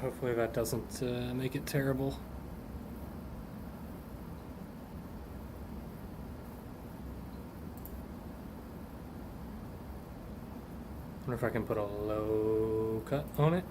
Hopefully that doesn't make it terrible. I wonder if I can put a low cut on it.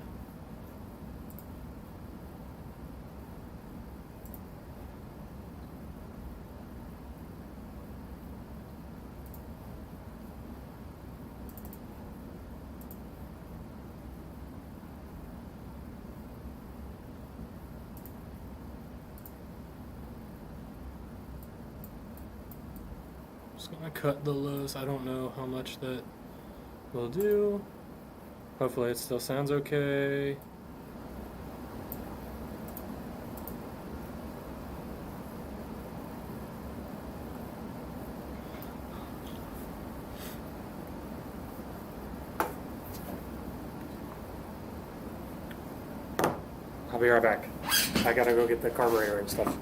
Just gonna cut the lows. I don't know how much that will do. Hopefully it still sounds okay. I'll be right back. I gotta go get the carburetor and stuff.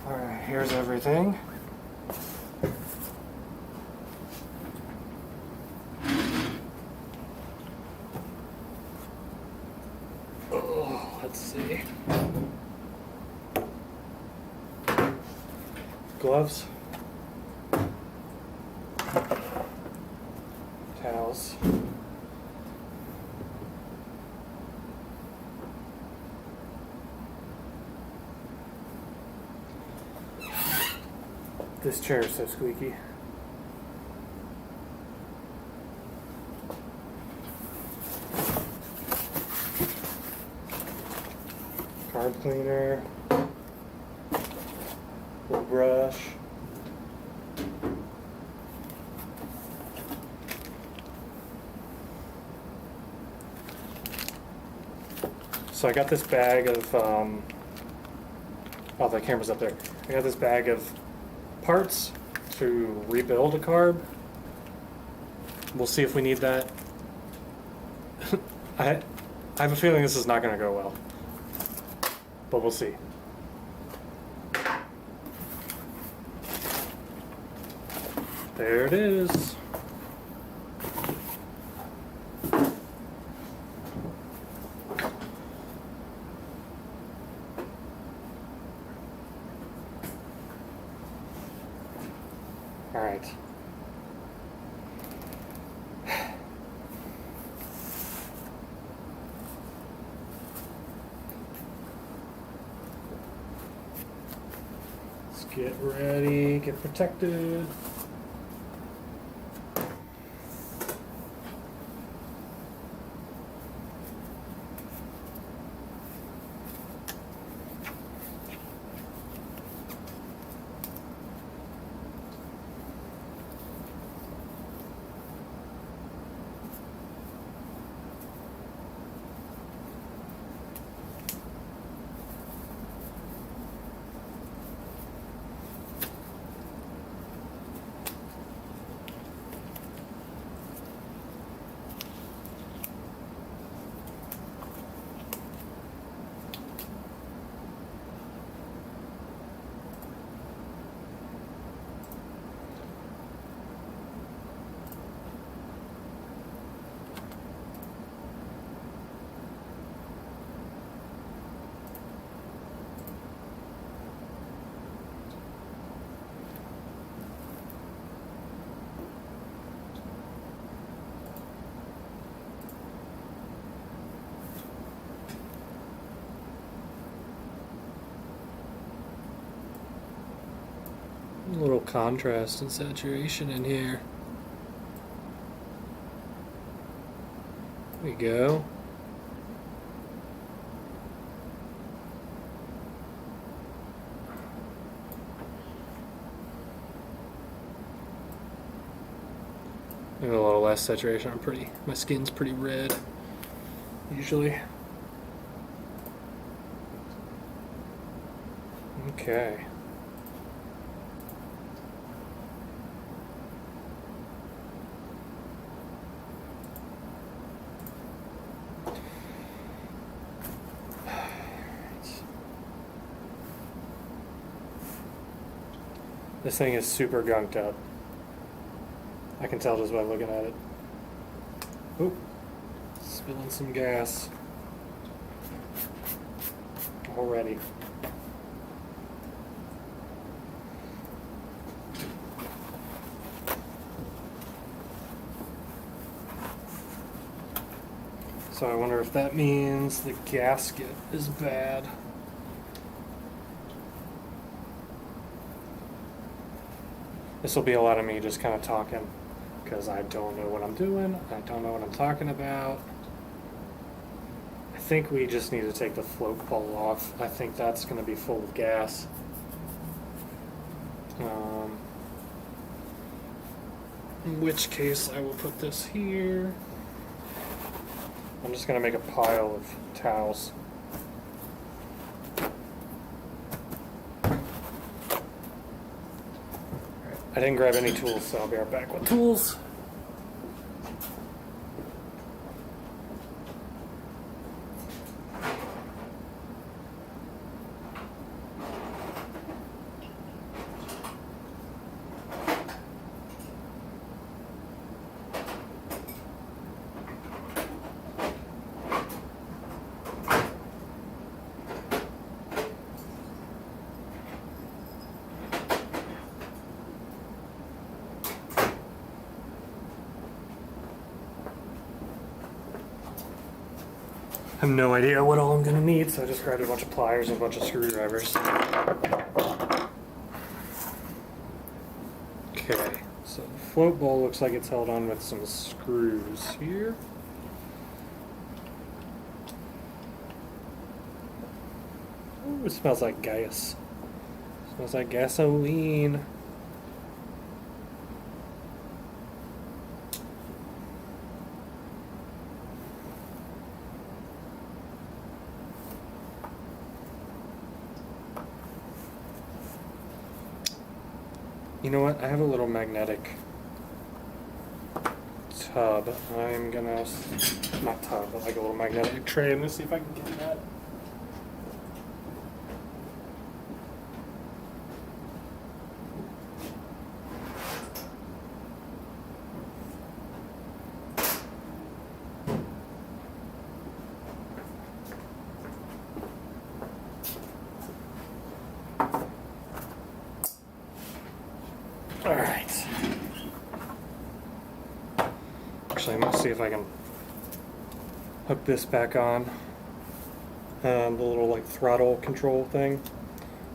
Alright, here's everything. Oh, let's see. Gloves. Towels. This chair is so squeaky. Carb cleaner. Little brush. So I got this bag of, oh, the camera's up there. I got this bag of parts to rebuild a carb. We'll see if we need that. I have a feeling this is not going to go well, but we'll see. There it is. All right. Let's get ready, get protected. contrast and saturation in here. There we go. Maybe a little less saturation. My skin's pretty red usually. Okay. This thing is super gunked up. I can tell just by looking at it. Oop, spilling some gas already. So I wonder if that means the gasket is bad. This will be a lot of me just kind of talking because I don't know what I'm doing. I don't know what I'm talking about. I think we just need to take the float bowl off. I think that's going to be full of gas. In which case I will put this here. I'm just going to make a pile of towels. I didn't grab any tools, so I'll be right back with tools. I have no idea what all I'm going to need, so I just grabbed a bunch of pliers and a bunch of screwdrivers. Okay, so the float bowl looks like it's held on with some screws here. Ooh, it smells like gas. It smells like gasoline. You know what? I have a little magnetic tub. I'm gonna, not tub, but like a little magnetic tray. I'm gonna see if I can get that. All right. Actually, I'm gonna see if I can hook this back on. The little like throttle control thing.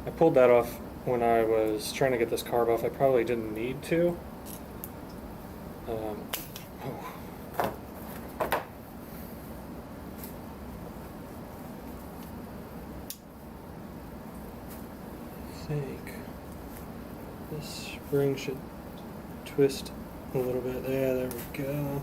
I pulled that off when I was trying to get this carb off. I probably didn't need to. I think this spring should twist a little bit there. There we go.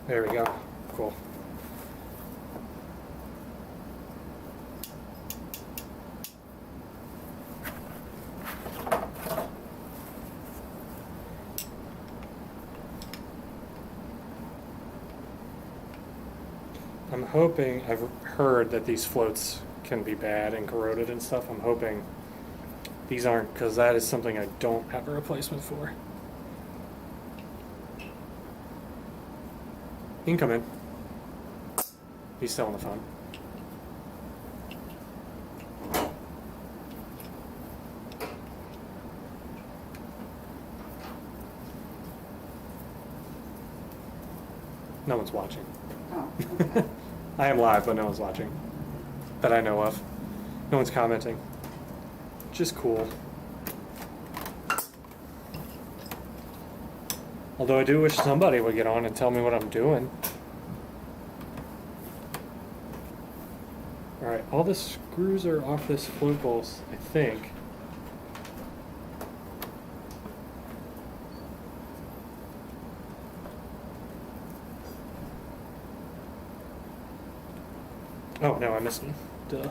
There we go. Cool. I'm hoping, I've heard that these floats can be bad and corroded and stuff. I'm hoping these aren't, because that is something I don't have a replacement for. You can come in. He's still on the phone. No one's watching. Oh, okay. I am live, but no one's watching. That I know of. No one's commenting. Just cool. Although I do wish somebody would get on and tell me what I'm doing. Alright, all the screws are off this float bowl, I think. Oh, no, I missed one. Duh.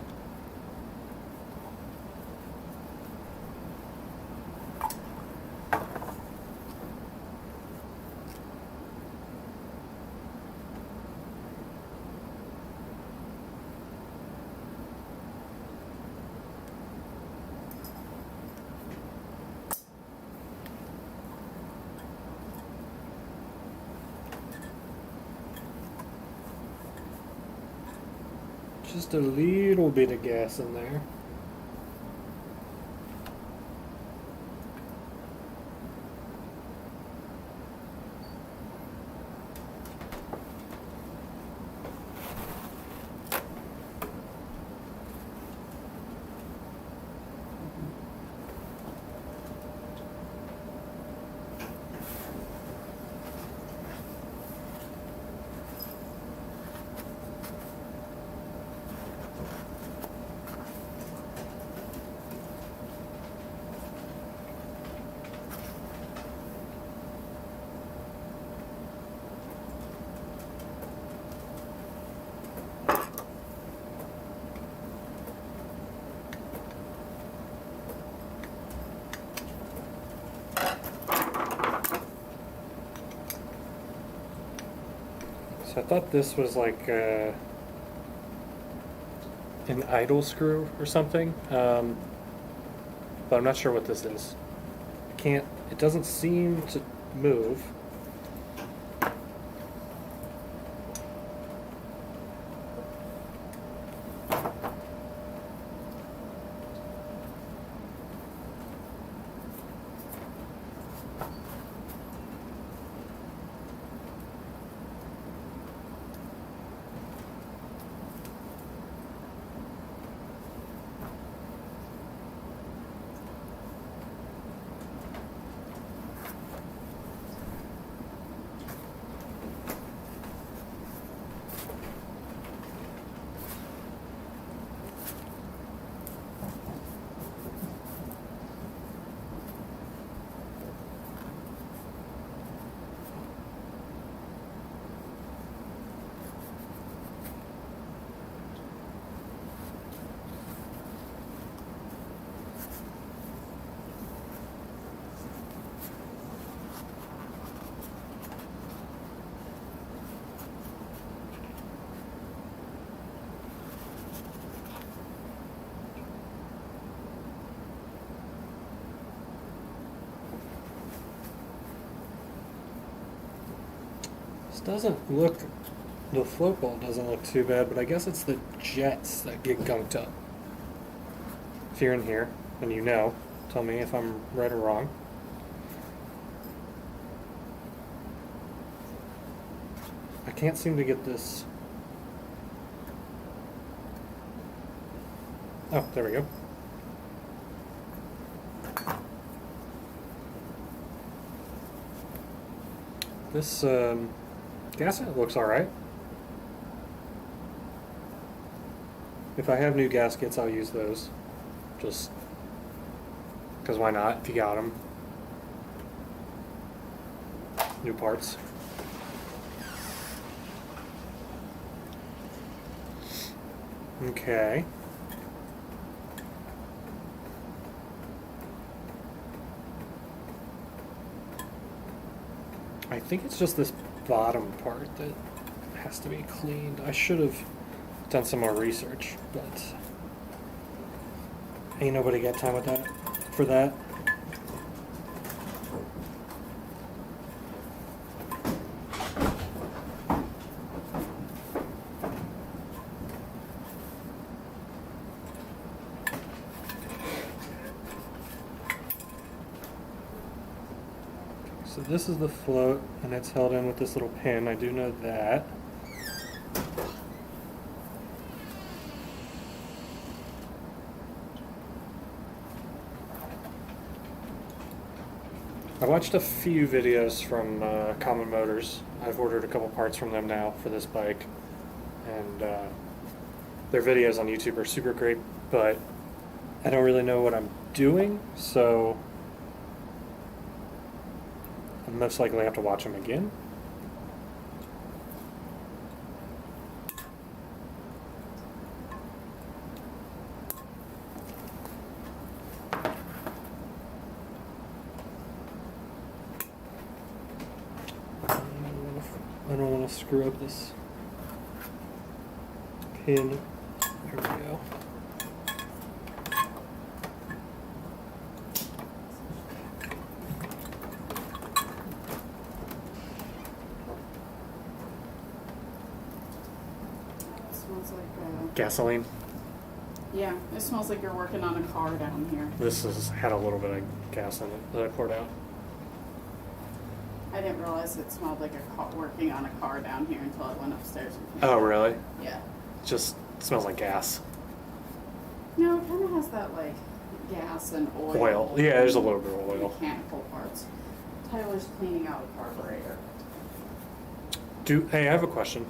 Just a little bit of gas in there. So I thought this was like an idle screw or something, but I'm not sure what this is. It doesn't seem to move. This doesn't look, the float ball doesn't look too bad, but I guess it's the jets that get gunked up. If you're in here, and you know, tell me if I'm right or wrong. I can't seem to get this. Oh, there we go. This gasket looks alright. If I have new gaskets, I'll use those. Just because why not, if you got them. New parts. Okay. I think it's just this bottom part that has to be cleaned. I should have done some more research, but ain't nobody got time with that for that. So this is the float, and it's held in with this little pin. I do know that. I watched a few videos from Common Motors. I've ordered a couple parts from them now for this bike, and their videos on YouTube are super great, but I don't really know what I'm doing, so I'll most likely have to watch them again. I don't want to screw up this pin. There we go. It smells like Gasoline. yeah, it smells like you're working on a car down here. This has had a little bit of gas in it that I poured out. I didn't realize it smelled like a car, working on a car down here until I went upstairs and cleaned Oh, it. really? Yeah. Just smells like gas. No, it kind of has that like gas and oil. Oil. Yeah, there's a little bit of oil. Mechanical parts. Tyler's cleaning out a carburetor. Hey, I have a question.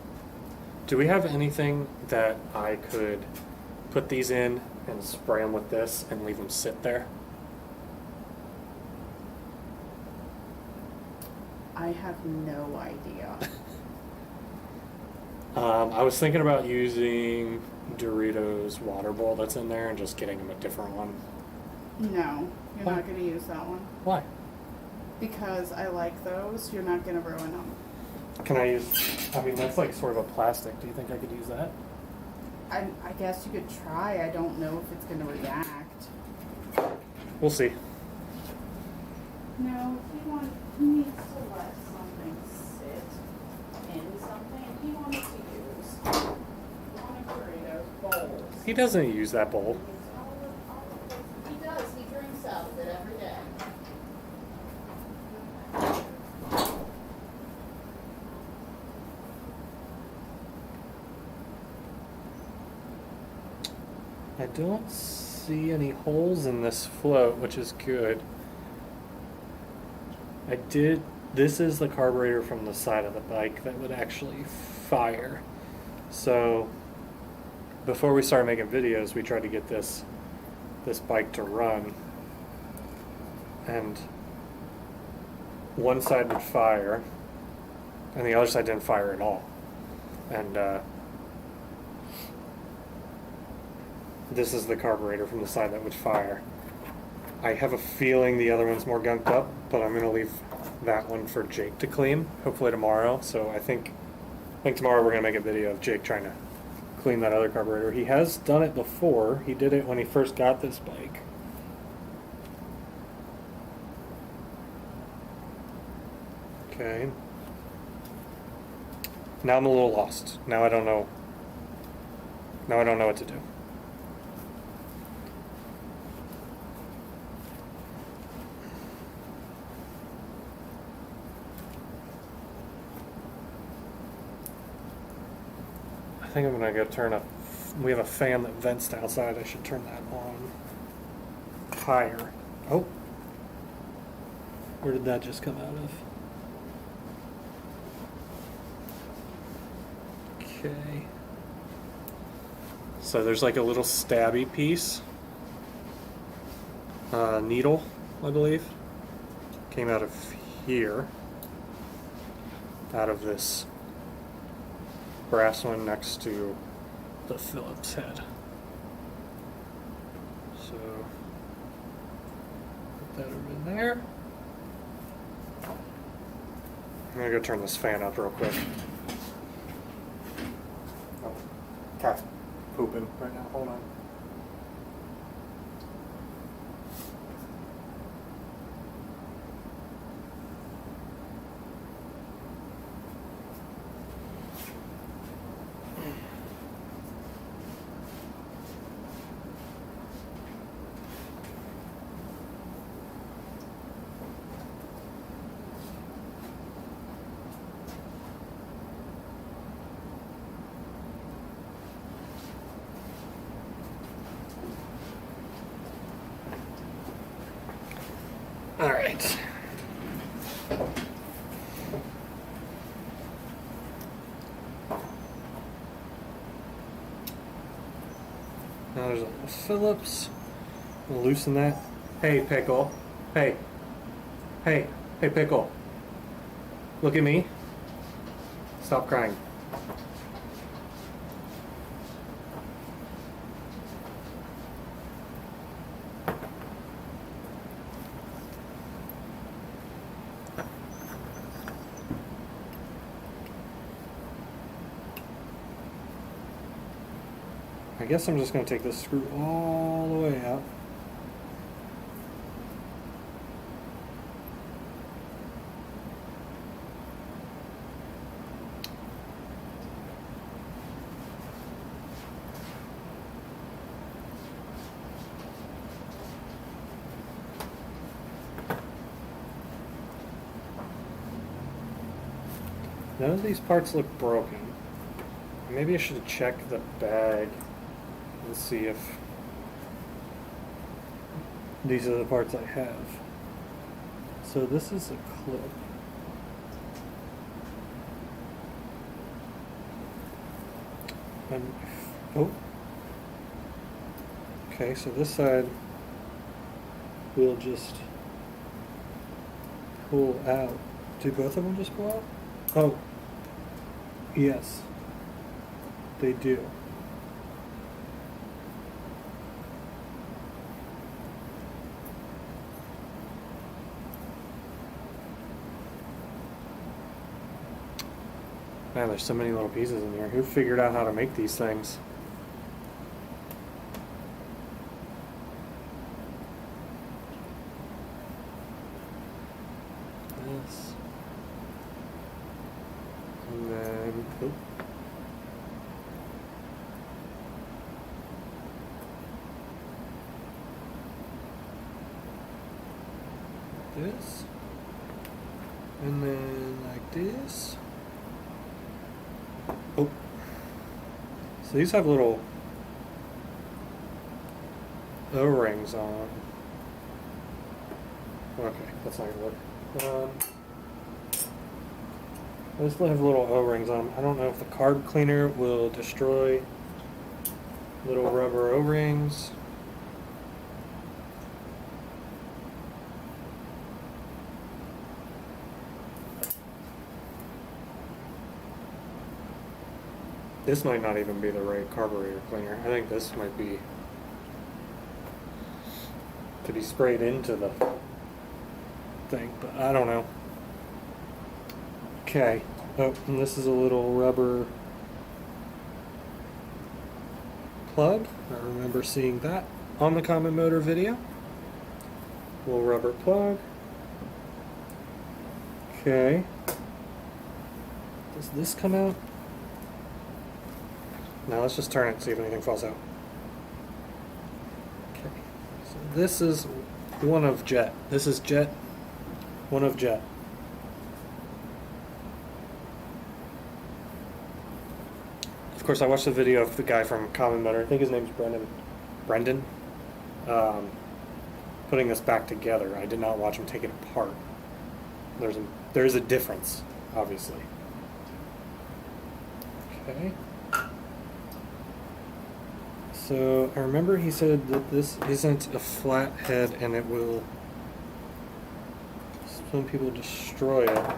Do we have anything that I could put these in and spray them with this and leave them sit there? I have no idea. I was thinking about using Doritos water bowl that's in there and just getting them a different one. No, you're Why? not going to use that one. Why? Because I like those, you're not going to ruin them. Can I use, I mean, that's like sort of a plastic. Do you think I could use that? I guess you could try. I don't know if it's going to react. We'll see. No, he needs to let something sit in something. He wanted to use Carburetor bowls. He doesn't use that bowl. He does. He drinks out of it every day. I don't see any holes in this float, which is good. This is the carburetor from the side of the bike that would actually fire. So before we started making videos, we tried to get this bike to run, and one side would fire and the other side didn't fire at all. And this is the carburetor from the side that would fire. I have a feeling the other one's more gunked up, but I'm gonna leave that one for Jake to clean, hopefully tomorrow. So I think tomorrow we're gonna make a video of Jake trying to clean that other carburetor. He has done it before. He did it when he first got this bike. Okay. Now I'm a little lost. Now I don't know what to do. I think I'm gonna go turn up. We have a fan that vents to outside. I should turn that on higher. Oh, where did that just come out of? Okay. So there's like a little stabby piece, needle, I believe, came out of here, out of this brass one next to the Phillips head. So put that over there. I'm gonna go turn this fan up real quick. Oh, cat's pooping right now. Hold on. right. Now there's a little Phillips. We'll loosen that. Hey, Pickle. Hey. Hey. Hey, Pickle. Look at me. Stop crying. I guess I'm just going to take this screw all the way out. None of these parts look broken. Maybe I should check the bag and see if these are the parts I have. So this is a clip. Oh. Okay, so this side will just pull out. Do both of them just pull out? Oh. Yes. They do. Man, there's so many little pieces in here. Who figured out how to make these things? This. And then, oh. This. And then like this. Oh. So these have little O-rings on. Okay, that's not gonna work. They just have little O-rings on them. I don't know if the carb cleaner will destroy little rubber O-rings. This might not even be the right carburetor cleaner. I think this might be to be sprayed into the thing, but I don't know. Okay. Oh, and this is a little rubber plug. I remember seeing that on the Common Motor video. Little rubber plug. Okay. Does this come out? Now let's just turn it and see if anything falls out. Okay. So this is one of jet. This is jet. One of jet. Of course, I watched the video of the guy from Common Motor. I think his name's Brendan. Putting this back together. I did not watch him take it apart. There's a difference, obviously. Okay. So I remember he said that this isn't a flat head and it will, some people destroy it.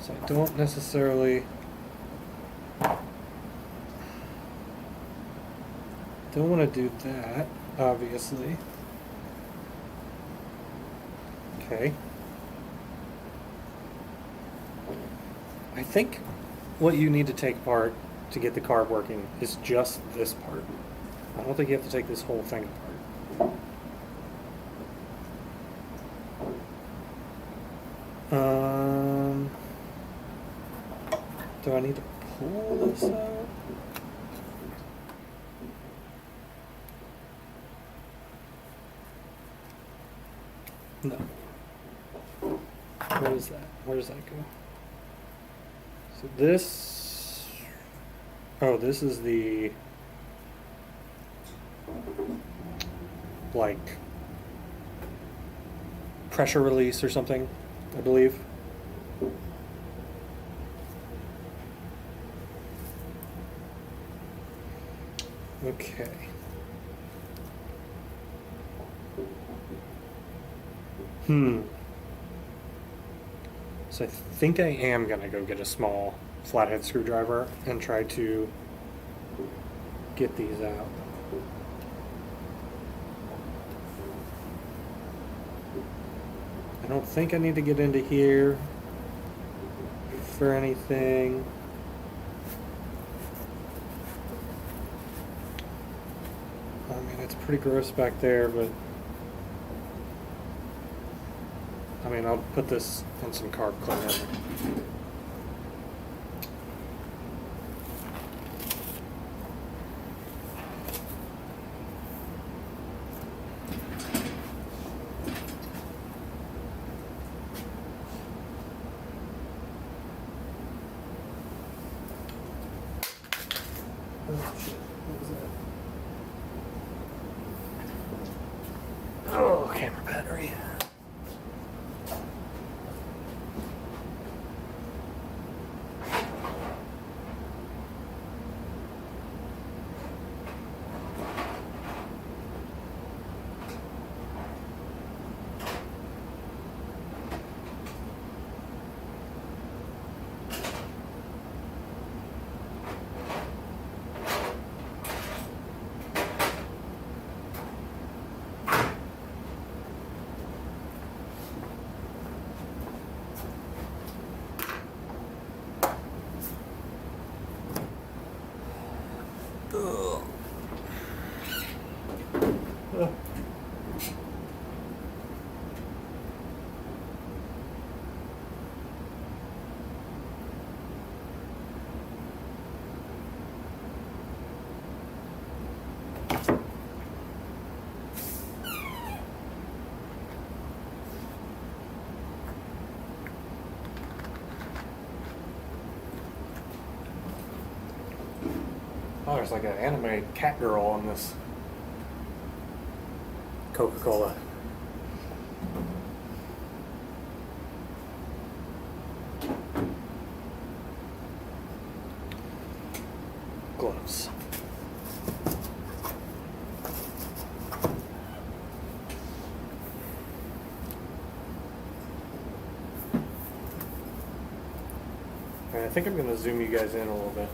So I don't necessarily, don't want to do that, obviously. Okay. I think what you need to take apart to get the carb working is just this part. I don't think you have to take this whole thing apart. Do I need to pull this out? No. What is that? Where does that go? So this, oh, this is the, like, pressure release or something, I believe. Okay. So I think I am gonna go get a small flathead screwdriver and try to get these out. I don't think I need to get into here for anything. I mean, it's pretty gross back there, but I mean, I'll put this in some carb cleaner. Oh shit, what was that? Oh, camera battery. Oh, there's like an animated cat girl on this Coca-Cola. Gloves. And I think I'm going to zoom you guys in a little bit.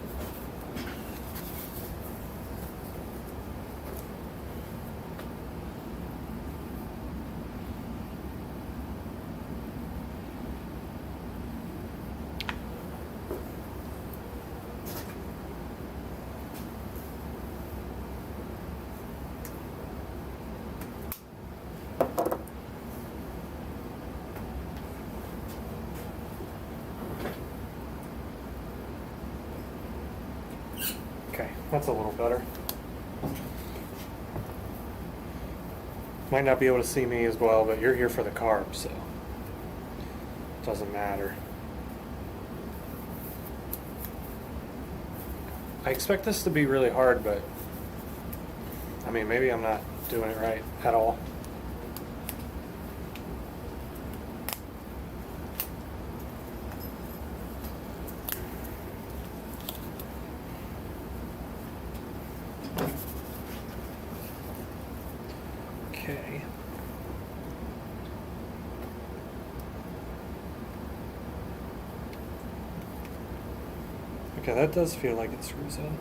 Okay, that's a little better. Might not be able to see me as well, but you're here for the carbs, so it doesn't matter. I expect this to be really hard, but I mean, maybe I'm not doing it right at all. Okay. Okay, that does feel like it screws in.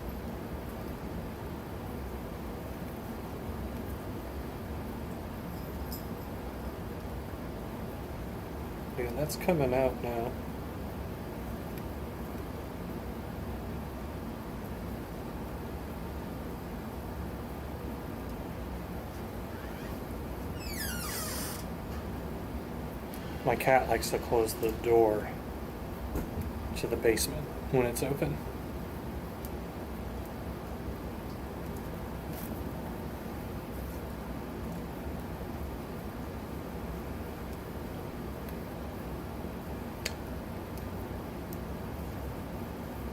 Yeah, that's coming out now. My cat likes to close the door to the basement when it's open.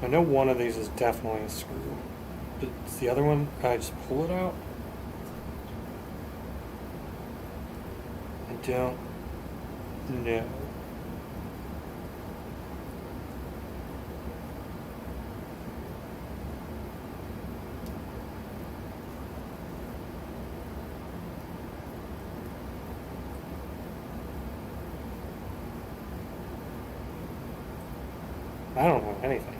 I know one of these is definitely a screw, but it's the other one, I just pull it out. I don't No. I don't know anything.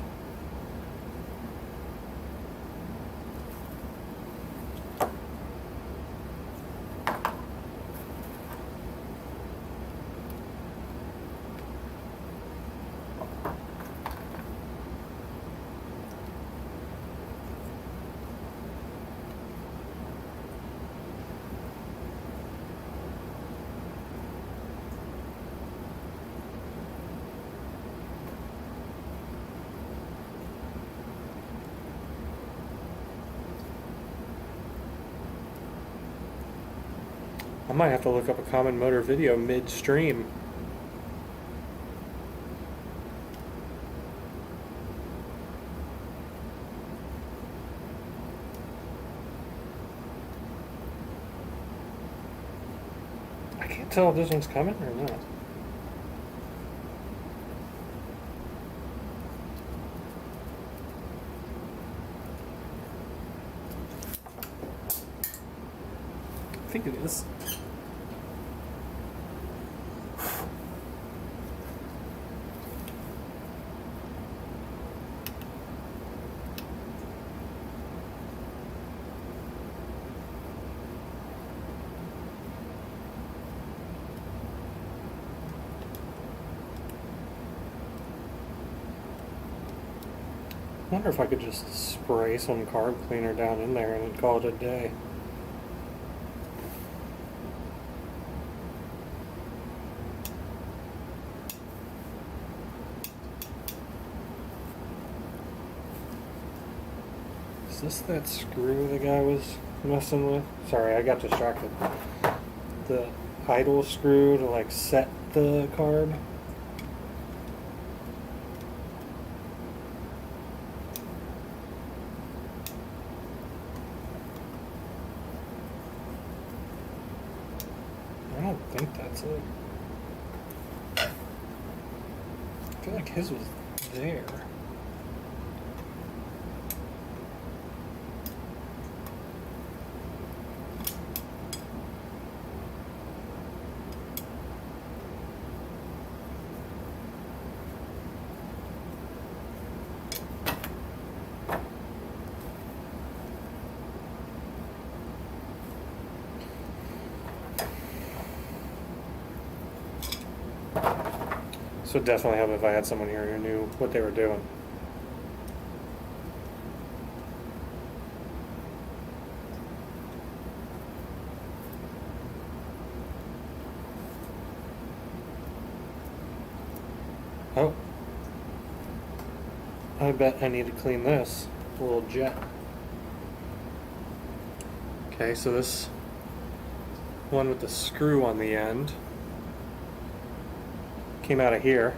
I might have to look up a common motor video midstream. I can't tell if this one's coming or not. I think it is. I wonder if I could just spray some carb cleaner down in there and it'd call it a day. Is this that screw the guy was messing with? Sorry, I got distracted. The idle screw to like set the carb. I don't think that's it. I feel like his was there. So it'd definitely help if I had someone here who knew what they were doing. Oh. I bet I need to clean this little jet. Okay, so this one with the screw on the end came out of here,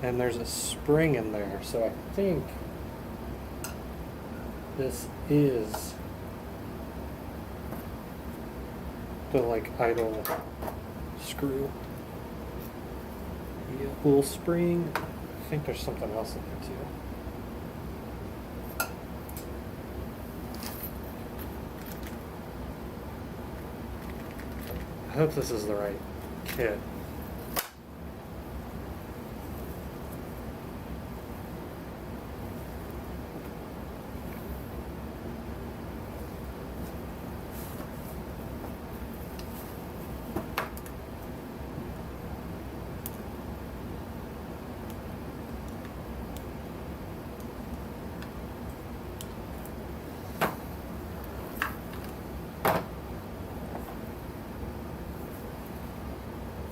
and there's a spring in there, so I think this is the like idle screw. Yeah, little spring. I think there's something else in there too. I hope this is the right kit.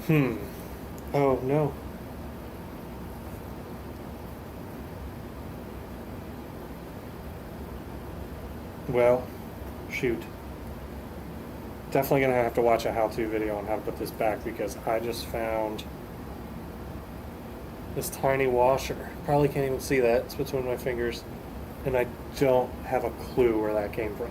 Oh no. Well, shoot. Definitely gonna have to watch a how-to video on how to put this back because I just found this tiny washer. Probably can't even see that. It's between my fingers. And I don't have a clue where that came from.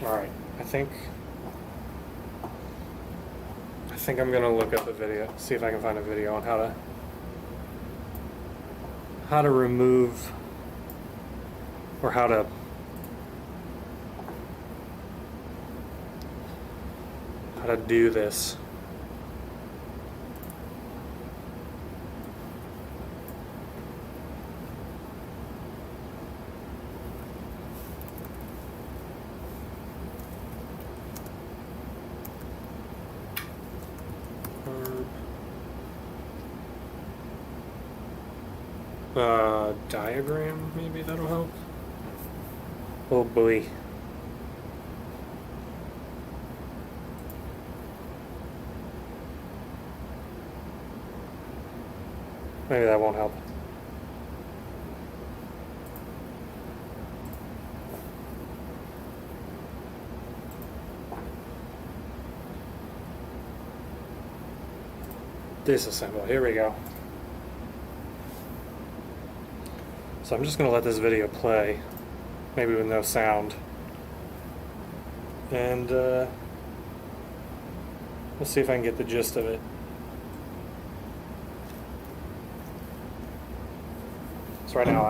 Alright, I think I'm gonna look up a video, see if I can find a video on how to remove, or how to do this. Diagram, maybe that'll help. Oh boy. Maybe that won't help. Disassemble, here we go. So I'm just going to let this video play, maybe with no sound, and we'll see if I can get the gist of it. So right now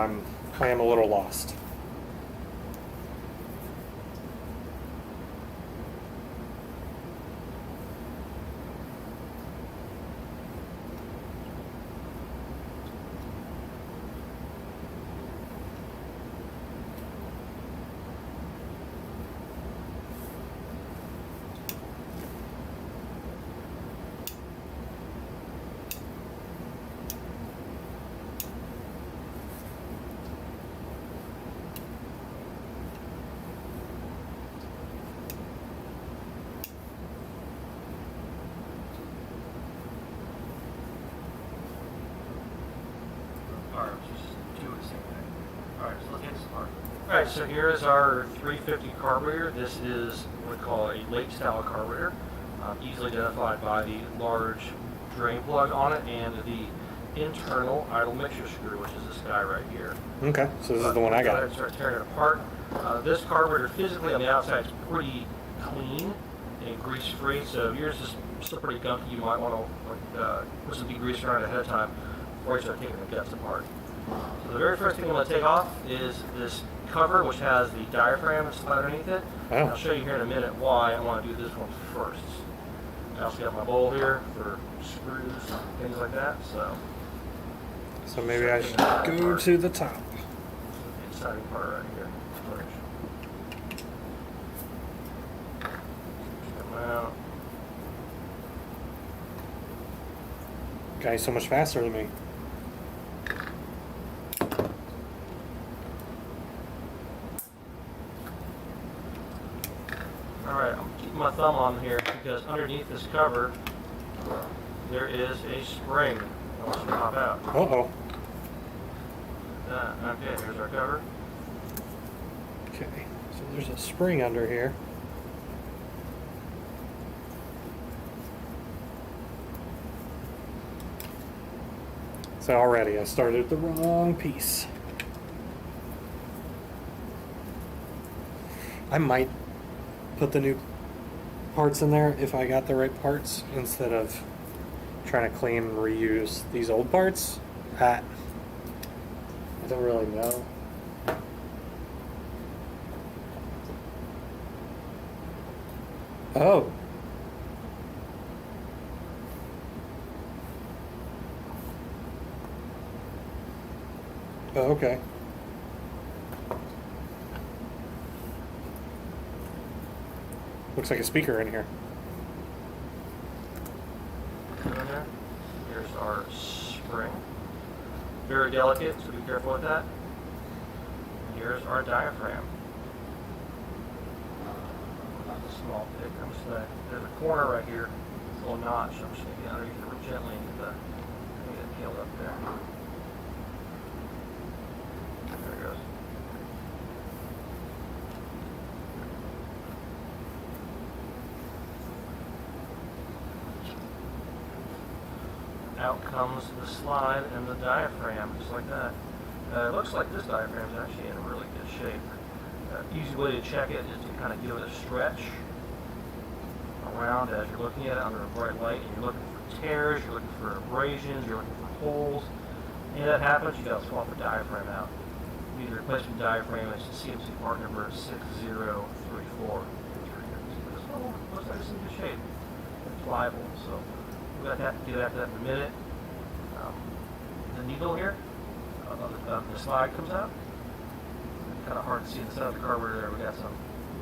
I am a little lost. Alright, so here is our 350 carburetor. This is what we call a lake style carburetor, easily identified by the large drain plug on it and the internal idle mixture screw, which is this guy right here. Okay, so this is the one I got. Go ahead and start tearing it apart. This carburetor physically on the outside is pretty clean and grease free, so yours is still pretty gunky. You might want to put some degreaser on it ahead of time before you start taking the guts apart. So the very first thing I'm going to take off is this cover, which has the diaphragm slide underneath it. Oh. I'll show you here in a minute why I want to do this one first. I also got my bowl here for screws, things like that. So maybe I should go to the top. The exciting part right here. Come out. Guy's so much faster than me. Alright, I'm keeping my thumb on here because underneath this cover there is a spring that wants to pop out. Uh-oh. Okay, here's our cover. Okay, so there's a spring under here. So already I started at the wrong piece. I might put the new parts in there if I got the right parts instead of trying to clean and reuse these old parts. I don't really know. Oh. Oh, okay. Looks like a speaker in here. Here's our spring. Very delicate, so be careful with that. And here's our diaphragm. Not a small pick. I'm just gonna, there's a corner right here, a little notch. I'm just gonna get underneath it real gently and get it peeled up there. There it goes. Out comes the slide and the diaphragm, just like that. It looks like this diaphragm is actually in really good shape. Easy way to check it is to kind of give it a stretch around as you're looking at it under a bright light, and you're looking for tears, you're looking for abrasions, you're looking for holes. And if that happens, you got to swap the diaphragm out. You need to replace the diaphragm. It's CMC part number 6034. This one looks like it's in good shape. It's pliable, so we're going to have to do that in a minute. The needle here of the slide comes out. Kind of hard to see the center of the carburetor there. We got some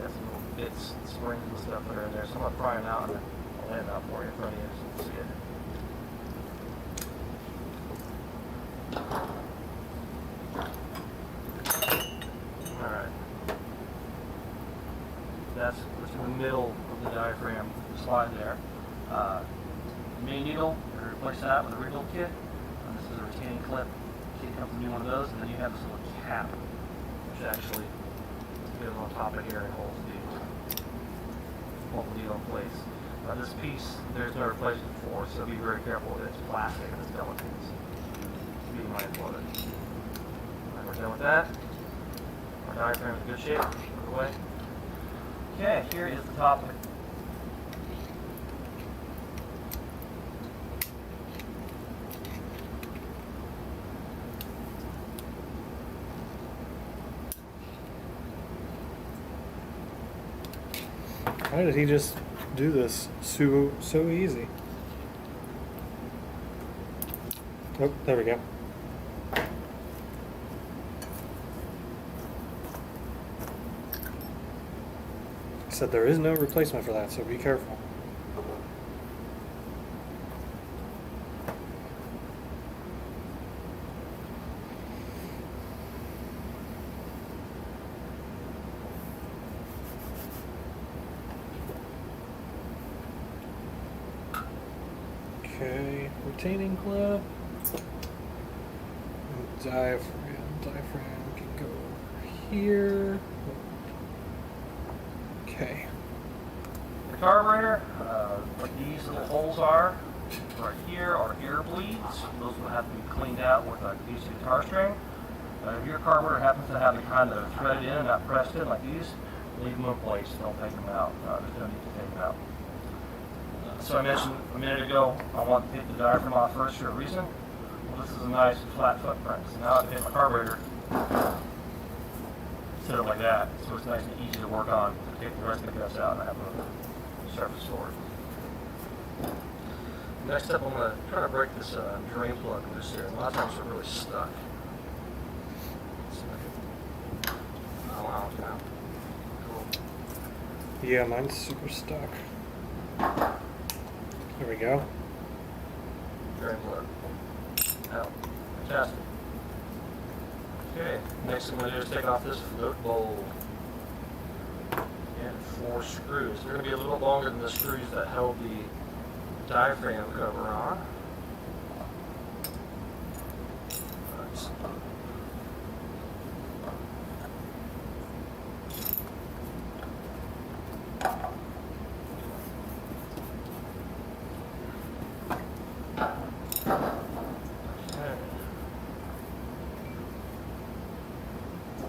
little bits, springs and stuff that are in there. So I'm going to pry them out and I'll lay it out for you in front of you so you can see it. Alright. That's in the middle of the diaphragm slide there. The main needle, we replace that with a rebuild kit. This is a retaining clip. Kit comes with one of those, and then you have this little cap, which actually goes on top of here and holds the needle in place. This piece, there's no replacement for, so be very careful with it. It's plastic and it's delicate. Be mindful of it. Alright, we're done with that. Our diaphragm is in good shape. Put it away. Okay, here is the top of it. Why did he just do this so easy? Oh, there we go. He said there is no replacement for that, so be careful. Okay, retaining clip. Diaphragm can go over here. Okay. The carburetor, what these little holes are, right here are air bleeds. Those will have to be cleaned out with a piece of guitar string. If your carburetor happens to have it kind of threaded in, not pressed in like these, leave them in place. Don't take them out. There's no need to take them out. So I mentioned a minute ago, I want to take the diaphragm off first for a reason. Well, this is a nice flat footprint. So now I can hit my carburetor, set it like that, so it's nice and easy to work on. Take the rest of the guts out and I have a surface for it. Next up, I'm going to try to break this drain plug loose here. A lot of times they're really stuck. Oh wow, it's now. Cool. Yeah, mine's super stuck. There we go. Drain plug. Out. Fantastic. Okay, next thing I'm going to do is take off this float bowl. And 4 screws. They're going to be a little longer than the screws that held the diaphragm cover on. Nice.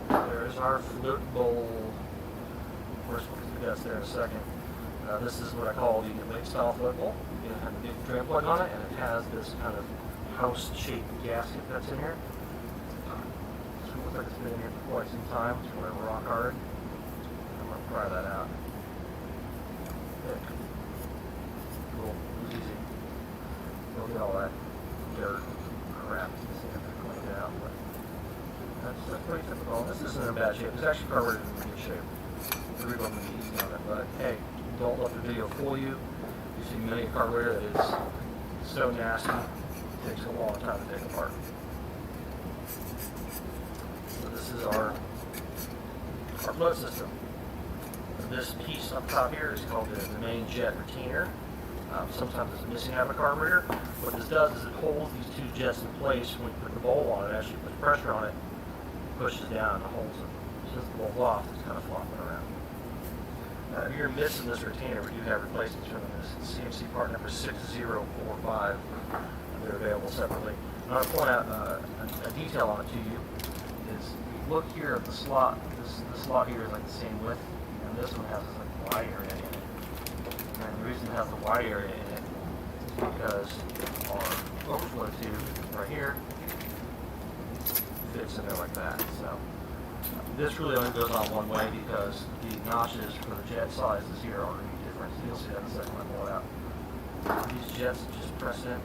There's our float bowl. Of course, we'll get the guts there in a second. This is what I call the lake style float bowl. You have a big drain plug on it, and it has this kind of house-shaped gasket that's in here. So it looks like it's been in here for quite some time. It's really rock hard. I'm going to pry that out. Okay. Cool. It was easy. Don't get all that dirt crap. Just have to clean it out. But that's pretty typical. This isn't in bad shape. It's actually carbureted in good shape. The rebuild may be easy on it, but hey, don't let the video fool you. You see many a carburetor that is so nasty, it takes a long time to take apart. So this is our float system. This piece up top here is called the main jet retainer. Sometimes it's missing out of a carburetor. What this does is it holds these 2 jets in place. When you put the bowl on it, actually puts pressure on it, pushes down and holds it. Since the bowl's off, it's kind of flopping around. If you're missing this retainer, we do have replacements for this. CMC part number 6045. They're available separately. And I'll point out a detail on it to you. Is look here at the slot, this slot here is like the same width, and this one has this like wide area in it. And the reason it has the wide area in it is because our overflow tube right here fits in there like that. So this really only goes on one way because the notches for the jet sizes here are going to be different. So you'll see that in a second when I pull it out. These jets just press in.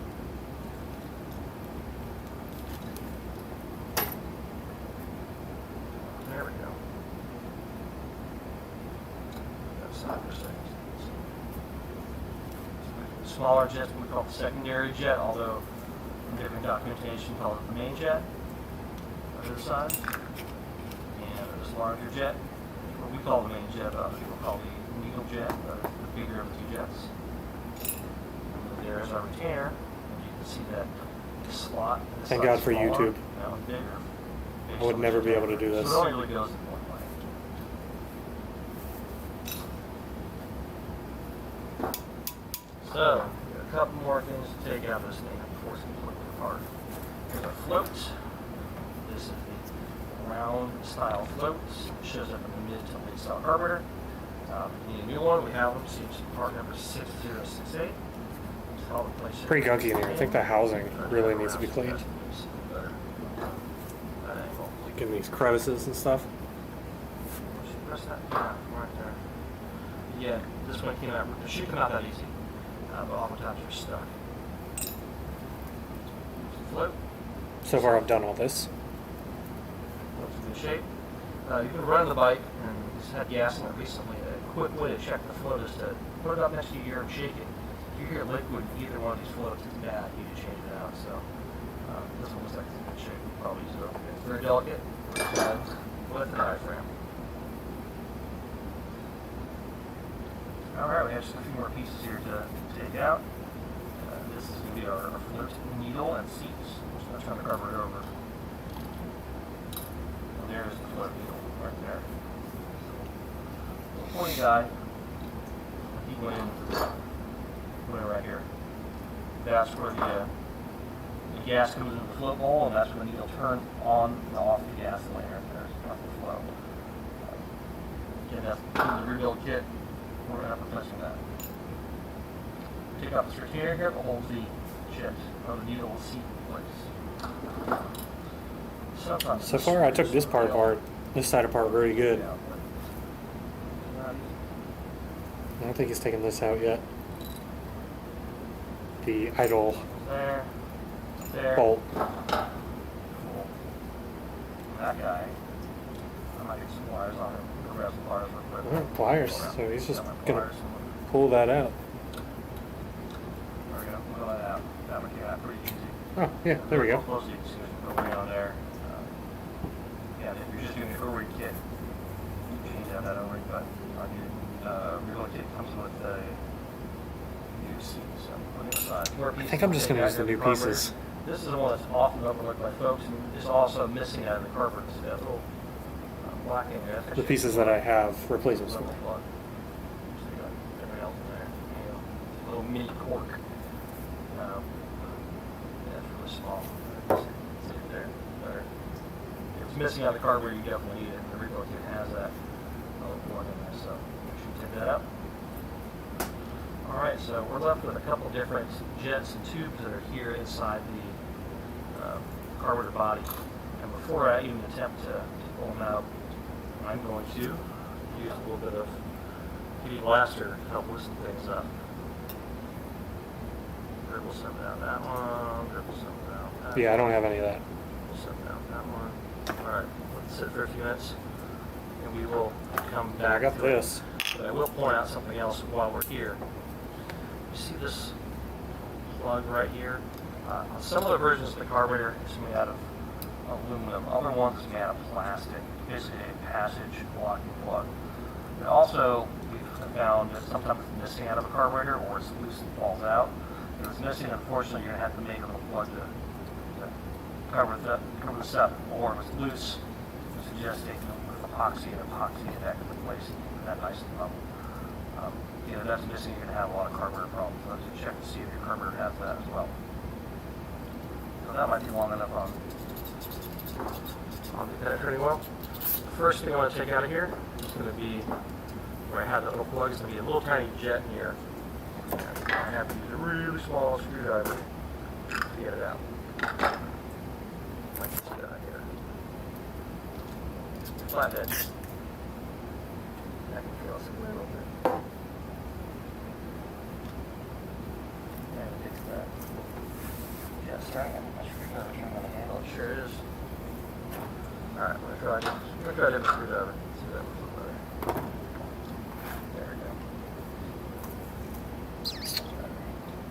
There we go. That side for a second. Smaller jets we call the secondary jet, although in different documentation call it the main jet. Other side. And this larger jet, what we call the main jet, other people call the needle jet, the bigger of the two jets. And there's our retainer, and you can see that the slot. This Thank side's God for smaller, YouTube. that one's bigger. I would never be able to do this. So it only really goes in one way. So, a couple more things to take out of this thing before it's completely apart. Here's our float. This is the round style float. It shows up in the mid to late style carburetor. We need a new one. We have them. See, it's part number 6068. It's all the place. Pretty gunky in here. I think the housing really needs to be cleaned. That angle. Like in these crevices and stuff. Press that? Yeah, right there. Yeah, this one came out. It should come out that easy. But oftentimes you're stuck. Float. So far I've done all this. Looks in good shape. You can run the bike and just had gas in it recently. A quick way to check the float is to put it up next to your ear and shake it. If you hear liquid in either one of these floats, it's bad. You need to change it out. So this one looks like it's in good shape. We'll probably use it over here. It's very delicate. With the diaphragm. Alright, we have just a few more pieces here to take out. This is going to be our float needle and seats. I'm just going to turn the carburetor over. And there's the float needle right there. Little pointy guy. He went in right here. That's where the gas comes into the float bowl, and that's where the needle turns on and off the gas layer. There's the flow. Again, that's the rebuild kit. We're going to have replacing that. Take out this retainer here that holds the jet or the needle will seat in place. Sometimes So far I took this part apart, this side apart very good. Yeah, but not easy. I don't think he's taken this out yet. The idle There. bolt. Cool. That guy. I might get some wires on him. Grab some wires real quick. Pliers, so he's just Got my gonna pliers. pull that out. We're gonna pull that out. That one came out pretty easy. Oh, yeah, there we go. Closely, you can see there's no way on there. Yeah, if you're just doing an O-ring kit, you can change out that O-ring, but on your rebuild kit comes with a new seat. So put it aside. I think I'm just gonna use the new pieces. This is the one that's often overlooked by folks, and it's also missing out of the carburetor. It's got a little black in there. The pieces that I have replacements Level for. plug. So you got everything else in there. You know, a little mini cork. Yeah, it's really small. See it there. Better. If it's missing out of the carburetor, you definitely need it. The rebuild kit has that little plug in there, so make sure you take that out. Alright, so we're left with a couple different jets and tubes that are here inside the carburetor body. And before I even attempt to pull them out, I'm going to use a little bit of heat blaster to help loosen things up. Dribble some down that one, dribble some down that one. Yeah, I don't have any of that. Dribble some down that one. Alright, let's sit for a few minutes and we will come back I got to this. it. But I will point out something else while we're here. You see this plug right here? On some of the versions of the carburetor, it's made out of aluminum. Other ones it's made out of plastic. Basically a passage blocking plug. And also, we've found that sometimes it's missing out of a carburetor or it's loose and falls out. If it's missing, unfortunately, you're going to have to make a little plug to cover this up. Or if it's loose, I suggest taking a little epoxy and epoxy it back into place and keeping that nice and level. You know, that's missing, you're going to have a lot of carburetor problems. So check to see if your carburetor has that as well. So that might be long enough on on the penetrating oil. The first thing I want to take out of here is going to be where I have that little plug. It's going to be a little tiny jet in here. And I have to use a really small screwdriver to get it out. Like this guy here. Flathead. That can feel us a little bit. And it takes that. Yeah, starting at my screwdriver, I'm going to handle it. Sure is. Alright, I'm going to try a different screwdriver. See if that works a little better. There we go.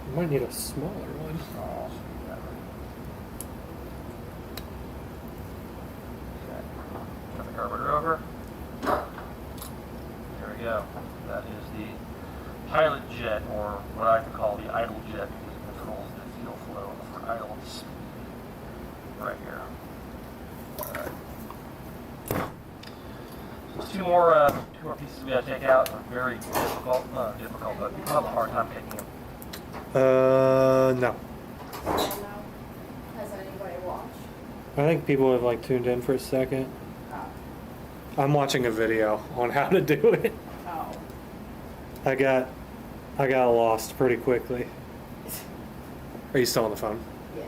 You might need a smaller one. Small screwdriver. Okay. Turn the carburetor over. There we go. That is the pilot jet, or what I like to call the idle jet, because it controls the fuel flow for idle speed. Right here. Alright. So two more pieces we gotta take out. Very difficult, not difficult, but people have a hard time taking them. No. I don't know. Has anybody watched? I think people have like tuned in for a second. Oh. I'm watching a video on how to do it. Oh. I got lost pretty quickly. Are you still on the phone? Yeah.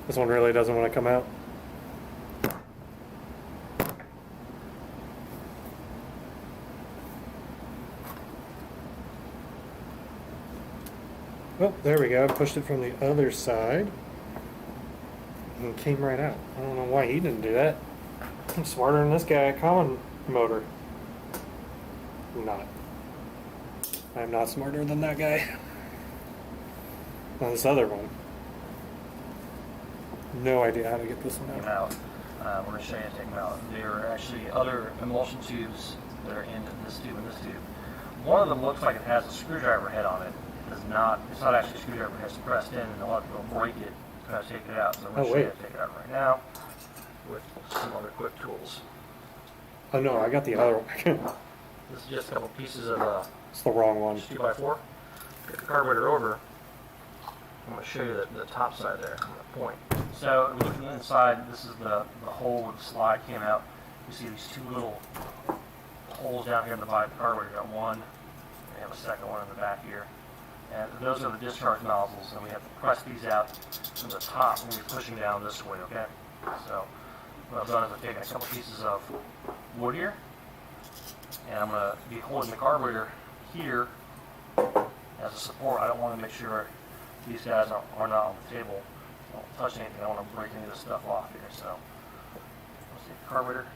This one really doesn't want to come out. Oh, there we go. I pushed it from the other side. And it came right out. I don't know why he didn't do that. I'm smarter than this guy at common motor. I'm not. I'm not smarter than that guy. Now this other one. No idea how to get this one Take them out. out. We're going to show you how to take them out. There are actually other emulsion tubes that are in this tube and this tube. One of them looks like it has a screwdriver head on it. It does not. It's not actually a screwdriver. It's pressed in, and a lot of people break it to try to take it out. So I'm going to show you how to take it out right now with some other quick tools. Oh no, I got the other one. This is just a couple pieces of It's the wrong one. 2x4. Get the carburetor over. I'm going to show you the top side there, the point. So looking inside, this is the hole where the slide came out. You see these two little holes down here in the bottom of the carburetor. You got one, and you have a second one in the back here. And those are the discharge nozzles, and we have to press these out from the top when we're pushing down this way, okay? So what I've done is I've taken a couple pieces of wood here, and I'm going to be holding the carburetor here as a support. I don't want to make sure these guys are not on the table. Don't touch anything. I don't want to break any of this stuff off here. So let's take the carburetor,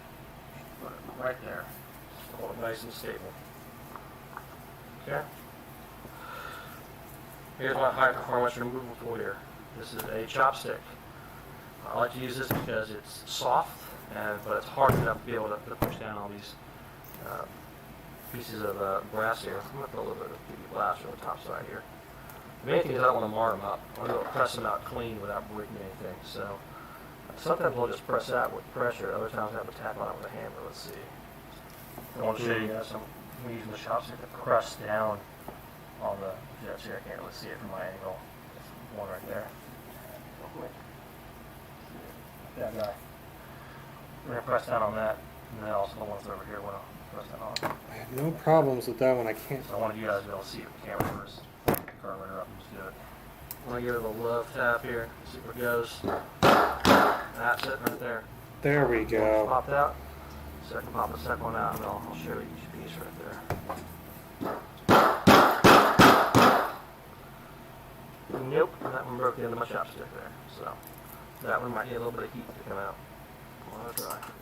put it right there. Just hold it nice and stable. Okay. Here's my high performance removal tool here. This is a chopstick. I like to use this because it's soft, but it's hard enough to be able to push down all these pieces of brass here. I'm going to put a little bit of PV glass on the top side here. The main thing is I don't want to mar them up. I want to press them out clean without breaking anything. So sometimes we'll just press out with pressure. Other times I have to tap on it with a hammer. Let's see. I want to show you guys. I'm using the chopstick to press down on the jets here. I can't really see it from my angle. There's one right there. Real quick. That guy. We're going to press down on that. And then also the ones over here we're going to press down on. I have no problems with that one. I can't. So I wanted you guys to be able to see it with the camera first. Carburetor up and just do it. I'm going to give it a love tap here. See where it goes. That's it right there. There we go. Popped out. So I can pop the second one out and I'll show you each piece right there. Nope, that one broke the end of my chopstick there. So that one might need a little bit of heat to come out.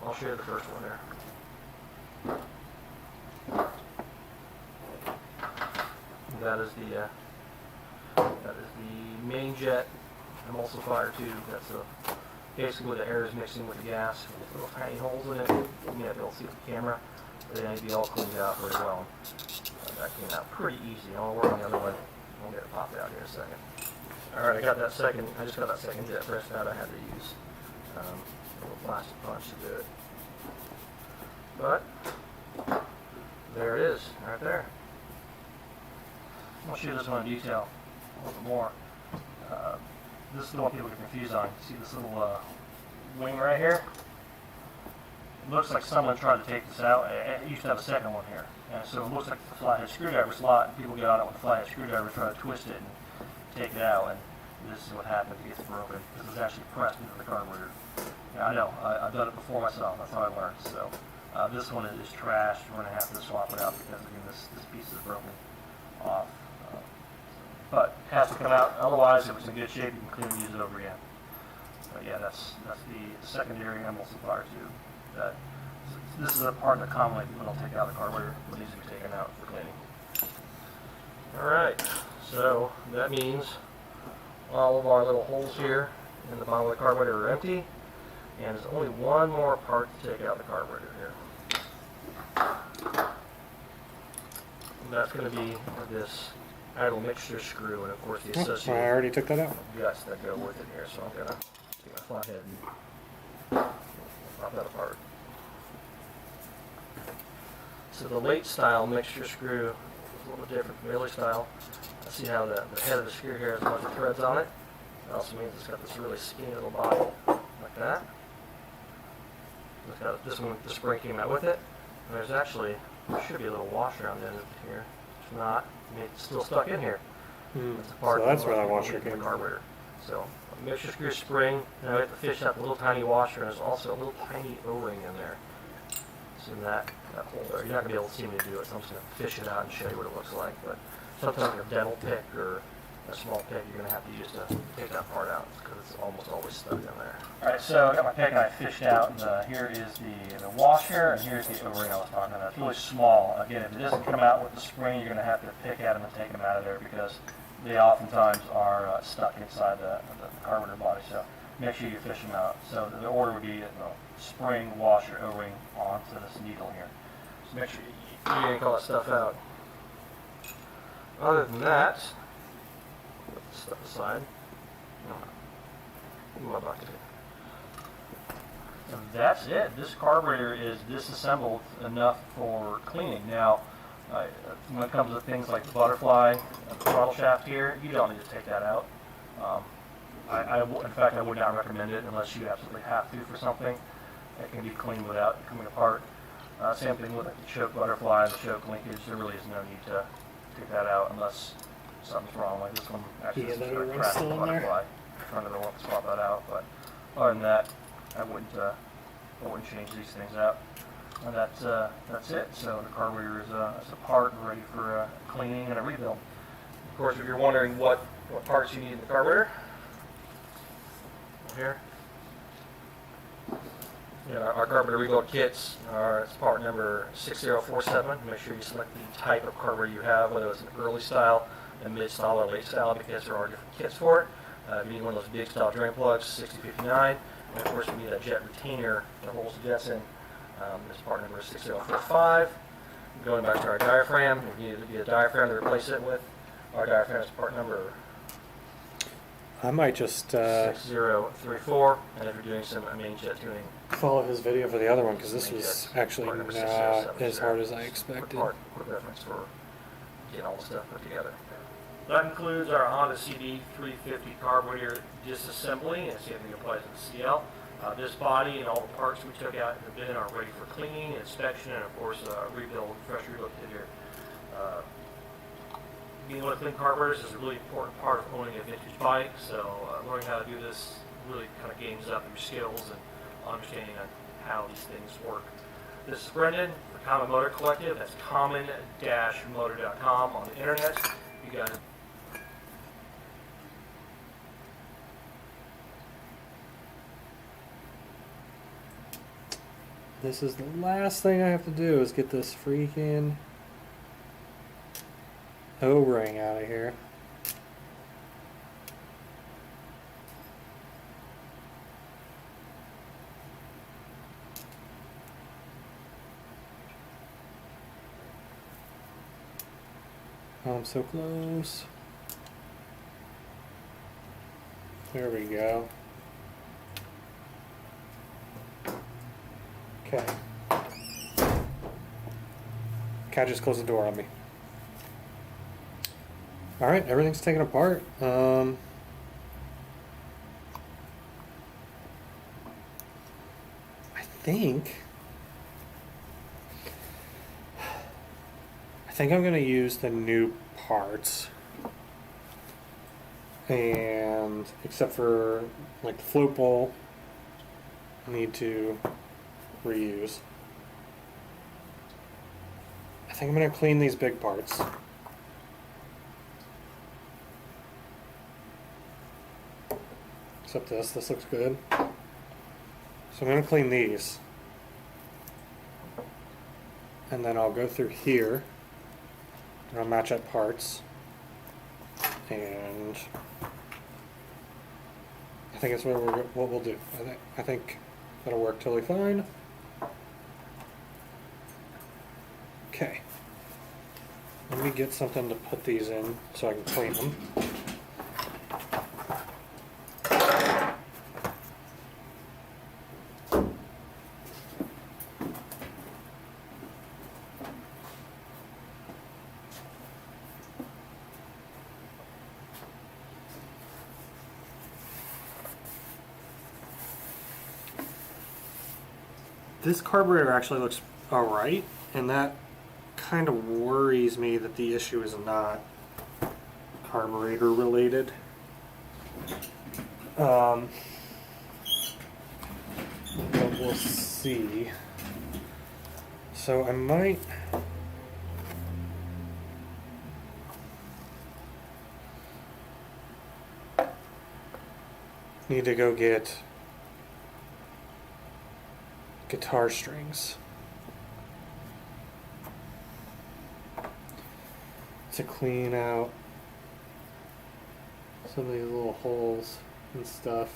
I'll show you the first one there. That is the main jet emulsifier tube. That's basically where the air is mixing with the gas. With little tiny holes in it. You may not be able to see with the camera. But they need to be all cleaned out very well. That came out pretty easy. I'll work on the other one. I'll get it popped out here in a second. Alright, I just got that second jet pressed out. I had to use a little plastic punch to do it. But there it is, right there. I'll show you this one in detail a little bit more. This is the one people get confused on. See this little wing right here? It looks like someone tried to take this out. It used to have a second one here. And so it looks like the flathead screwdriver slot, and people get on it with a flathead screwdriver, try to twist it and take it out, and this is what happens. It gets broken. This is actually pressed into the carburetor. Now, I know, I've done it before myself. That's how I learned. So this one is trashed. We're going to have to swap it out because, again, this piece is broken off. But it has to come out. Otherwise, if it's in good shape, you can clearly use it over again. But yeah, that's the secondary emulsifier tube. This is a part that commonly people don't take out of the carburetor, but needs to be taken out for cleaning. Alright, so that means all of our little holes here in the bottom of the carburetor are empty, and there's only one more part to take out of the carburetor here. And that's going to be this idle mixture screw, and of course the associated I already took that out. guts that go with it here, so I'm going to take my flathead and pop that apart. So the late style mixture screw is a little different from the early style. See how the head of the screw here has a bunch of threads on it. It also means it's got this really skinny little body, like that. It's got this one, the spring came out with it. And there's actually, there should be a little washer on the end of it here. If not, it's still stuck in here. It's a part So that's where that of washer the came from. carburetor. So a mixture screw spring, now we have to fish out the little tiny washer, and there's also a little tiny O-ring in there. It's in that hole there. You're not going to be able to see me do it, so I'm just going to fish it out and show you what it looks like. But sometimes like a dental pick or a small pick you're going to have to use to take that part out because it's almost always stuck in there. Alright, so I got my pick and I fished out. Here is the washer, and here's the O-ring I was talking about. It's really small. Again, if it doesn't come out with the spring, you're going to have to pick at them and take them out of there because they oftentimes are stuck inside the carburetor body. So make sure you fish them out. So the order would be spring, washer, O-ring onto this needle here. So make sure you yank all that stuff out. Other than that, put this stuff aside. So that's it. This carburetor is disassembled enough for cleaning. Now, when it comes to things like the butterfly, the throttle shaft here, you don't need to take that out. In fact, I would not recommend it unless you absolutely have to for something. It can be cleaned without coming apart. Same thing with like the choke butterfly, the choke linkage. There really is no need to take that out unless something's wrong. Like this one actually is a cracked butterfly. I'm trying to want to swap that out, but other than that, I wouldn't change these things out. And that's it. So the carburetor is apart and ready for cleaning and a rebuild. Of course, if you're wondering what parts you need in the carburetor, here. Our carburetor rebuild kits are part number 6047. Make sure you select the type of carburetor you have, whether it's an early style, a mid style, or late style, because there are different kits for it. If you need one of those big style drain plugs, 6059. And of course, you need a jet retainer that holds the jets in. This is part number 6045. Going back to our diaphragm, if you need to be a diaphragm to replace it with, our diaphragm is part number I might just 6034. And if you're doing some main jet tuning, follow his video for the other one because this was actually not as hard as I expected. Quick reference for getting all the stuff put together. That includes our Honda CB350 carburetor disassembly, and see if it applies to the CL. This body and all the parts we took out in the bin are ready for cleaning, inspection, and of course rebuild, fresh rebuild kit here. Being able to clean carburetors is a really important part of owning a vintage bike, so learning how to do this really kind of gains up your skills and understanding on how these things work. This is Brendan for Common Motor Collective. That's common-motor.com on the internet. You guys This is the last thing I have to do is get this freaking O-ring out of here. Oh, I'm so close. There we go. Okay. Cat just closed the door on me. Alright, everything's taken apart. I think I'm gonna use the new parts. And except for like the float bowl, I need to reuse. I think I'm gonna clean these big parts. Except this looks good. So I'm gonna clean these. And then I'll go through here and I'll match up parts. And I think that's what we'll do. I think that'll work totally fine. Okay. Let me get something to put these in so I can clean them. This carburetor actually looks alright, and that kind of worries me that the issue is not carburetor related. But we'll see. So I might need to go get guitar strings to clean out some of these little holes and stuff.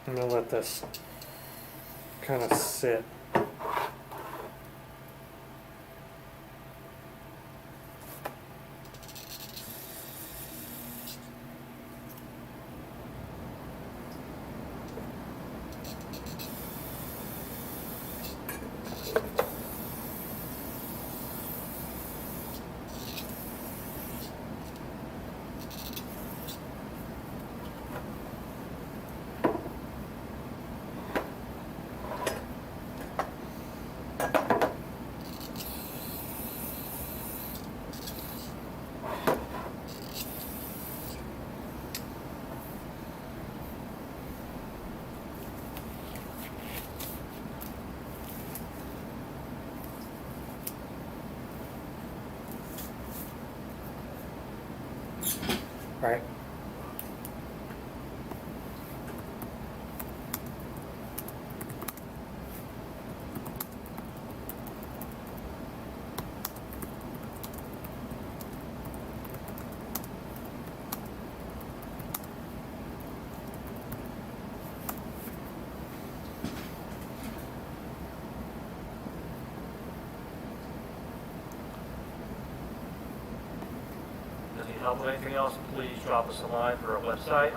I'm gonna let this kind of sit. Right. help with anything else, please drop us a line through our website.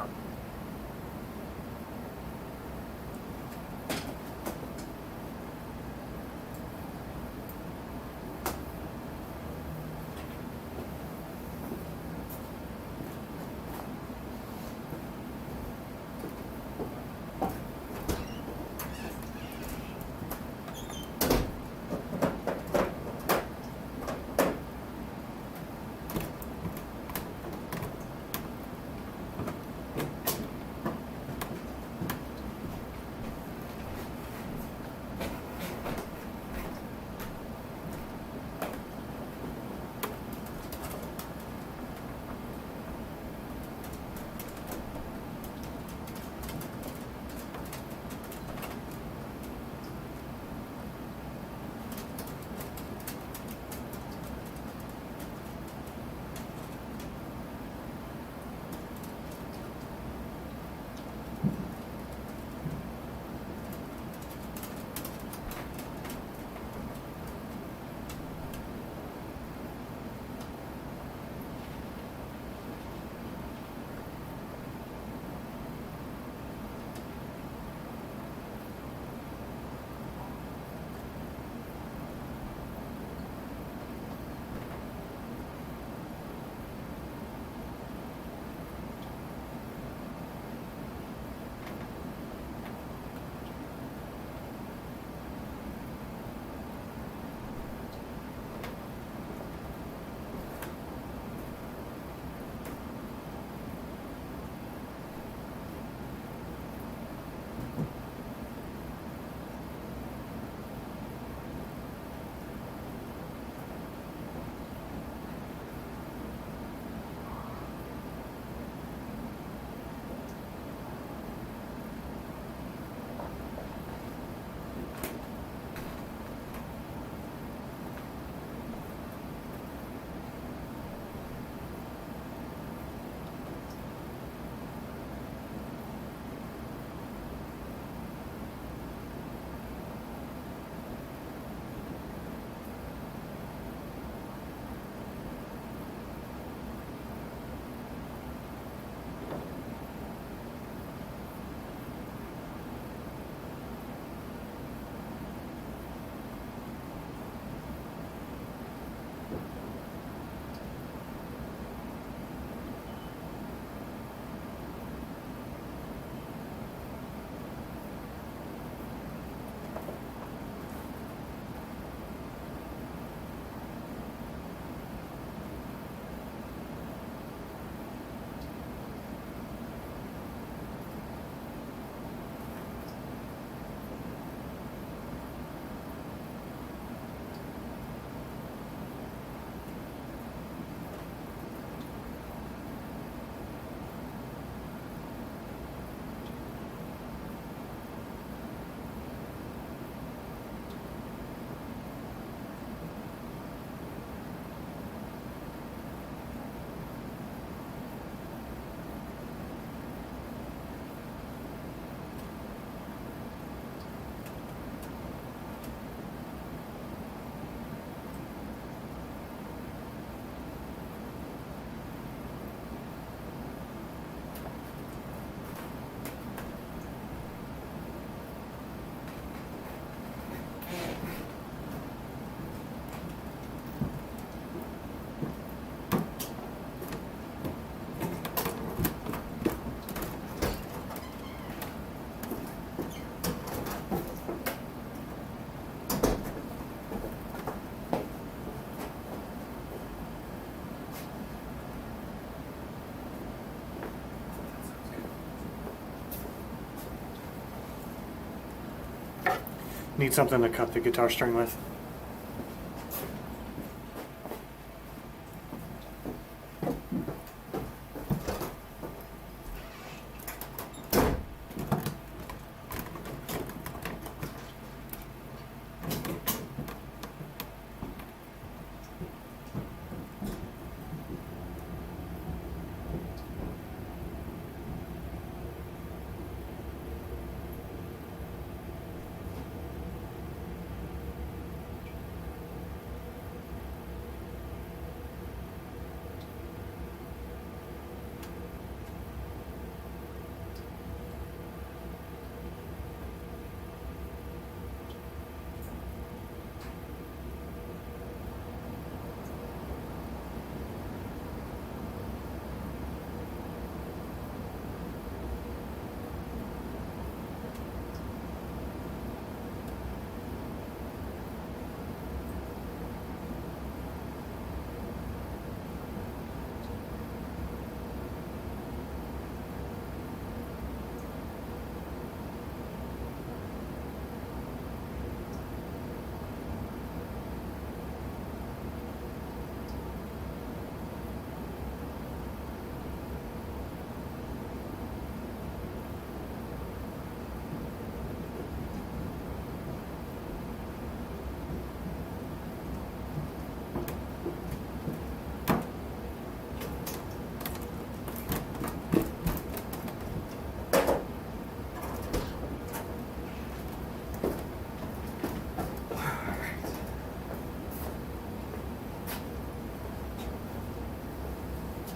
Need something to cut the guitar string with.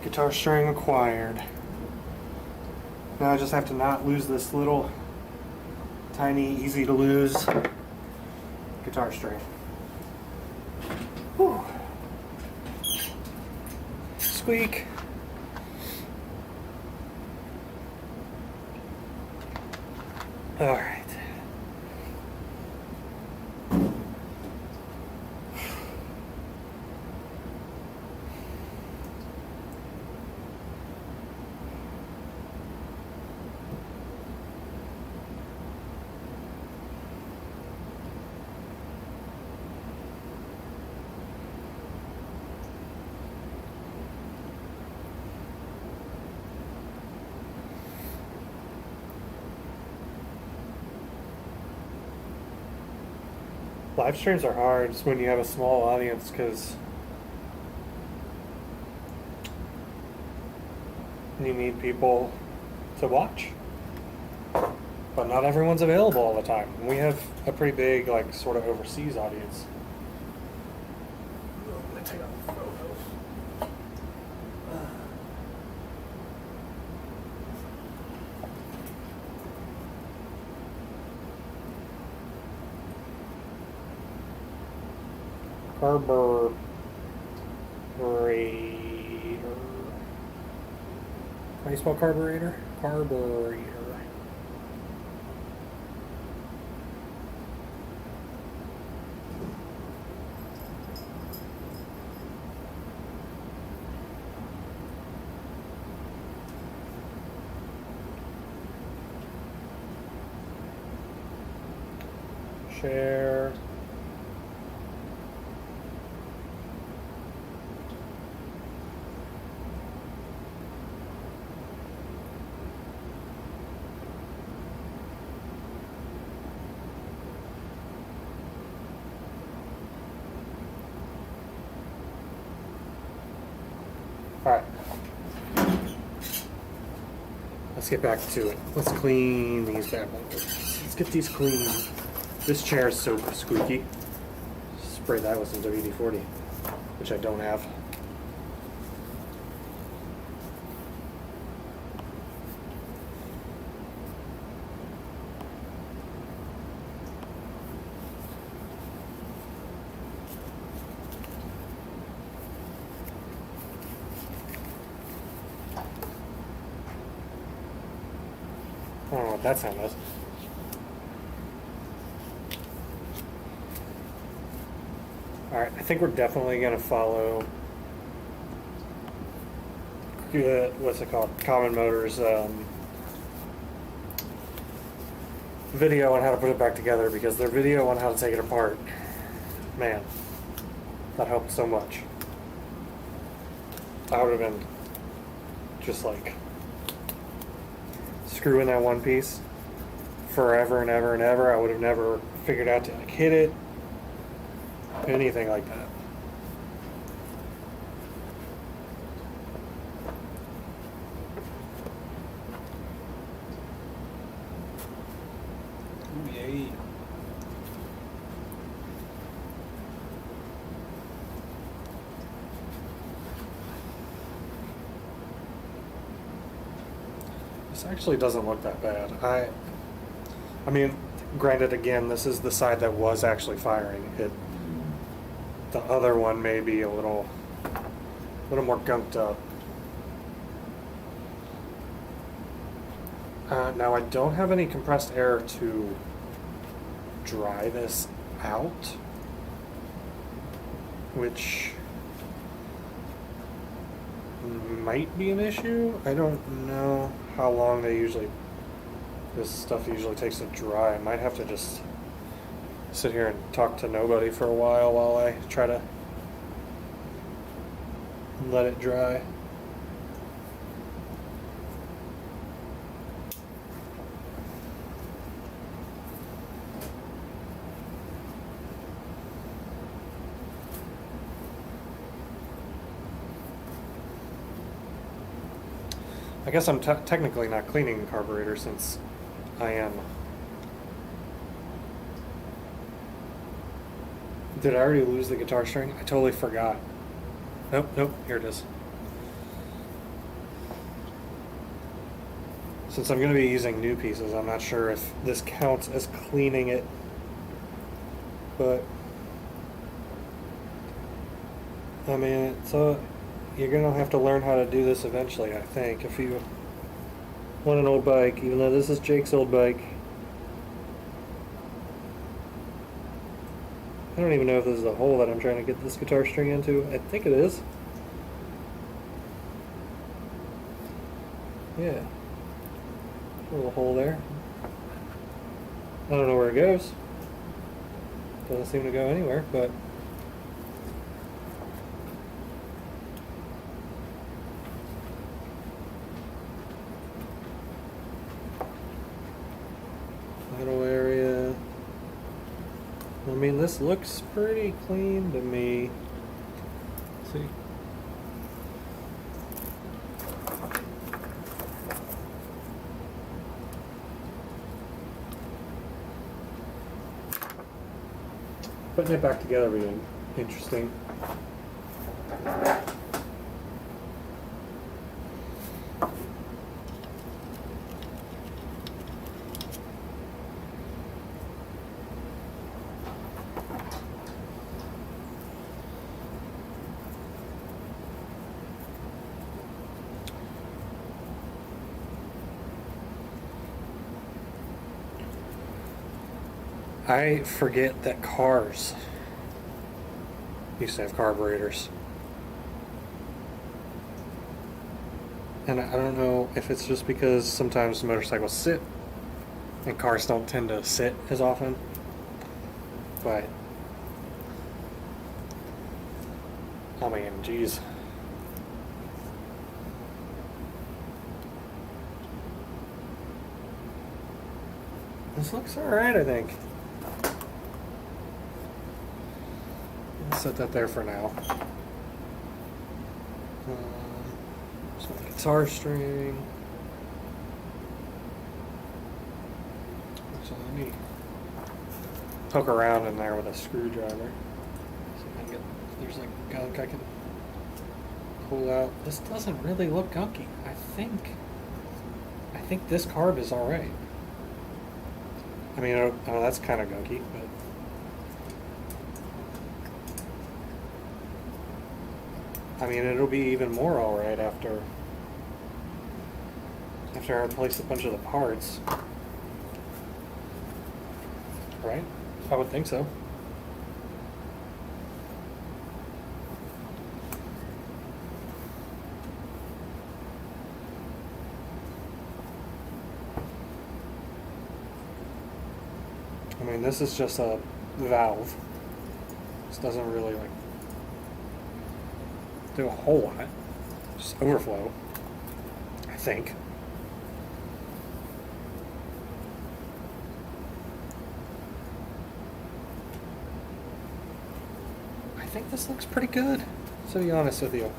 Guitar string acquired. Now I just have to not lose this little tiny, easy to lose guitar string. Whew. Squeak. All right. Live streams are hard when you have a small audience because you need people to watch. But not everyone's available all the time. We have a pretty big, like, sort of overseas audience. I'm gonna take out the photos. Carburetor. How do you spell carburetor? Carburetor. Share. Alright. Let's get back to it. Let's clean these bad boys. Let's get these clean. This chair is so squeaky. Spray that with some WD-40, which I don't have. I don't know what that sound is. Alright, I think we're definitely going to follow, what's it called? Common Motors video on how to put it back together, because their video on how to take it apart, man, that helped so much. I would have been just like screwing that one piece forever and ever and ever. I would have never figured out to like hit it, anything like that. Ooh, yay. This actually doesn't look that bad. I mean, granted, again, this is the side that was actually firing. The other one may be a little more gunked up. Now I don't have any compressed air to dry this out, which might be an issue. I don't know how long this stuff usually takes to dry. I might have to just sit here and talk to nobody for a while I try to let it dry. I guess I'm technically not cleaning the carburetor since I am. Did I already lose the guitar string? I totally forgot. Nope, here it is. Since I'm going to be using new pieces, I'm not sure if this counts as cleaning it, but I mean, you're going to have to learn how to do this eventually, I think, if you want an old bike, even though this is Jake's old bike. I don't even know if this is a hole that I'm trying to get this guitar string into. I think it is. Yeah. A little hole there. I don't know where it goes. Doesn't seem to go anywhere, but little area. I mean, this looks pretty clean to me. Let's see. Putting it back together would be interesting. I forget that cars used to have carburetors. And I don't know if it's just because sometimes motorcycles sit and cars don't tend to sit as often. But I mean, geez. This looks alright, I think. I'll set that there for now. So guitar string. So let me poke around in there with a screwdriver. See if I can get, if there's like gunk I can pull out. This doesn't really look gunky. I think this carb is alright. I mean, oh, that's kind of gunky, but I mean, it'll be even more alright after I replace a bunch of the parts. Right? I would think so. I mean, this is just a valve. This doesn't really like do a whole lot. Just overflow, I think. I think this looks pretty good, to be honest with you.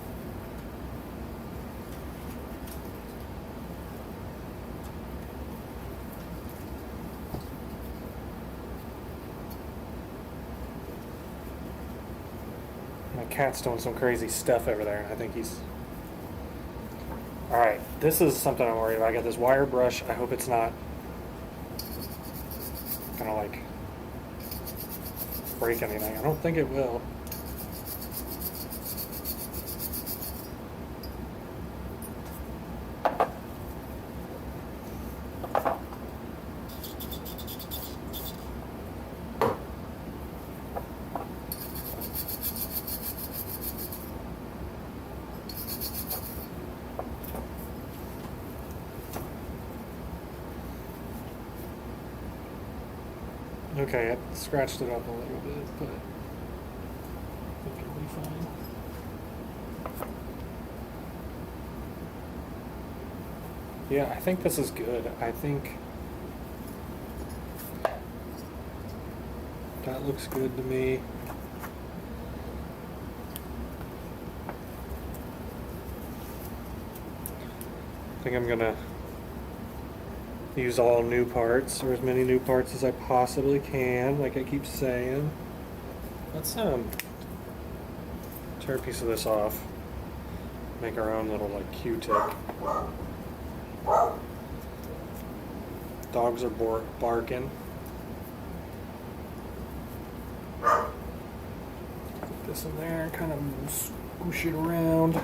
My cat's doing some crazy stuff over there, and I think he's... Alright, this is something I'm worried about. I got this wire brush. I hope it's not gonna, like, break anything. I don't think it will. Okay, it scratched it up a little bit, but I think it'll be fine. Yeah, I think this is good. I think that looks good to me. I think I'm gonna use all new parts, or as many new parts as I possibly can, like I keep saying. Let's tear a piece of this off. Make our own little like Q-tip. Dogs are barking. Put this in there, kind of squish it around.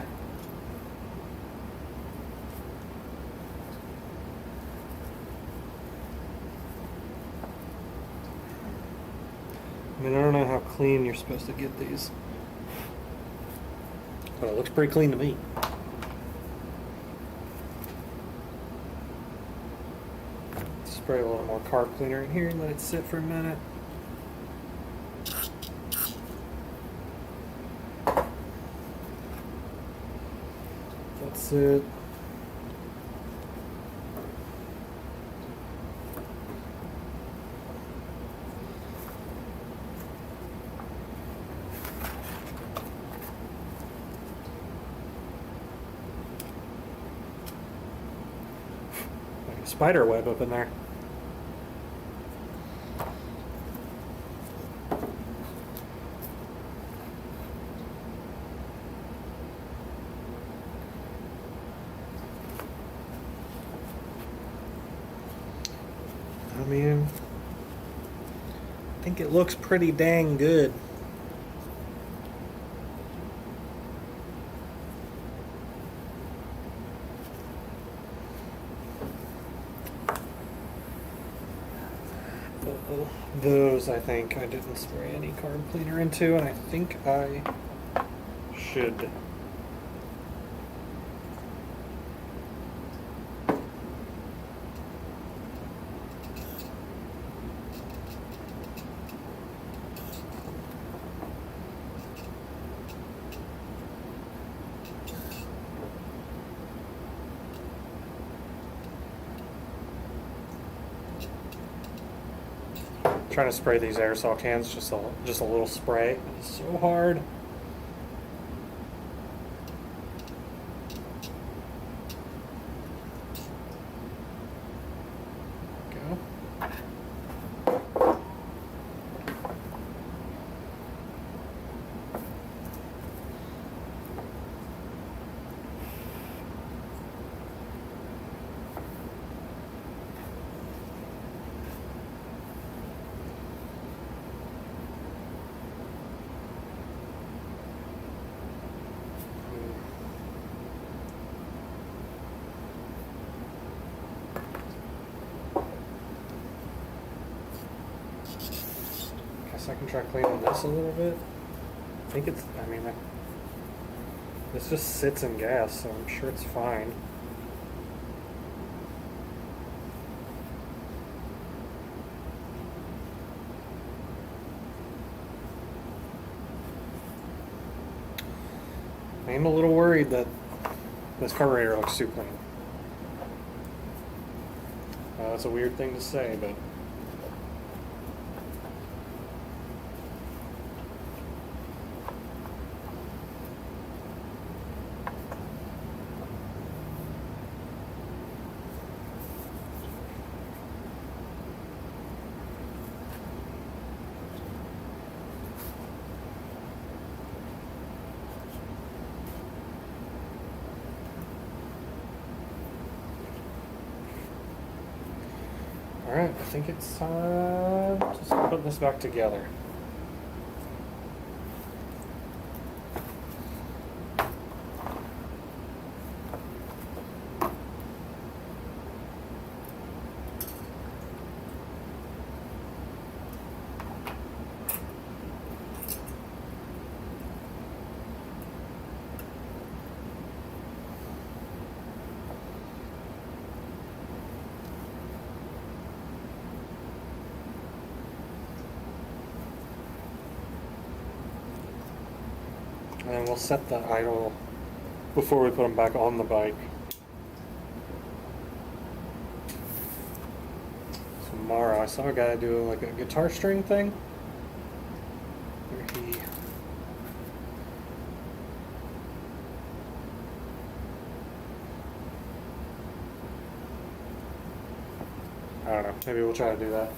I mean, I don't know how clean you're supposed to get these, but it looks pretty clean to me. Spray a little more carb cleaner in here and let it sit for a minute. That's it. Like a spider web up in there. I mean, I think it looks pretty dang good. Those, I think, I didn't spray any carb cleaner into, and I think I should. Trying to spray these aerosol cans, just a little spray. It's so hard. Go. Guess I can try cleaning this a little bit. I think it's, I mean, this just sits in gas, so I'm sure it's fine. I'm a little worried that this carburetor looks too clean. That's a weird thing to say, but alright, I think it's time to start putting this back together. And then we'll set the idle before we put them back on the bike. Tomorrow, I saw a guy do like a guitar string thing, where he I don't know, maybe we'll try to do that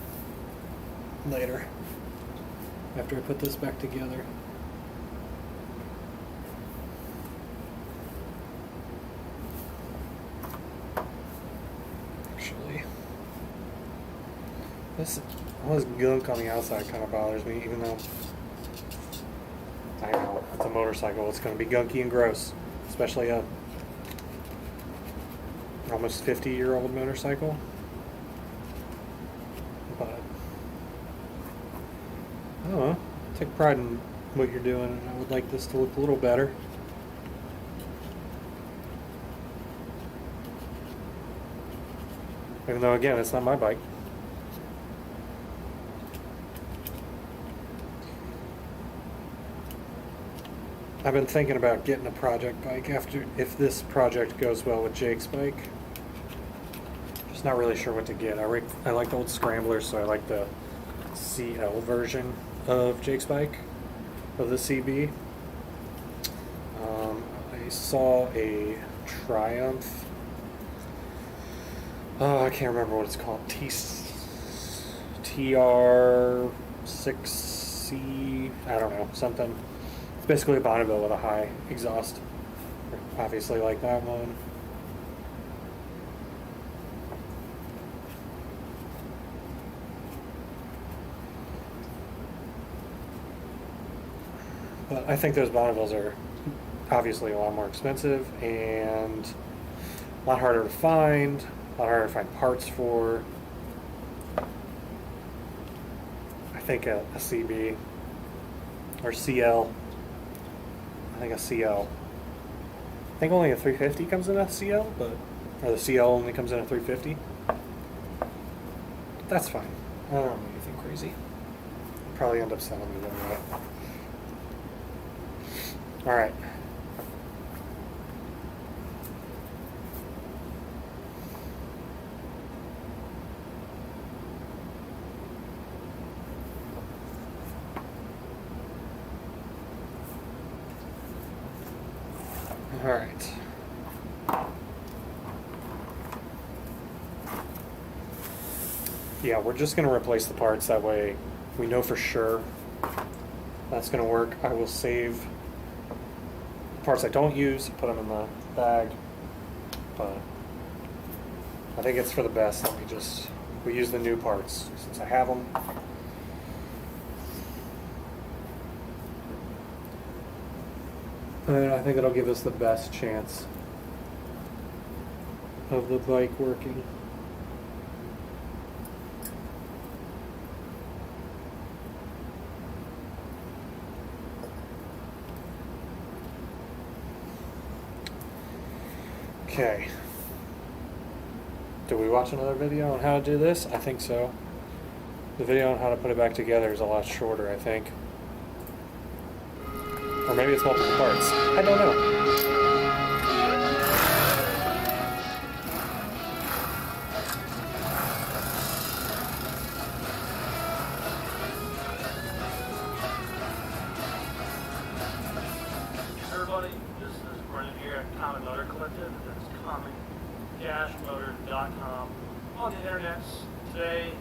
later, after I put this back together. Actually, This all this gunk on the outside kind of bothers me, even though I know it's a motorcycle. It's going to be gunky and gross, especially a almost 50-year-old motorcycle. But I don't know. Take pride in what you're doing, and I would like this to look a little better. Even though, again, it's not my bike. I've been thinking about getting a project bike if this project goes well with Jake's bike. Just not really sure what to get. I like the old Scrambler, so I like the CL version of Jake's bike, of the CB. I saw a Triumph. Oh, I can't remember what it's called. TR6C. I don't know, something. It's basically a Bonneville with a high exhaust. Obviously, like that one. But I think those Bonnevilles are obviously a lot more expensive and a lot harder to find. A lot harder to find parts for. I think a CB or CL. I think a CL. I think only a 350 comes in a CL, or the CL only comes in a 350. That's fine. I don't know anything crazy. I'll probably end up selling it anyway. All right. All right. Yeah, we're just going to replace the parts. That way we know for sure that's going to work. I will save the parts I don't use, put them in the bag. But I think it's for the best that we use the new parts since I have them. And I think it'll give us the best chance of the bike working. Okay. Do we watch another video on how to do this? I think so. The video on how to put it back together is a lot shorter, I think. Or maybe it's multiple parts. I don't know. Everybody, this is Brennan here at Common Motor Collective. That's common-motor.com on the internet. Today,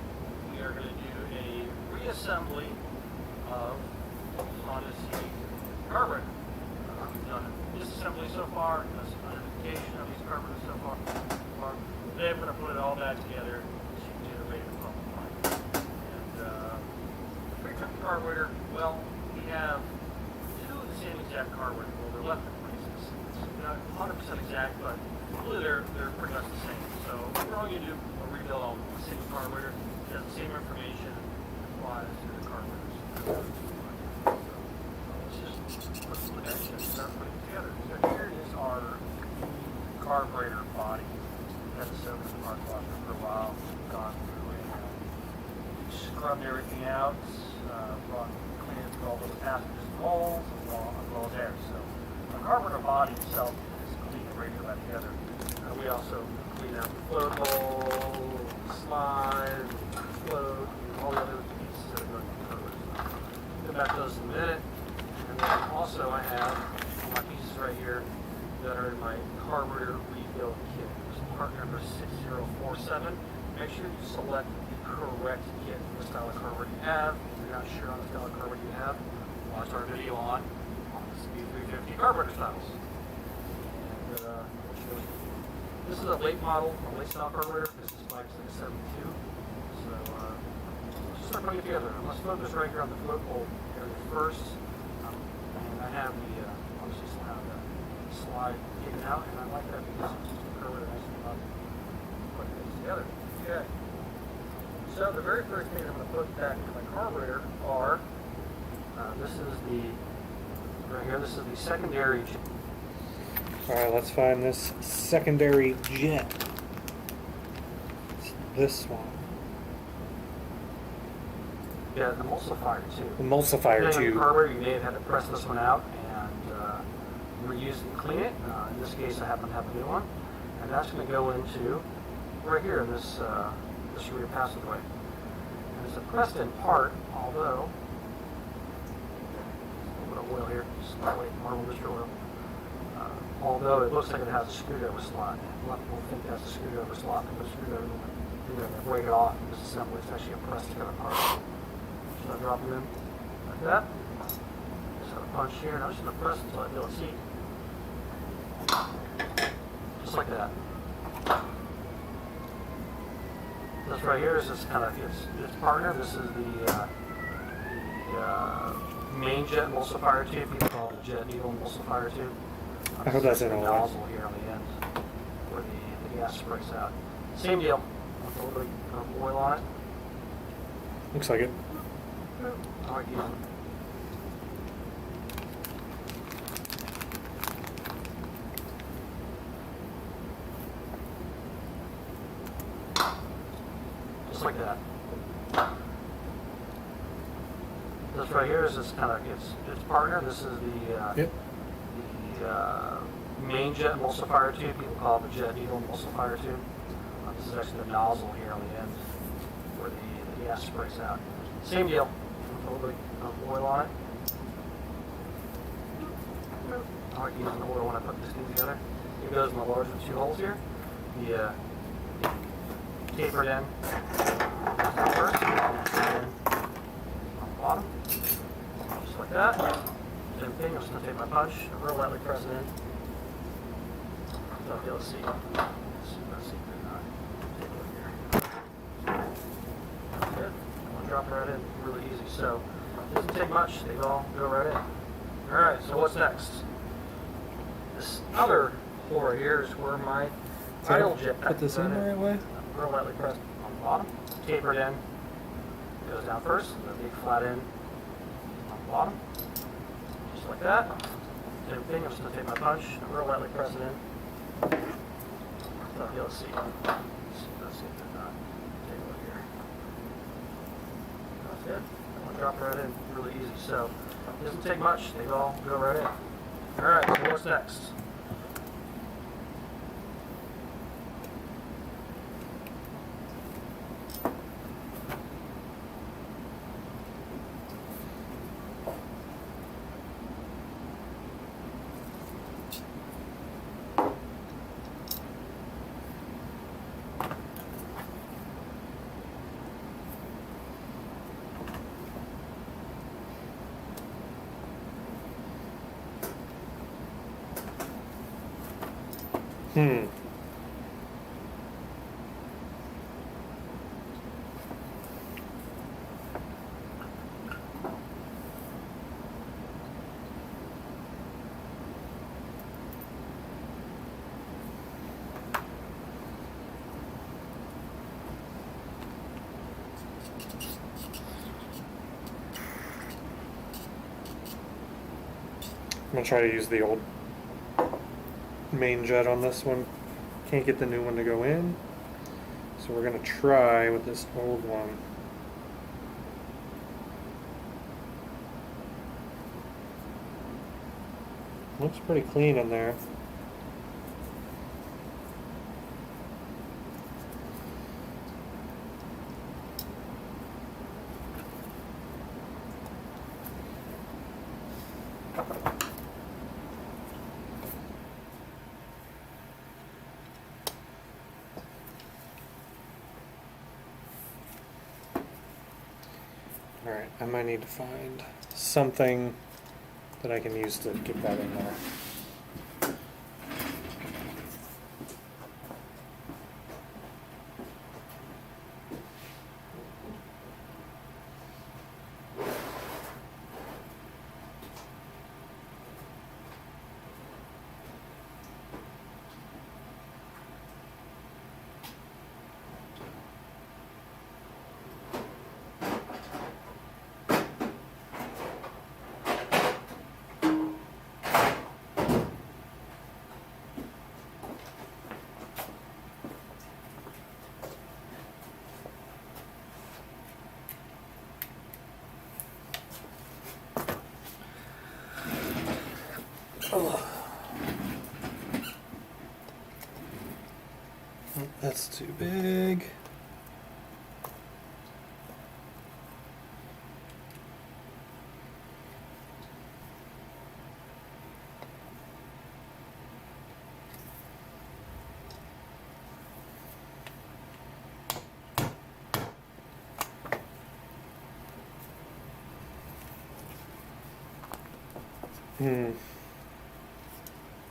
we are going to do a reassembly of Honda CB350. Carburetor. We've done a disassembly so far, done some identification of these carburetors so far. Today we're going to put it all back together so you can get it ready to pump. And the 350 carburetor, well, we have two of the same exact carburetor. Well, they're left in places. It's not 100% exact, but really they're pretty much the same. So we're only going to do a rebuild on the same carburetor. It has the same information that applies to the carburetors. Start putting together. So here is our carburetor body. That's soaked in the parts washer for a while. Gone through and scrubbed everything out. Brought cleaned all those passengers and walls as well as air. So the carburetor body itself is clean and ready to go back together. We also clean out the float hole, slide, float, all the other pieces that are going to be covered. Get back to those in a minute. And then also I have my pieces right here that are in my carburetor rebuild kit. It's part number 6047. Make sure you select the correct kit for the style of carburetor you have. If you're not sure on the style of carburetor you have, watch our video on the CB350 carburetor styles. And this is a late model, a late style carburetor. This is bike's like a 72. So start putting it together. Let's focus right here on the float hole area first. And I have the, obviously still have the slide taken out, and I like that because it's just a curve nice and up. Put things together. Okay. So the very first thing I'm going to put back into my carburetor are, this is the, right here, this is the secondary. Alright, let's find this secondary jet. It's this one. Yeah, the emulsifier too. Emulsifier Depending on tube. your carburetor, you may have had to press this one out and reuse it and clean it. In this case, I happen to have a new one. And that's going to go into right here in this, this rear passageway. And it's a pressed in part, although, a little bit of oil here, slightly marble mixture oil. Although it looks like it has a screwdriver slot. A lot of people think that's a screwdriver slot, but a screwdriver, you're going to break it off and disassemble it. It's actually a pressed together part. So I drop them in like that. Just have a punch here, and I'm just going to press until I feel a seat. Just like that. This right here is just kind of its partner. This is the main jet emulsifier tube. People call it the jet needle emulsifier tube. I hope that's in the all nozzle here on the end where the gas sprays out. Same deal. With a little bit of oil on it. Looks like it. I like using it. Just like that. This right here is just kind of its partner. This is the main jet emulsifier tube. People call it the jet needle emulsifier tube. This is actually the nozzle here on the end where the gas sprays out. Same deal. With a little bit of oil on it. I like using oil when I put this thing together. It goes in the larger two holes here. The tapered end first, and then on the bottom, just like that. Same thing. I'm just going to take my punch, real lightly press it in. So I'll be able to see. Let's see. Take a look here. Good. I'm going to drop it right in, really easy. So it doesn't take much. They all go right in. All right. So what's next? This other hole right here is where my idle jet Put this in the right way? real lightly pressed on the bottom, tapered end, goes down first, and a big flat end on the bottom, just like that. Same thing, I'm just going to take my punch, and real lightly press it in. So I'll be able to see. Let's see if it's not. Take a look here. That's good. I'm going to drop it right in, really easy. So it doesn't take much, they all go right in. Alright, so what's next? I'm gonna try to use the old main jet on this one. Can't get the new one to go in, so we're gonna try with this old one. Looks pretty clean in there. Alright, I might need to find something that I can use to get that in there. Oh, that's too big.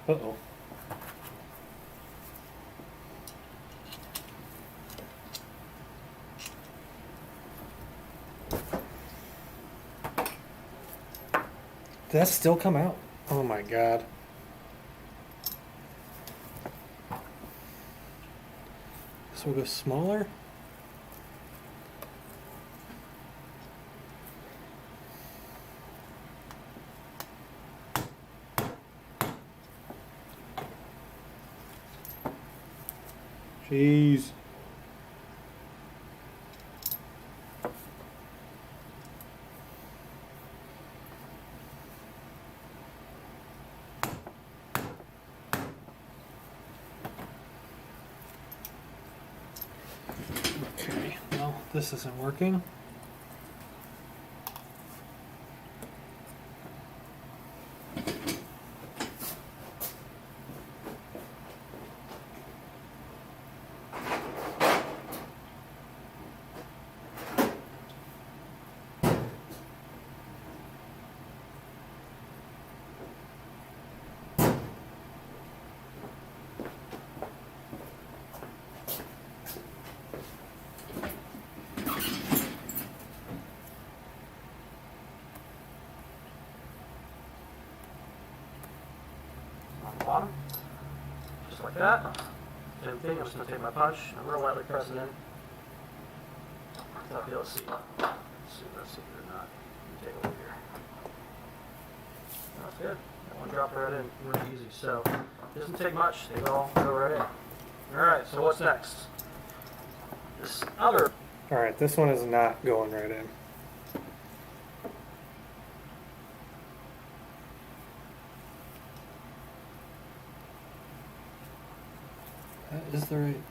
Uh-oh. Did that still come out? Oh my god. So we'll go smaller? Jeez. Okay, well, this isn't working. On the bottom, just like that. Same thing, I'm just going to take my punch and real lightly press it in. So I'll be able to see. Let's see if that's secret or not. Let me take a look here. That's good. That one dropped right in really easy. So it doesn't take much. They all go right in. Alright, so what's next? This other. Alright, this one is not going right in. That is the right.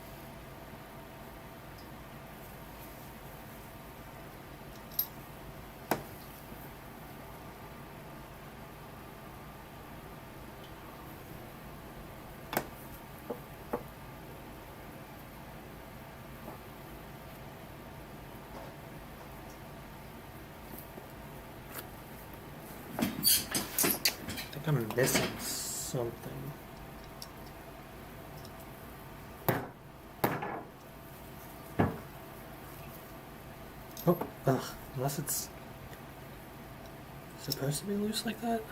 I think I'm missing something. Oh, ugh, unless it's supposed to be loose like that?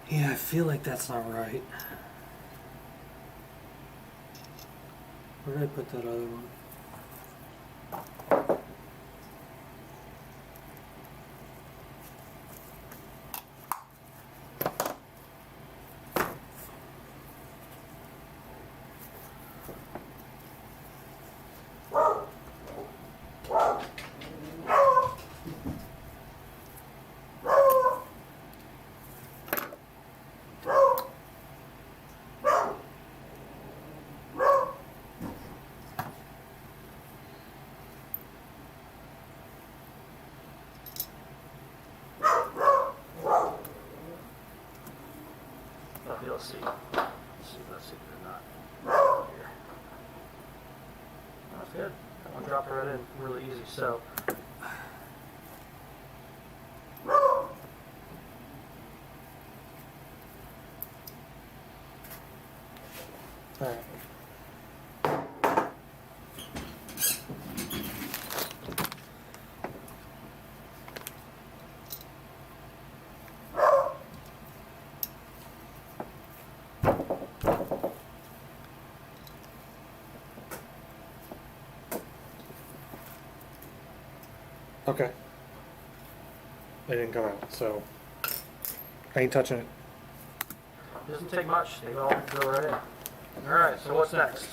Yeah, I feel like that's not right. Where did I put that other one? Let's see. Let's see if that's secret or not. Here. That's good. That one dropped right in really easy. So. Alright. Okay. They didn't come out, so I ain't touching it. Doesn't take much. They all go right in. All right. So what's next?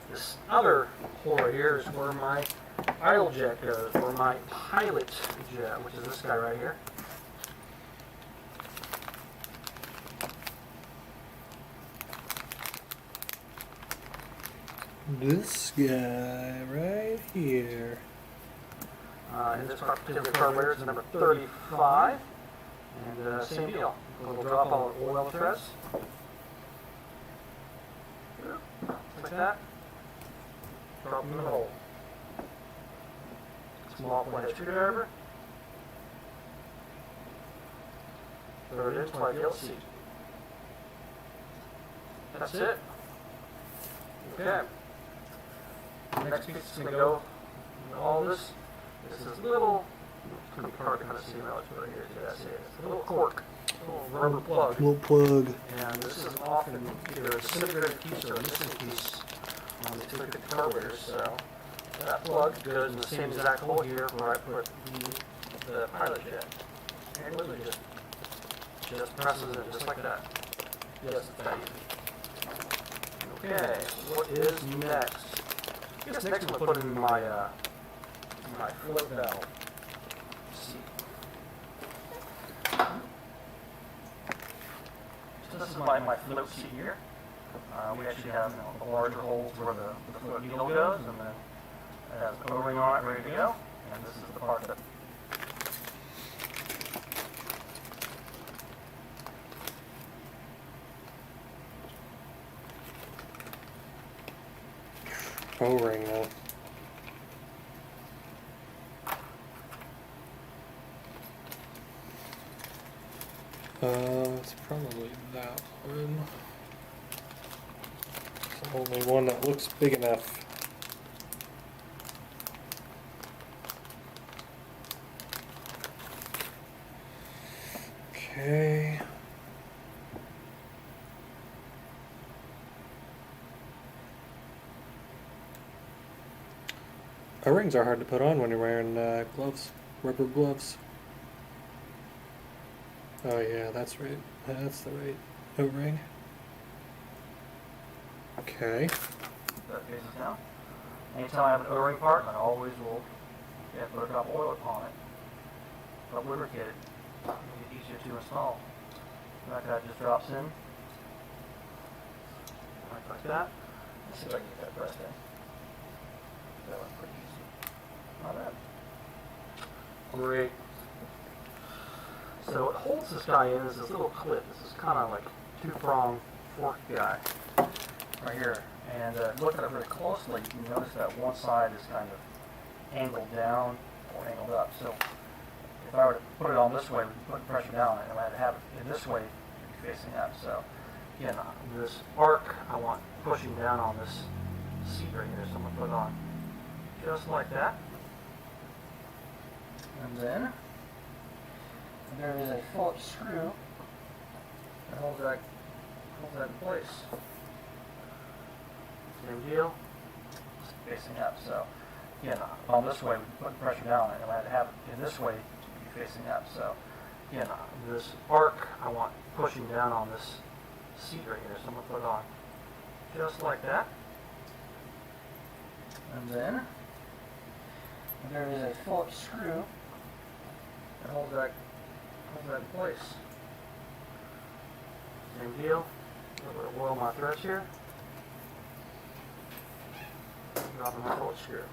This other hole right here is where my idle jet goes, or my pilot jet, which is this guy right here. This guy right here. In this particular carburetor, it's number 35, and same deal. A little drop all the oil threads, like that. Drop them in the hole. Small flathead screwdriver. Throw it in until I feel a seat. That's it. Okay. Next piece is going to go in all this. This is a little, it's going to be hard to kind of see now, it's right here. Yeah, see it. It's a little cork, a little rubber plug. Little plug. And this is often either a disintegrated piece or a missing piece on the typical carburetors. So that plug goes in the same exact hole here where I put the pilot jet. And literally just presses it just like that. Yes, it's that easy. Okay, what is next? I guess next I'm going to put in my float valve. See. So this is my float seat here. We actually have the larger holes where the float needle goes, and then it has an O-ring on it ready to go. And this is the part that O-ring though. It's probably that one. It's the only one that looks big enough. Okay. O-rings are hard to put on when you're wearing gloves, rubber gloves. Oh yeah, that's right. That's the right O-ring. Okay. that faces down. Anytime I have an O-ring part, I always will put a drop of oil upon it. But lubricate it. It'll be easier to install. That guy just drops in. Like that. Let's see if I can get that pressed in. That went pretty easy. Not bad. Great. So what holds this guy in is this little clip. This is kind of like two-prong fork guy right here. And look at it really closely, you notice that one side is kind of angled down or angled up. So if I were to put it on this way, put pressure down, and I had to have it in this way, it'd be facing up. So again, this arc I want pushing down on this seat right here, so I'm going to put it on just like that. And then there is a Phillips screw that holds that in place. Same deal, just facing up. So again, on this way, we put pressure down, and I had to have it in this way to be facing up. So again, this arc I want pushing down on this seat right here, so I'm going to put it on just like that. And then there is a Phillips screw that holds that in place. Same deal. A little bit of oil on my threads here. Dropping my Phillips screw.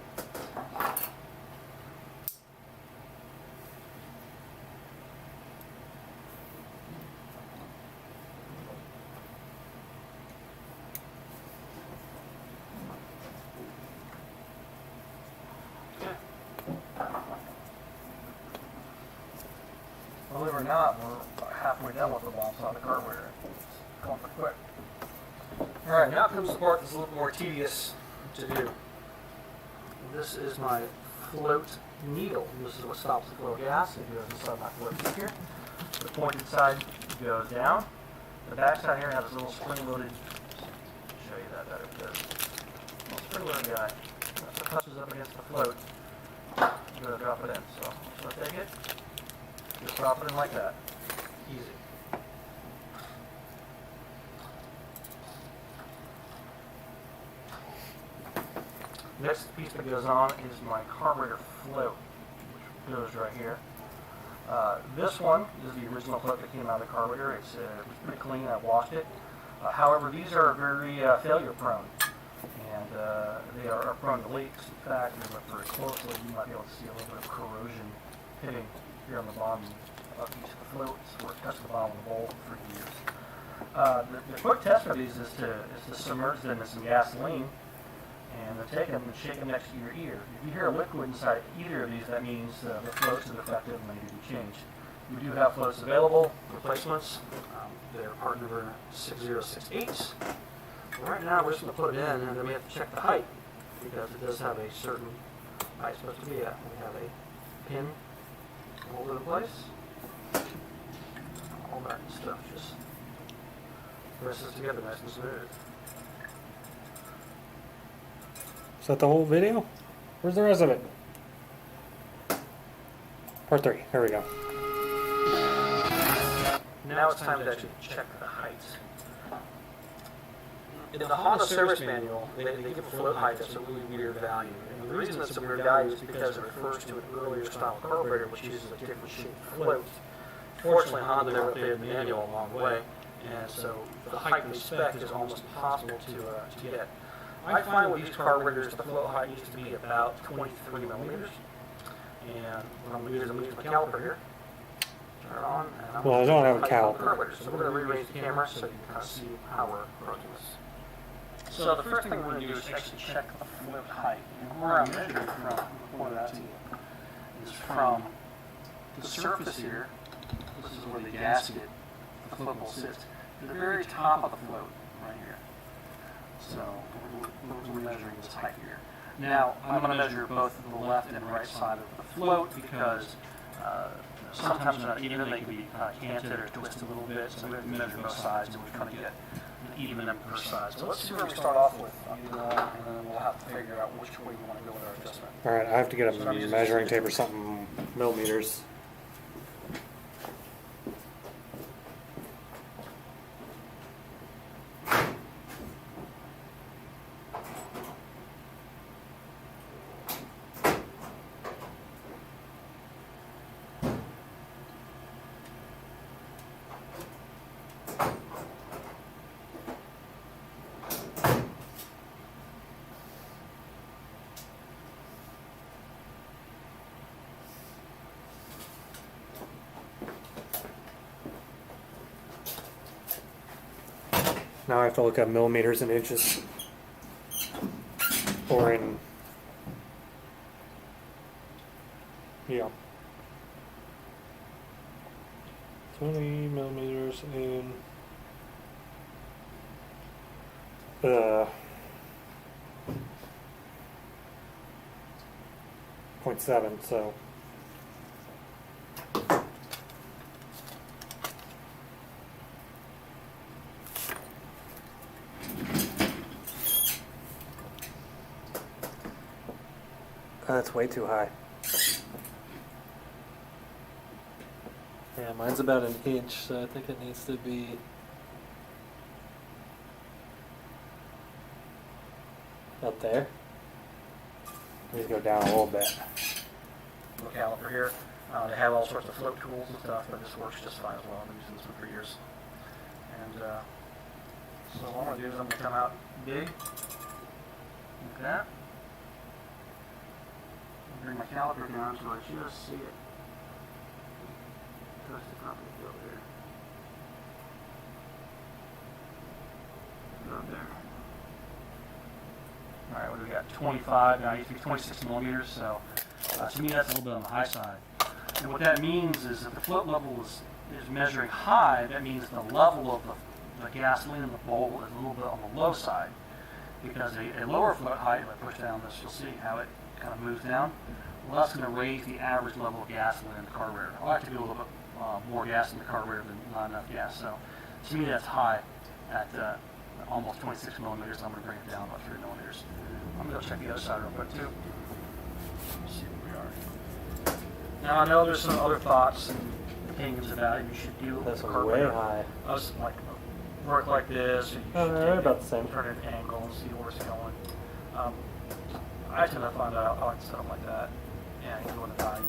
Believe it or not, we're halfway done with the bomb on the carburetor. It's going pretty quick. Alright, now comes the part that's a little more tedious to do. This is my float needle. This is what stops the flow of gas. It goes inside my float tube here. The pointed side goes down. The back side here has this little spring-loaded, show you that better, because little spring-loaded guy. That's what touches up against the float. I'm going to drop it in. So I'll take it, just drop it in like that. Easy. Next piece that goes on is my carburetor float, which goes right here. This one is the original float that came out of the carburetor. It's pretty clean. I washed it. However, these are very failure prone, and they are prone to leaks. In fact, if you look very closely, you might be able to see a little bit of corrosion hitting here on the bottom of each of the floats where it touched the bottom of the bowl for years. The quick test for these is to submerge them in some gasoline and then take them and shake them next to your ear. If you hear a liquid inside either of these, that means the floats are defective and they need to be changed. We do have floats available, replacements. They're part number 6068. Right now we're just going to put it in and then we have to check the height because it does have a certain height it's supposed to be at. We have a pin all over the place. All that stuff just presses together nice and smooth. Is that the whole video? Where's the rest of it? Part 3. Here we go. Now it's time to actually check the height. In the Honda service manual, they give a float height that's a really weird value. And the reason it's a weird value is because it refers to an earlier style carburetor which uses a different shaped float. Fortunately, Honda never updated the manual along the way, and so the height we spec is almost impossible to get. I find with these carburetors, the float height needs to be about 23 millimeters. And what I'm going to do is I'm going to use my caliper here. Turn it on. And I'm Well, I don't have a caliper. So we're going to rearrange the camera so you can kind of see how we're approaching this. So the first thing we're going to do is actually check the float height. And where I'm measuring from, I'm going to point it out to you, is from the surface here. This is where the gasket, the float bowl sits, to the very top of the float, right here. So we're measuring this height here. Now, I'm going to measure both the left and right side of the float because sometimes even they can be canted or twisted a little bit, so we have to measure both sides and we're trying to get an even number per side. So let's see where we start off with on either one, and then we'll have to figure out which way we want to go with our adjustment. Alright, I have to get a measuring tape or something, millimeters. Now I have to look up millimeters and inches. Or in... Yeah. 20 millimeters in... 0.7, so... That's way too high. Yeah, mine's about an inch, so I think it needs to be Up there. Need to go down a little bit. Little caliper here. They have all sorts of float tools and stuff, but this works just fine as well. I've been using this one for years. And so what I'm going to do is I'm going to come out big, like that. Bring my caliper down so I just see it. Touch the top of the float here. Go up there. Alright, what do we got? 25, now you think 26 millimeters, so to me that's a little bit on the high side. And what that means is if the float level is measuring high, that means the level of the gasoline in the bowl is a little bit on the low side, because a lower float height, if I push down this, you'll see how it kind of moves down. Well, that's going to raise the average level of gasoline in the carburetor. I like to do a little bit more gas in the carburetor than not enough gas. So to me, that's high at almost 26 millimeters. I'm going to bring it down about 3 millimeters. I'm going to go check the other side real quick too. Let's see where we are. Now I know there's some other thoughts and opinions about it. You should do That's the way carburetor. high. I was like, work like this. Or you should Right take about it, the same. turn it at an angle and see where it's going. I tend to find out I like to set up like that and go in the value.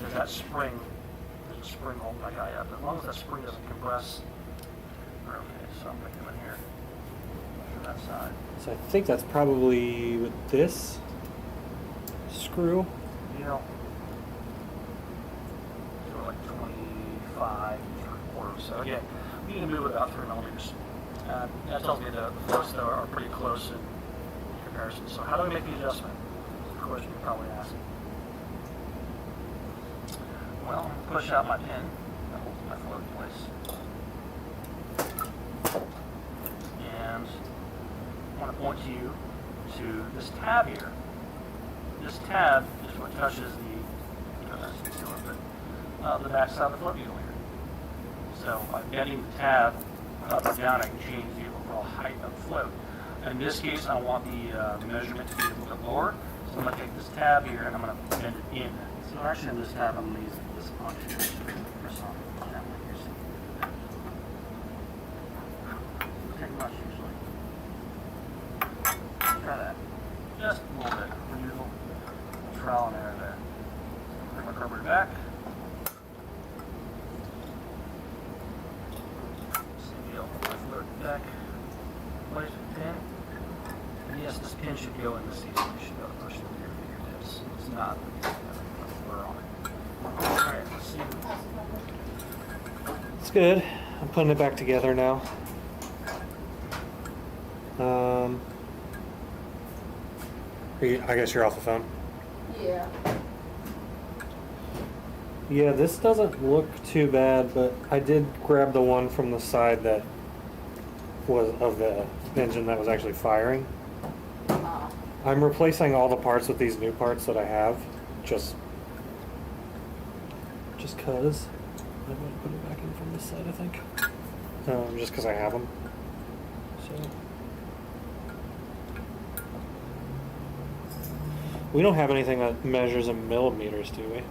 There's that spring. There's a spring holding that guy up. As long as that spring doesn't compress. Okay, so I'm going to come in here. Measure that side. So I think that's probably with this screw. You know, so like 25, 3/4. So again, we need to move it about 3 millimeters. That tells me the floats though are pretty close in comparison. So how do we make the adjustment? That's the question you're probably asking. Well, push out my pin that holds my float in place. And I want to point you to this tab here. This tab is what touches the back side of the float needle here. So by bending the tab up or down, I can change the overall height of the float. In this case, I want the measurement to be a little bit lower. So I'm going to take this tab here and I'm going to bend it in. So actually in this tab, I'm going to use this punch here. Press on that one here. Doesn't take much usually. Try that. Just a little bit. Unusual. Trial and error there. Bring my carburetor back. Same deal. My float back. Place the pin. And yes, this pin should go in the seat. You should be able to push it with your fingertips. It's not. Blur on it. Alright, let's see. It's good. I'm putting it back together now. I guess you're off the phone. Yeah. Yeah, this doesn't look too bad, but I did grab the one from the side that was of the engine that was actually firing. I'm replacing all the parts with these new parts that I have, just cause. I'm gonna put it back in from this side, I think. Just because I have them. So we don't have anything that measures in millimeters, do we?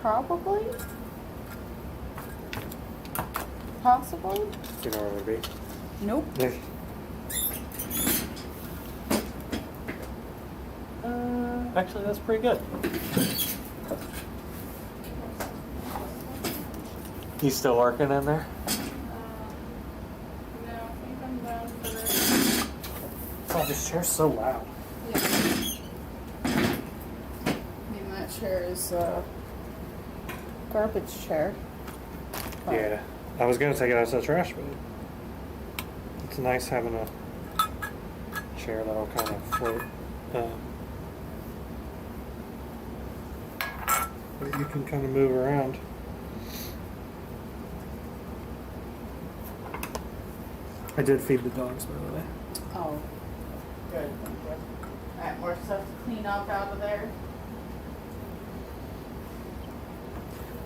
Probably. Possibly. Do you know where it would be? Nope. Actually, that's pretty good. You still working in there? No, I think I'm done for Oh, this chair's so loud. yeah. I mean, that chair is a garbage chair. But Yeah. I was going to take it out to the trash, but it's nice having a chair that'll kind of float. But you can kind of move around. I did feed the dogs, by the way. Oh, good. Thank you. Alright, more stuff to clean up out of there.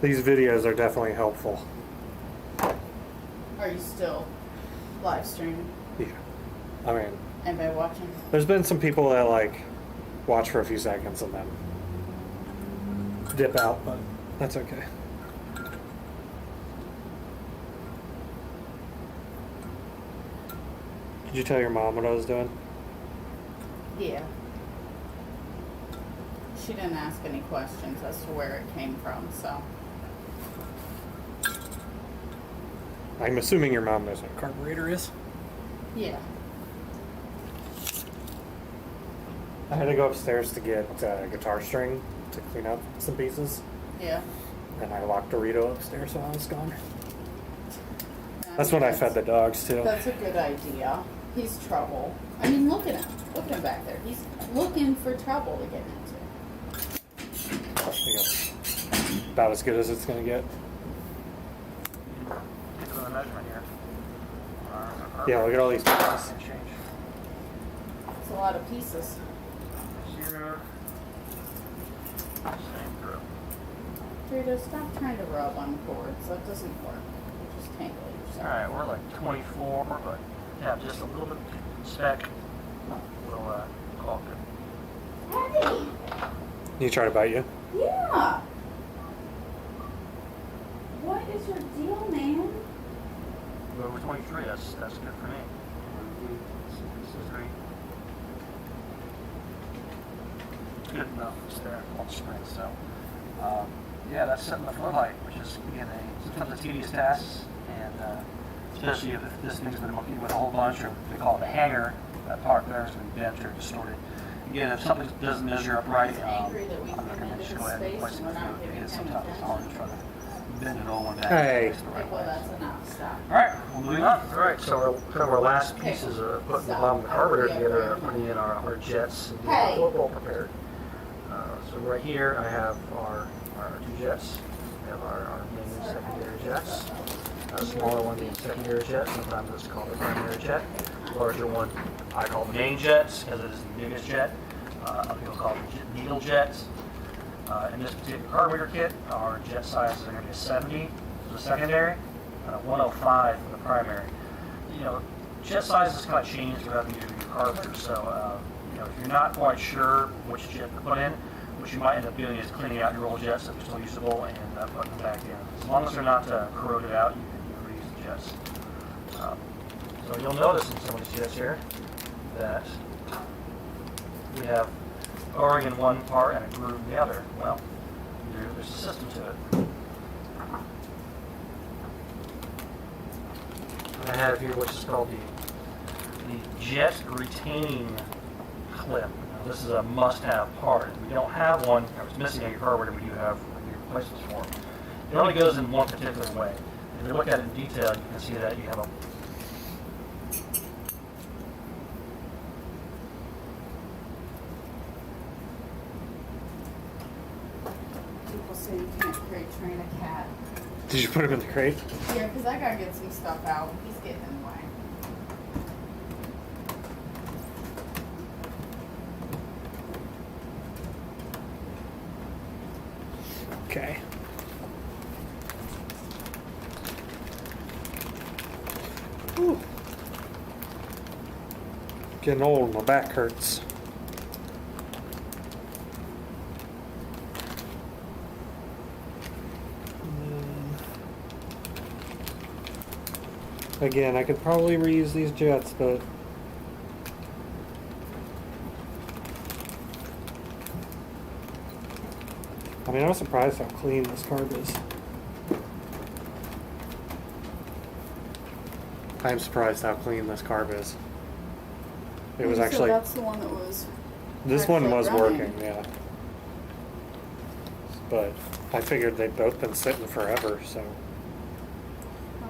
These videos are definitely helpful. Are you still live streaming? Yeah. I mean, Anybody watching? there's been some people that like watch for a few seconds and then dip out, but that's okay. Did you tell your mom what I was doing? Yeah. She didn't ask any questions as to where it came from, so. I'm assuming your mom knows what a carburetor is. Yeah. I had to go upstairs to get guitar string to clean up some pieces, Yeah. and I locked Dorito upstairs while I was gone. That's when I fed the dogs too. That's a good idea. He's trouble. I mean, look at him. Look at him back there. He's looking for trouble to get into. There you go. about as good as it's gonna get. Get to the measurement here. Yeah, look at all these pieces. Change. It's a lot of pieces. 0. Same through. Frito, stop trying to rub on cords. That doesn't work. You just tangle yourself. Alright, we're like 24, but yeah, just a little bit speck. We'll call it good. Hey! You try to bite you? Yeah! What is your deal, man? We're over 23, that's good for me. This is great. It's good enough, it's there on the screen, so. Yeah, that's setting the flow height, which is, again, sometimes a tedious task, and especially if this thing's been monkeyed with a whole bunch, or they call it a hanger, that part there has been bent or distorted. Again, if something doesn't measure up right, He's I'm angry that we not came going to into just go his ahead and space place it and we're not through. giving It is him sometimes it's hard to try to bend it all one back. Hey. The right Okay, well, way. that's enough. Stop. All right, well, moving on. All right, so kind of our last piece is putting the bottom of the carburetor together, putting in our jets, and getting Hey. the float bowl prepared. So right here, I have our two jets. We have our main and secondary jets. A smaller one being secondary jet. Sometimes it's called a primary jet. Larger one I call the main jets because it is the biggest jet. Other people call it needle jets. In this particular carburetor kit, our jet sizes are going to be a 70 for the secondary and a 105 for the primary. You know, jet sizes kind of change throughout the year of your carburetor, so you know, if you're not quite sure which jet to put in, what you might end up doing is cleaning out your old jets if they're still usable and putting them back in. As long as they're not corroded out, you can reuse the jets. So you'll notice in some of these jets here that we have O-ring in one part and a groove in the other. Well, there's a system to it. I have here which is called the jet retaining clip. Now, this is a must-have part. If we don't have one, or it's missing on your carburetor, we do have replacements for it. It only goes in one particular way. If you look at it in detail, you can see that you have a People say you can't crate train a cat. Did you put him in the crate? Yeah, because I gotta get some stuff out. He's getting in the way. Okay. Whew. Getting old, my back hurts. Again, I could probably reuse these jets, but I mean, I was surprised how clean this carb is. I'm surprised how clean this carb is. It was So actually, that's the one that was. this one actually was running. working, yeah. But I figured they'd both been sitting forever, so Oh,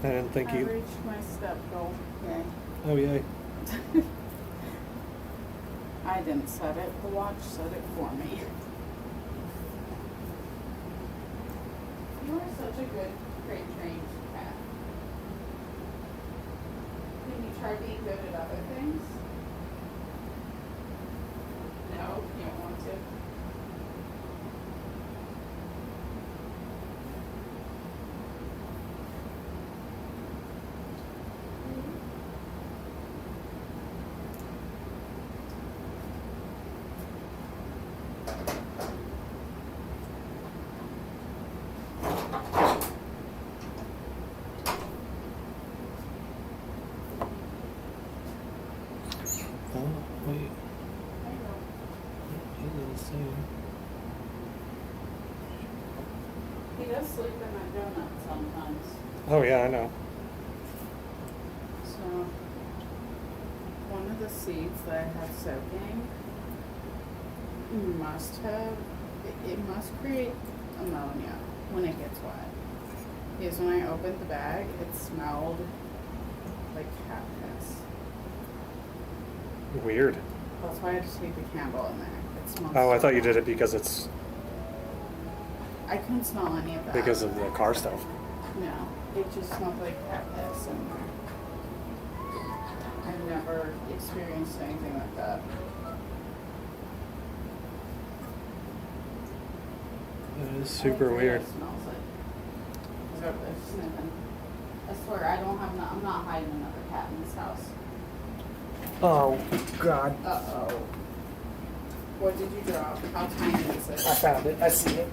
I didn't think I you. reached my step goal. Yay. Oh, yay. I didn't set it. The watch set it for me. You are such a good crate trained cat. Can you try being good at other things? No, you don't want to. Oh, wait. There you go. He's the same. He does sleep in that donut sometimes. Oh, yeah, I know. So, one of the seeds that I have soaking must have, it must create ammonia when it gets wet. Because when I opened the bag, it smelled like cat piss. Weird. That's why I had to take the candle in there. It smells Oh, I so thought you did bad. it because it's I couldn't smell any of that. because of the car stuff. No, it just smelled like cat piss in there. I've never experienced anything like that. It is super Hopefully weird. It smells like. Is that what they're sniffing? I swear, I'm not hiding another cat in this house. Oh God! Uh-oh. What did you drop? How tiny is it? I found it. I see it.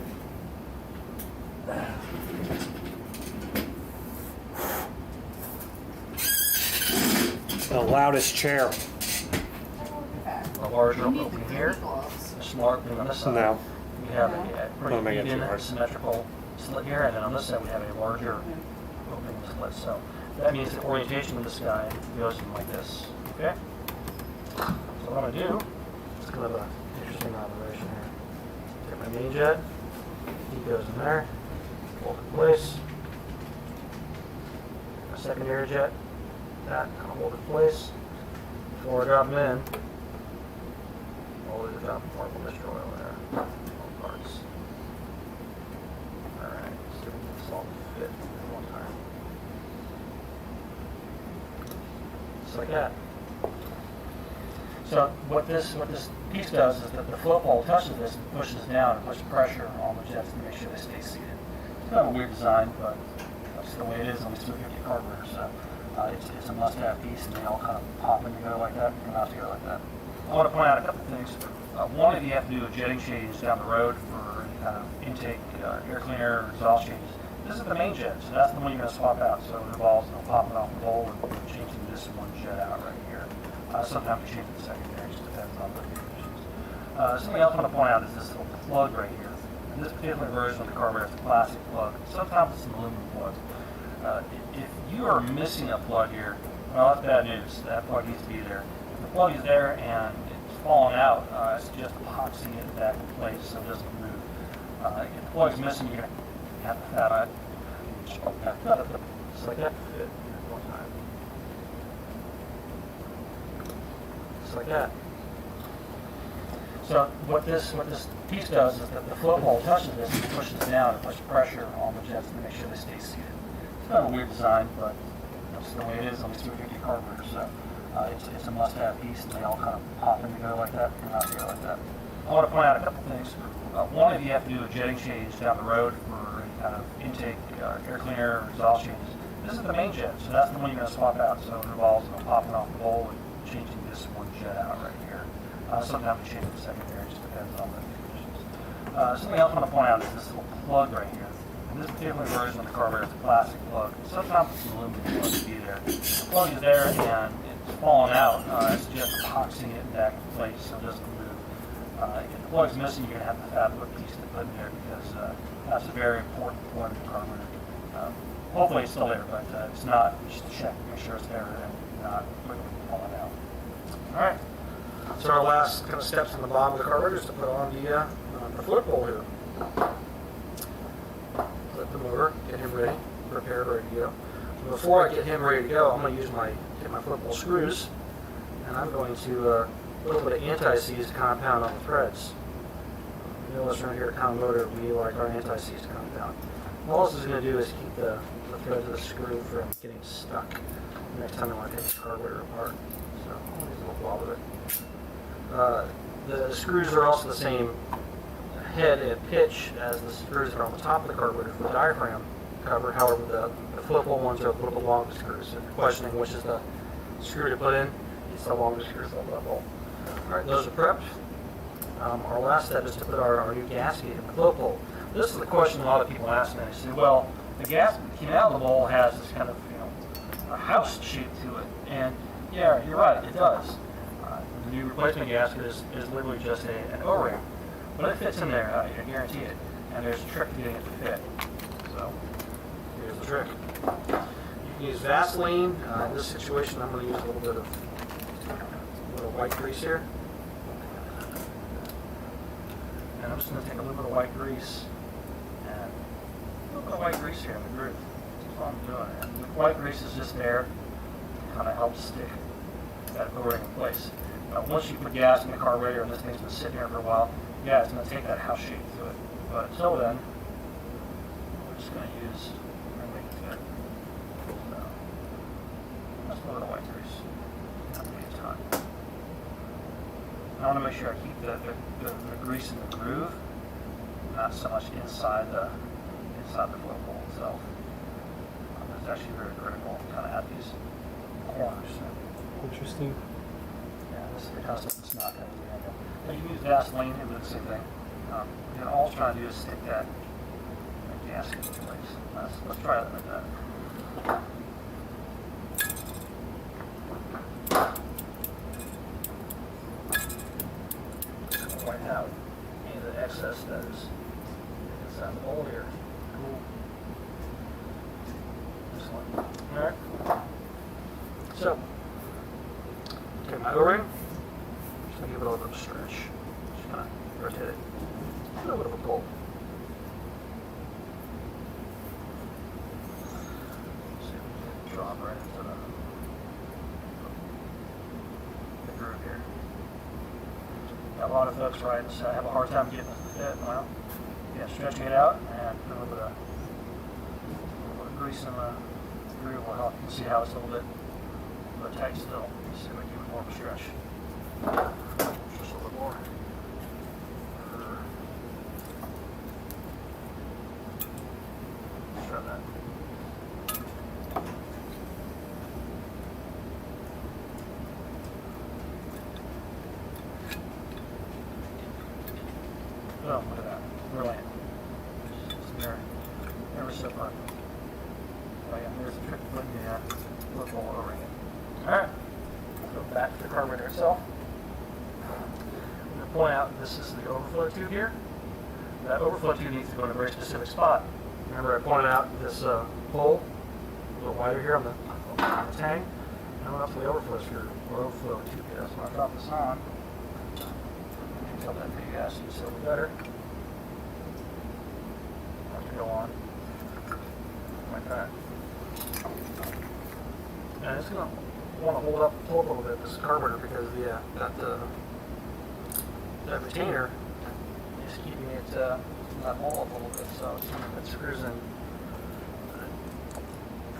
The loudest chair. A larger You need the opening here, gloves. a small opening on this side. No. We have No. a Wanna make it pretty too even hard. symmetrical slit here, and then on this side we have a larger opening slit. So that means the orientation of this guy goes in like this. Okay? So what I'm going to do is kind of an interesting operation here. Get my main jet, he goes in there, hold it in place. My secondary jet, that kind of hold it in place. Before I drop them in, always drop more moisture oil in there. All parts. Alright, see if we can get this all to fit at one time. Just like that. So what this piece does is that the float ball touches this and pushes down and puts pressure on the jets to make sure they stay seated. It's kind of a weird design, but that's the way it is on these 250 carburetors. So it's a must-have piece, and they all kind of pop in together like that, and come out together like that. I want to point out a couple things. One, if you have to do a jetting change down the road for any kind of intake, air cleaner, or exhaust changes, this is the main jet, so that's the one you're going to swap out. So it involves popping off the bowl and changing this one jet out right here. Sometimes we change the secondary, just depends on the conditions. Something else I want to point out is this little plug right here. In this particular version of the carburetor, it's a plastic plug. Sometimes it's an aluminum plug. If you are missing a plug here, well, that's bad news. That plug needs to be there. If the plug is there and it's falling out, it's just epoxying it back in place so it doesn't move. If the plug's missing, you're going to have to have it. Just like that. Fit one time. Just like that. So what this piece does is that the float ball touches this and pushes down and puts pressure on the jets to make sure they stay seated. It's kind of a weird design, but that's the way it is on these 250 carburetors. So it's a must-have piece, and they all kind of pop in together like that, come out together like that. I want to point out a couple things. One, if you have to do a jetting change down the road for any kind of intake, air cleaner, or exhaust changes, this is the main jet, so that's the one you're going to swap out. So it involves popping off the bowl and changing this one jet out right here. Sometimes we change the secondary, just depends on the conditions. Something else I want to point out is this little plug right here. In this particular version of the carburetor, it's a plastic plug. Sometimes it's an aluminum plug to be there. The plug is there and it's falling out. It's just epoxying it back in place so it doesn't move. If the plug's missing, you're going to have to have a piece to put in there because that's a very important plug in the carburetor. Hopefully it's still there, but if it's not, just check, make sure it's there and not quickly falling out. All right. So our last kind of steps on the bottom of the carburetor is to put on the float bowl here. Let the motor, get him ready, prepared, ready to go. Before I get him ready to go, I'm going to use get my float bowl screws, and I'm going to a little bit of anti-seize compound on the threads. You know, around here at Common Motor, we like our anti-seize compound. All this is going to do is keep the threads of the screw from getting stuck next time I want to take the carburetor apart. So I'm going to use a little blob of it. The screws are also the same head and pitch as the screws that are on the top of the carburetor for the diaphragm cover. However, the float bowl ones are a little bit longer screws. If you're questioning which is the screw to put in, it's the longer screws on the bowl. All right, those are prepped. Our last step is to put our new gasket in the float bowl. This is the question a lot of people ask me. They say, well, the gasket that came out of the bowl has this kind of, a house shape to it. And yeah, you're right, it does. The new replacement gasket is literally just an O-ring. But it fits in there, I guarantee it. And there's a trick to getting it to fit. So, here's the trick. You can use Vaseline. In this situation, I'm going to use a little white grease here. And I'm just going to take a little bit of white grease and a little bit of white grease here in the groove. That's all I'm doing. And the white grease is just there to kind of help stick that O-ring in place. Once you put gas in the carburetor and this thing's been sitting here for a while, yeah, it's going to take that house shape to it. But until then, going to use. That's a little white grease. Not really a ton. I want to make sure I keep the grease in the groove, not so much inside the float bowl itself. It's actually very critical, kind of at these corners. Interesting. Yeah, this is the kind of stuff that's not going to be handled. You can use Vaseline and do the same thing. All it's trying to do is stick that gasket in place. Let's try it like that. Point out any of the excess that is inside the bowl here. Cool. Excellent. All right. So, take my O-ring. Just gonna give it a little bit of a stretch. Just gonna rotate it. A little bit of a pull. See if we can drop right into the groove here. Got a lot of folks, right, so have a hard time getting it to fit. Well, yeah, stretching it out and put a little bit of grease in the groove will help. You can see how it's a little bit tight still. See if we can give it more of a stretch. Just a little more. Let's try that. Oh, look at that. Brilliant. It's never so fun. Oh yeah, there's a trick to putting the look all over again. Alright. Go back to the carburetor itself. I'm going to point out this is the overflow tube here. That overflow tube needs to go in a very specific spot. Remember I pointed out this hole a little wider here on the tang? I went up to the overflow sphere or overflow tube here. So I'll drop this on. Tell that for you guys so you see a little better. Have to go on like that. And it's going to want to hold up a little bit, this carburetor, because that retainer is keeping it not hold up a little bit, so it screws in, it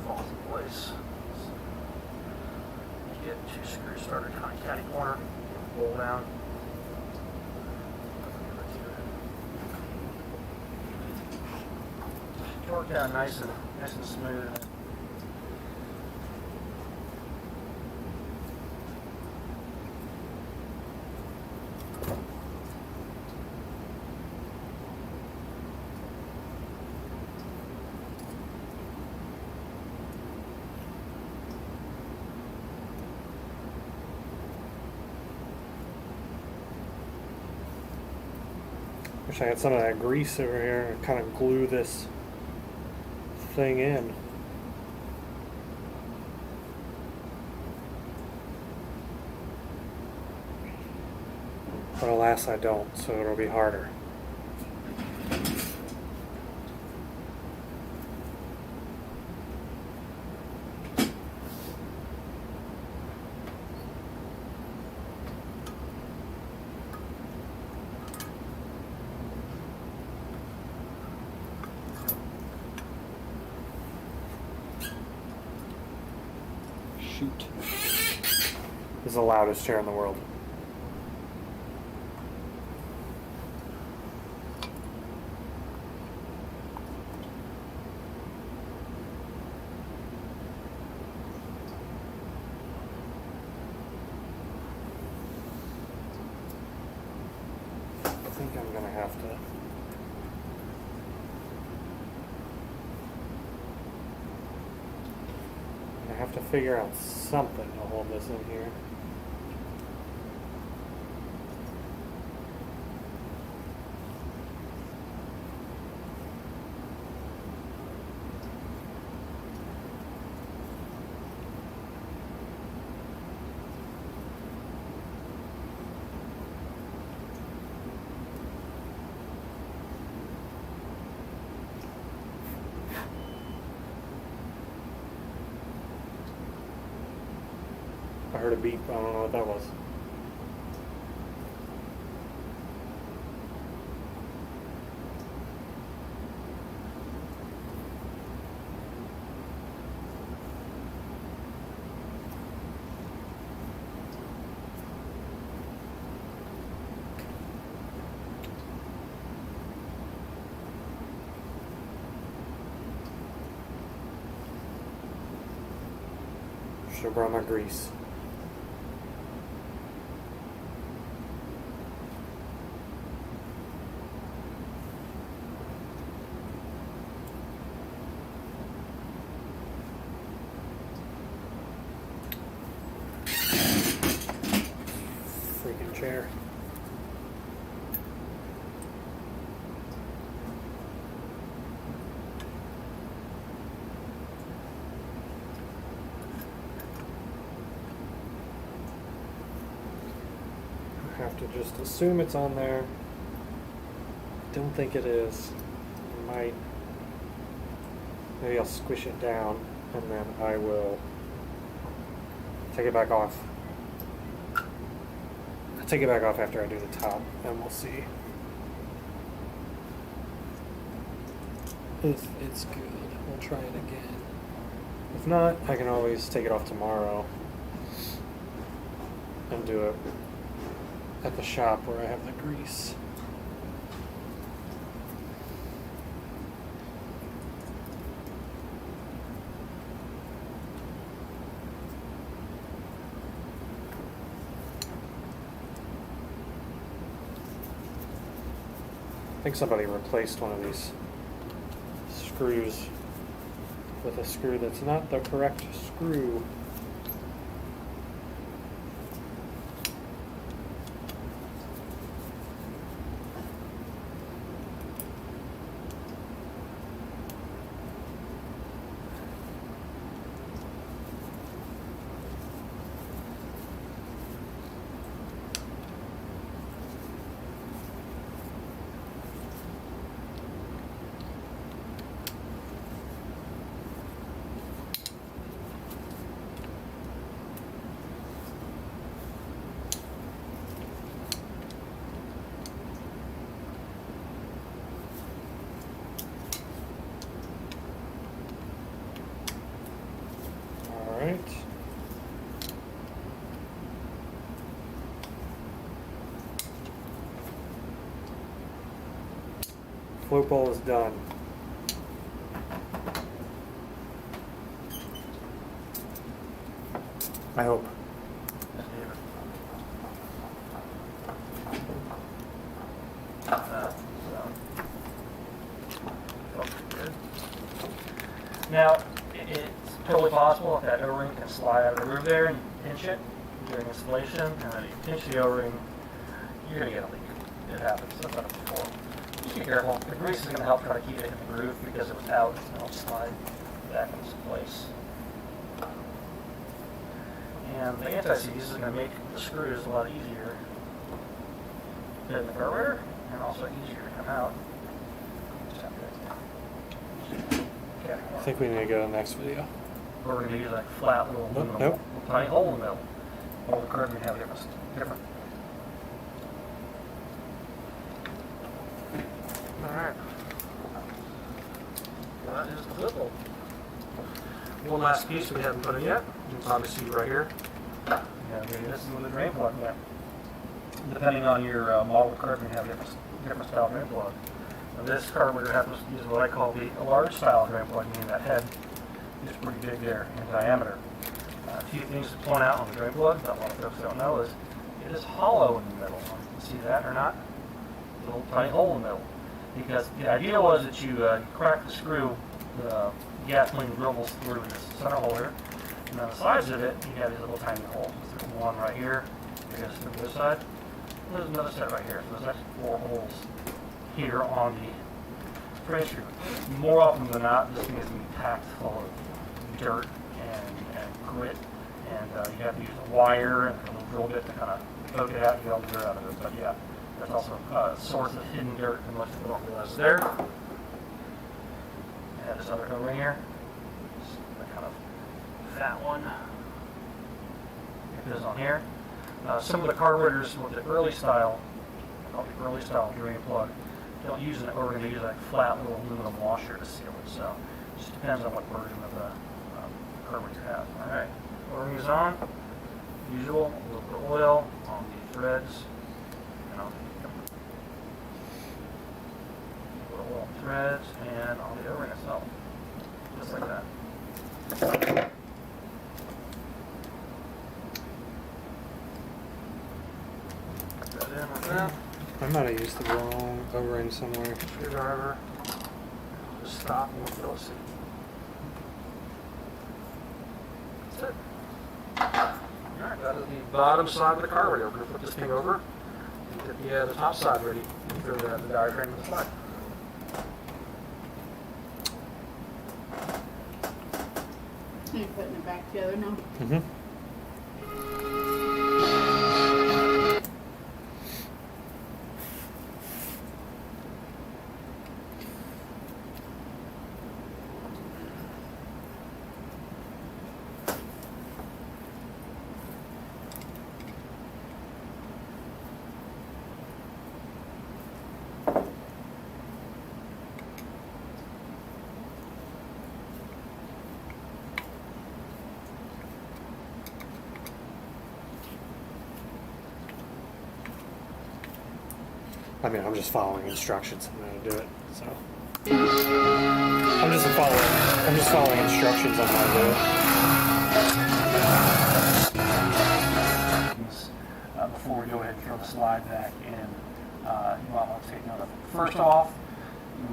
falls in place. So you get two screws started kind of catty corner, pull down. Torque down nice and smooth. Wish I had some of that grease over here and kind of glue this thing in. But alas, I don't, so it'll be harder. Shoot. This is the loudest chair in the world. I think I'm gonna have to. I have to figure out something to hold this in here. I heard a beep. I don't know what that was. Should have brought my grease. Freaking chair. I have to just assume it's on there. Don't think it is. It might. Maybe I'll squish it down and then I will take it back off. I'll take it back off after I do the top and we'll see if it's good. We'll try it again. If not, I can always take it off tomorrow and do it at the shop where I have the grease. I think somebody replaced one of these screws with a screw that's not the correct screw. Alright. Float ball is done. I hope. Now, it's totally possible if that O-ring can slide out of the groove there and pinch it during installation, and then you pinch the O-ring, you're going to get a leak. It happens. I've done it before. Just be careful. The grease is going to help try to keep it in the groove because it was out, and it'll slide back into place. And the anti-seize is going to make the screws a lot easier to fit in the carburetor, and also easier to come out. I think we need to go to the next video. We're going to use like flat little aluminum, Nope. tiny hole in the middle. All the carbon have different. Alright. That is the flip bolt. One last piece we haven't put in yet. You can probably see right here. Yeah, maybe this is with the drain plug there. Depending on your model carbon, you have different style drain plug. Now this carburetor happens to use what I call a large style drain plug, meaning that head is pretty big there in diameter. A few things to point out on the drain plug that a lot of folks don't know is it is hollow in the middle. You can see that or not? A little tiny hole in the middle. Because the idea was that you crack the screw, the gasoline dribbles through this center hole here, and on the sides of it you have these little tiny holes. There's one right here, I guess from this side, and there's another set right here. So there's actually 4 holes here on the drain screw. More often than not, this thing is going to be packed full of dirt and grit, and you have to use a wire and a little drill bit to kind of poke it out and get all the dirt out of it. But yeah, there's also a source of hidden dirt and most people don't realize it's there. And this other O-ring here, it's the kind of fat one. It goes on here. Some of the carburetors with the early style, called the early style drain plug, don't use an O-ring, they use a flat little aluminum washer to seal it. So it just depends on what version of the carburetor you have. Alright, O-ring is on. Usual, a little bit of oil on the threads. And on the oil threads and on the O-ring itself. Just like that. might have used the wrong O-ring somewhere. Screwdriver. Just stop and we'll fill a seat. That's it. Alright, that is the bottom side of the carburetor. We're going to flip this thing over and get the top side ready for the diaphragm of the slide. Are you putting it back together now? Mm-hmm. I mean, I'm just following instructions on how to do it, so. I'm just following instructions on how to do it. Before we go ahead and throw the slide back in, you might want to take note of it. First off,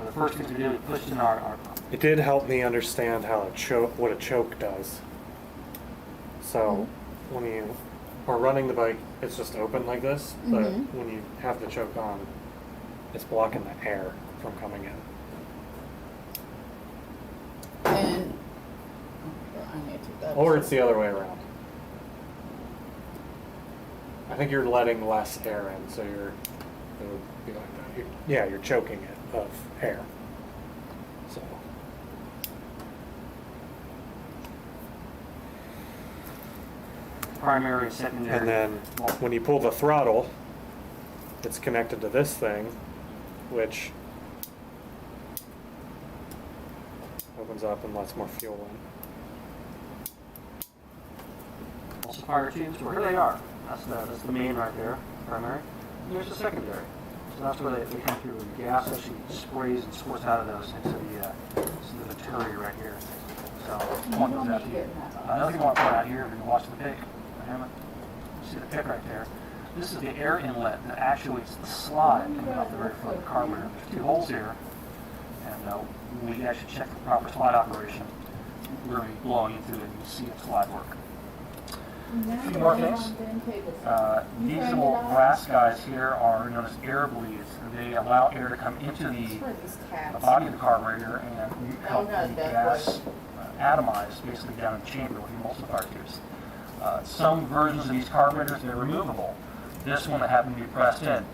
the first thing to do is push in our It did help me understand how what a choke does. So, when you are running the bike, it's just open like this, but when you have the choke on, it's blocking the air from coming in. And I need to take that. Or it's the other way around. I think you're letting less air in, so it would be like that. You're choking it of air. So. primary and secondary. And then when you pull the throttle, it's connected to this thing, which opens up and lets more fuel in. Also fire tubes, well, here they are. That's the main right there, primary. And there's the secondary. So that's where they come through. The gas actually sprays and squirts out of those into the venturi right here. So point those out to you. Another thing I want to point out here, if you can watch the pick, see the pick right there. This is the air inlet that actuates the slide coming off the very front of the carburetor. There's two holes here, and when we actually check the proper slide operation, we're going to be blowing into it and you see the slide work. A few more things. These little brass guys here are known as air bleeds. They allow air to come into the body of the carburetor and help the gas atomize basically down in the chamber with emulsifier tubes. Some versions of these carburetors, they're removable. This one that happened to be pressed in.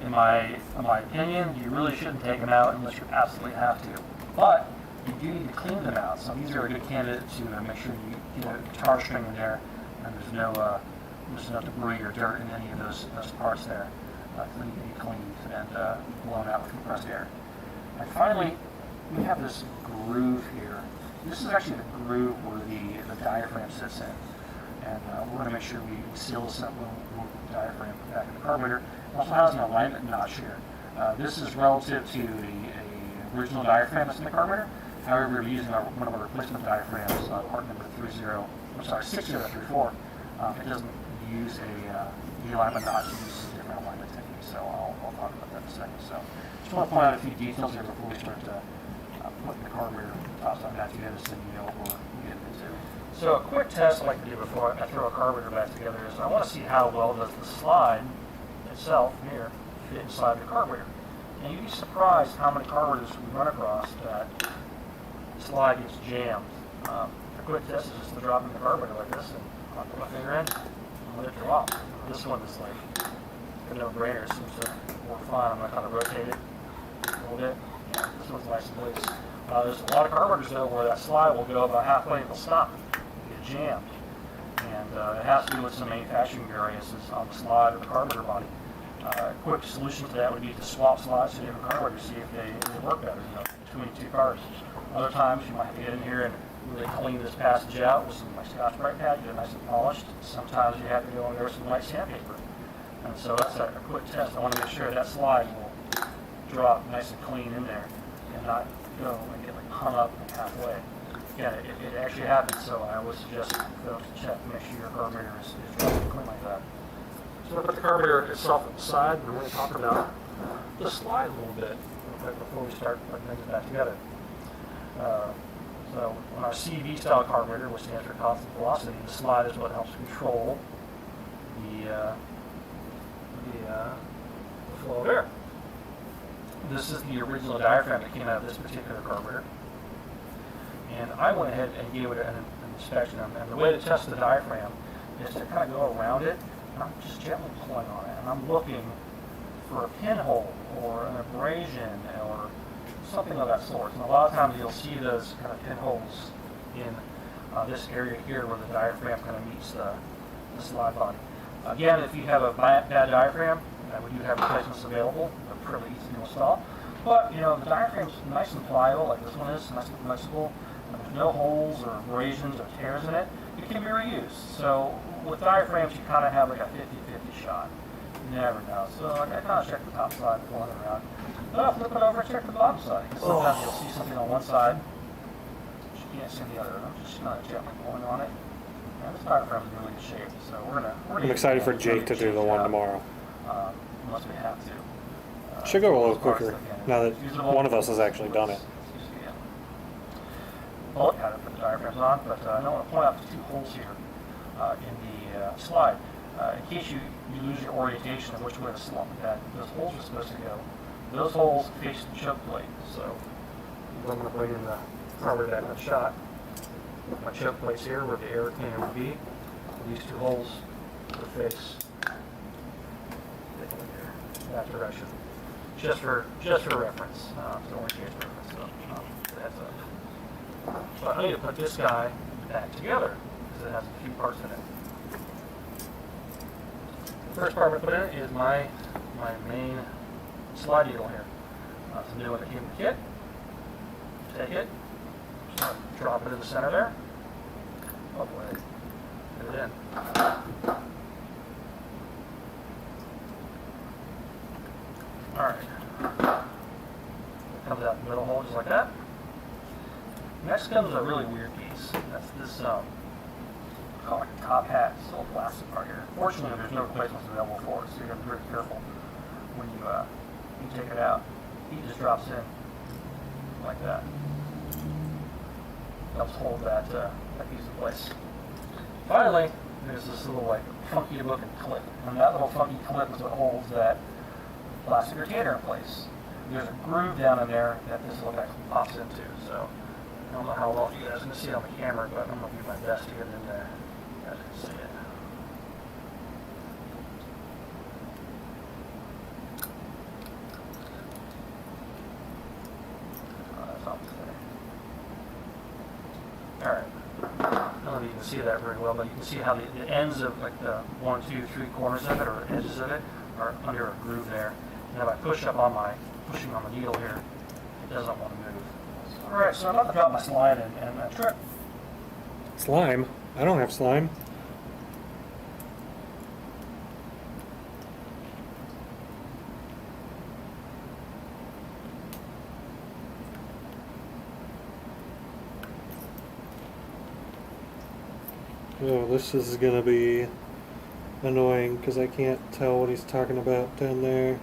In my opinion, you really shouldn't take them out unless you absolutely have to. But you do need to clean them out. So these are a good candidate to make sure you get a guitar string in there and there's no debris or dirt in any of those parts there. They need to be cleaned and blown out with compressed air. And finally, we have this groove here. This is actually the groove where the diaphragm sits in. And we're going to make sure we seal this up with the diaphragm back in the carburetor. It also has an alignment notch here. This is relative to the original diaphragm that's in the carburetor. However, we're using one of our replacement diaphragms, part number 6034. It doesn't use the alignment notch. It uses a different alignment technique. So I'll talk about that in a second. So just want to point out a few details here before we start putting the carburetor top side back together so you know what we're getting into. So a quick test I like to do before I throw a carburetor back together is I want to see how well does the slide itself here fit inside the carburetor. And you'd be surprised how many carburetors we run across that the slide gets jammed. A quick test is just to drop in the carburetor like this and I'll put my finger in and let it drop. This one is like a no-brainer. It seems to work fine. I'm going to kind of rotate it a little bit. Yeah, this one's nice and loose. There's a lot of carburetors though where that slide will go about halfway and it'll stop. Jammed, and it has to do with some manufacturing variances on the slide or the carburetor body. A quick solution to that would be to swap slides to different carburetors, see if they work better, between two cars. Other times you might have to get in here and really clean this passage out with some Scotch-Brite pad, get it nice and polished. Sometimes you have to go in there with some light sandpaper. And so that's a quick test. I want to make sure that slide will drop nice and clean in there and not go and get like hung up halfway. Yeah, it actually happens, so I always suggest folks to check to make sure your carburetor is dropping clean like that. So we'll put the carburetor itself aside, and we're going to talk about the slide a little bit real quick before we start putting things back together. So on our CV style carburetor, which stands for constant velocity, the slide is what helps control the flow of air. This is the original diaphragm that came out of this particular carburetor. And I went ahead and gave it an inspection. And the way to test the diaphragm is to kind of go around it, and I'm just gently pulling on it. And I'm looking for a pinhole or an abrasion or something of that sort. And a lot of times you'll see those kind of pinholes in this area here where the diaphragm kind of meets the slide body. Again, if you have a bad diaphragm, we do have replacements available. They're pretty easy to install. But, you know, the diaphragm's nice and pliable, like this one is, nice and flexible. And there's no holes or abrasions or tears in it. It can be reused. So with diaphragms, you kind of have like a 50-50 shot. You never know. So like, I kind of check the top side pulling it around. Then I'll flip it over and check the bottom side. Because sometimes you'll see something on one side, but you can't see the other. I'm just kind of gently pulling on it. And this diaphragm is in really good shape. So I'm excited for Jake to do the one tomorrow. Unless we have to. Should go a little quicker now that one of us has actually done it. Well, I had to put the diaphragms on, but I don't want to point out the two holes here in the slide. In case you lose your orientation of which way the slump that those holes are supposed to go. Those holes face the choke plate, so I'm going to put in the carburetor back in the shot. My choke plate's here where the air can would be. These two holes would face that direction. Just for reference, so only case reference. So that's up. So I need to put this guy back together because it has a few parts in it. The first part I'm going to put in is my main slide needle here. It's a new one that came in the kit. Take it, just drop it in the center there. Oh boy, get it in. Alright. Comes out the middle hole just like that. Next comes a really weird piece. That's this called like a top hat, it's all plastic part here. Fortunately, there's no replacements available for it, so you have to be very careful when you take it out. Heat just drops in like that. Helps hold that piece in place. Finally, there's this little like funky looking clip, and that little funky clip is what holds that plastic retainer in place. There's a groove down in there that this little guy pops into. So I don't know how well you guys can see it on the camera, but I'm gonna do my best to get it in there. You guys can see it. Alright, I don't know if you can see that very well, but you can see how the ends of like the 1, 2, 3 corners of it, or edges of it, are under a groove there. And if I pushing on the needle here, it doesn't want to move. Alright, so I'm about to drop my slide and a trick. Slime? I don't have slime. Oh, this is gonna be annoying because I can't tell what he's talking about down there.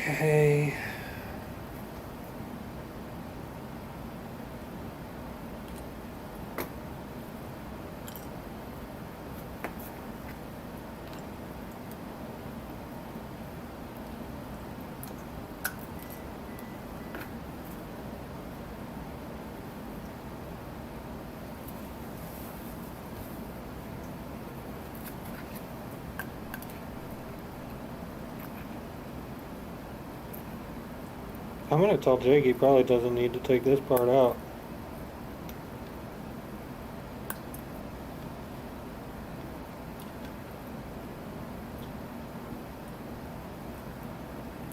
Okay. I'm gonna tell Jake he probably doesn't need to take this part out.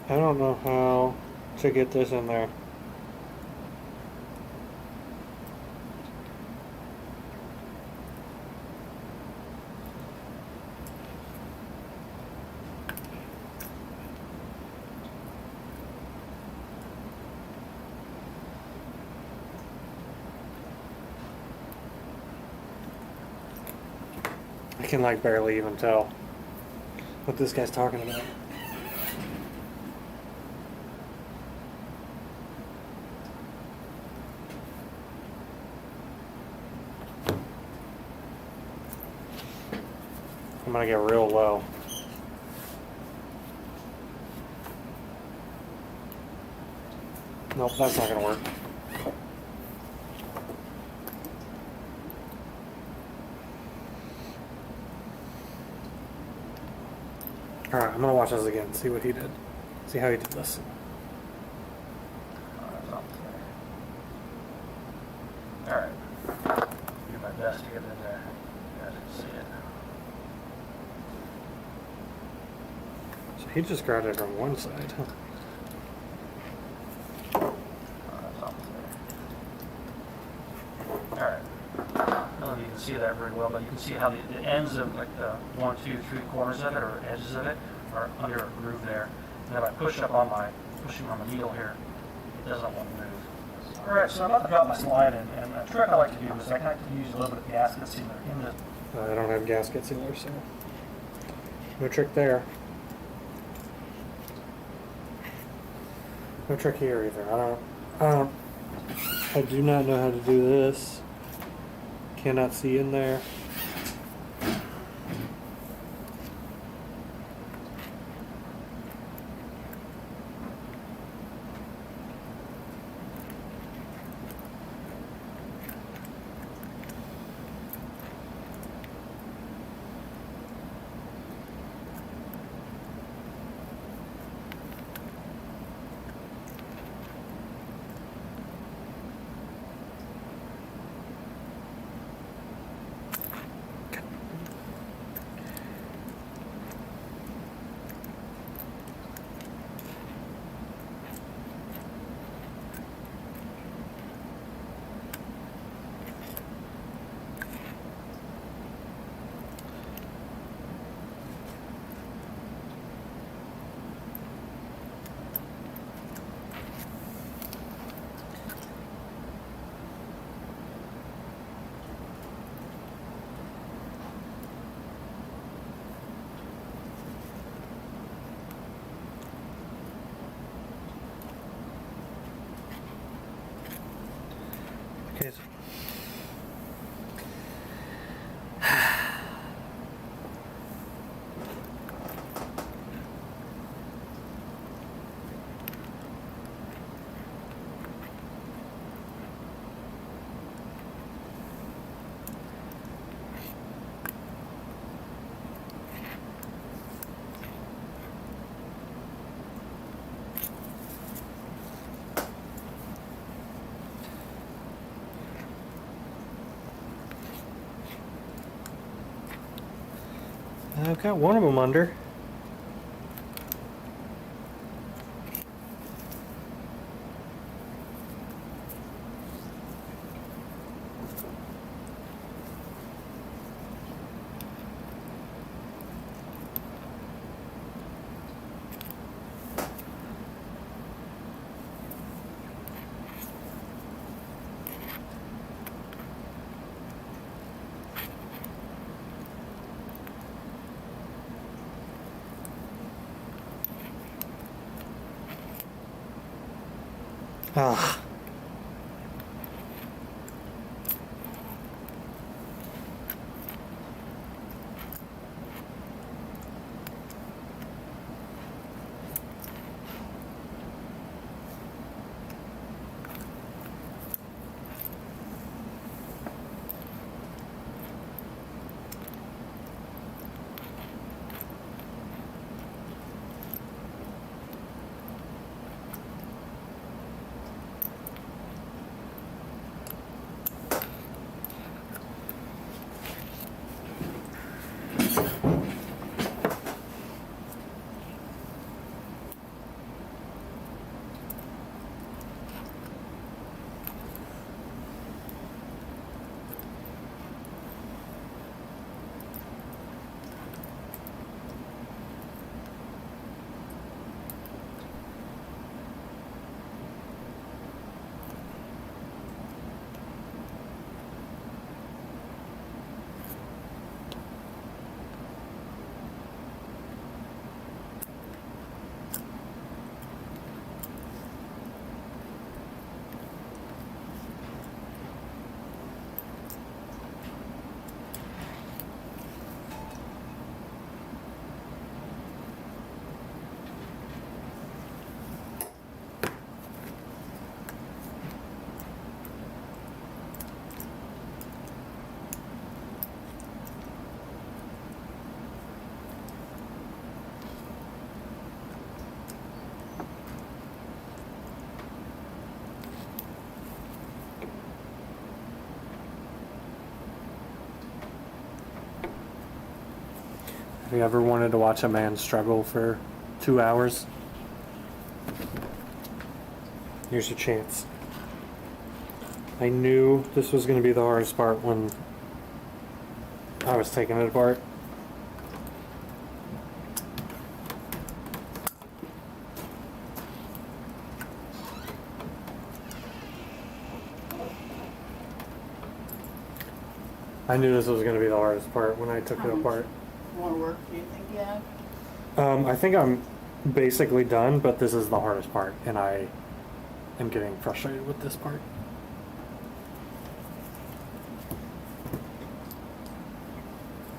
I don't know how to get this in there. I can like barely even tell what this guy's talking about. I'm gonna get real low. Nope, that's not gonna work. Alright, I'm gonna watch this again, see what he did. See how he did this. Alright. Do my best to get in there. You guys can see it. So he just grabbed it from one side, huh? Alright. I don't know if you can see that very well, but you can see how the ends of like the 1, 2, 3 corners of it, or edges of it, are under a groove there. And if I pushing on the needle here, it doesn't want to move. Alright, so I'm about to drop my slide in, and a trick I like to do is I like to use a little bit of gasket sealer in the... I don't have gasket sealer, so no trick there. No trick here either. I do not know how to do this. Cannot see in there. Okay. I've got one of them under. Ah. Have you ever wanted to watch a man struggle for 2 hours? Here's your chance. I knew this was going to be the hardest part when I was taking it apart. I knew this was going to be the hardest part when I took it apart. More work do you think you have? I think I'm basically done, but this is the hardest part, and I am getting frustrated with this part.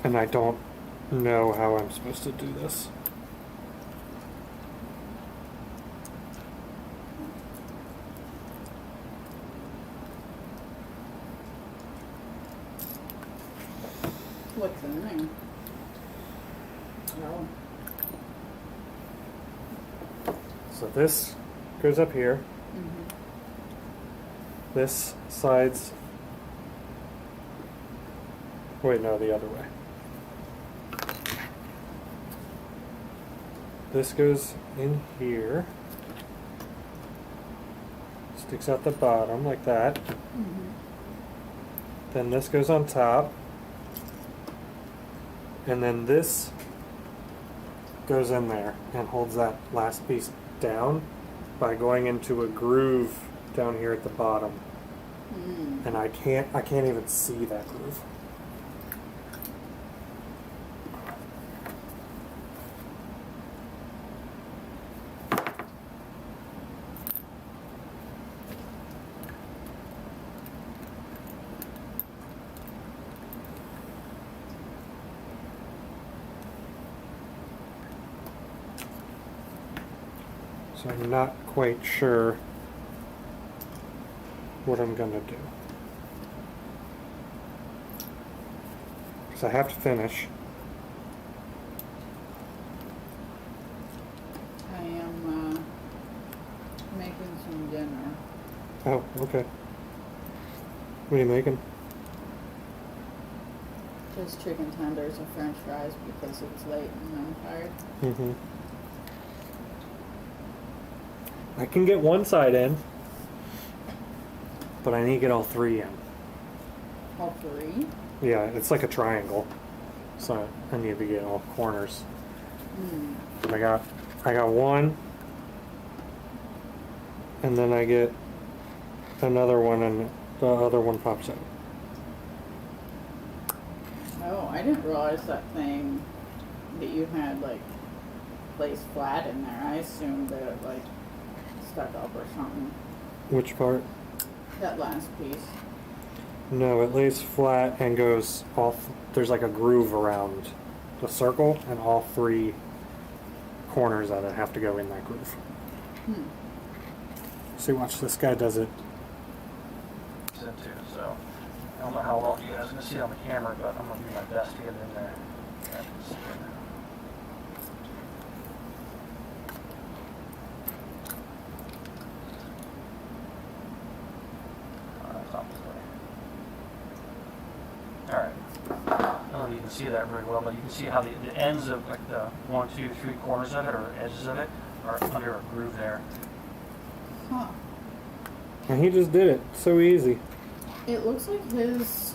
And I don't know how I'm supposed to do this. What's in there? Oh. So this goes up here. Mm-hmm. This slides. Wait, no, the other way. This goes in here. Sticks out the bottom like that. Mm-hmm. Then this goes on top. And then this goes in there and holds that last piece down by going into a groove down here at the bottom. Mm. And I can't even see that groove. So I'm not quite sure what I'm gonna do. Because I have to finish. I am making some dinner. Oh, okay. What are you making? Just chicken tenders and french fries because it's late and I'm tired. Mm-hmm. I can get one side in, but I need to get all three in. All three? Yeah, it's like a triangle, so I need to get all corners. Mm. I got one, and then I get another one, and the other one pops out. Oh, I didn't realize that thing that you had like placed flat in there. I assumed that it like stuck up or something. Which part? That last piece. No, it lays flat and goes off. There's like a groove around the circle, and all three corners of it have to go in that groove. Hmm. See, watch, this guy does it. Too, so I don't know how well you guys are going to see it on the camera, but I'm going to do my best to get it in there. Alright. can see that very well, but you can see how the ends of like the 1, 2, 3 corners of it, or edges of it, are under a groove there. Huh. And he just did it. So easy. It looks like his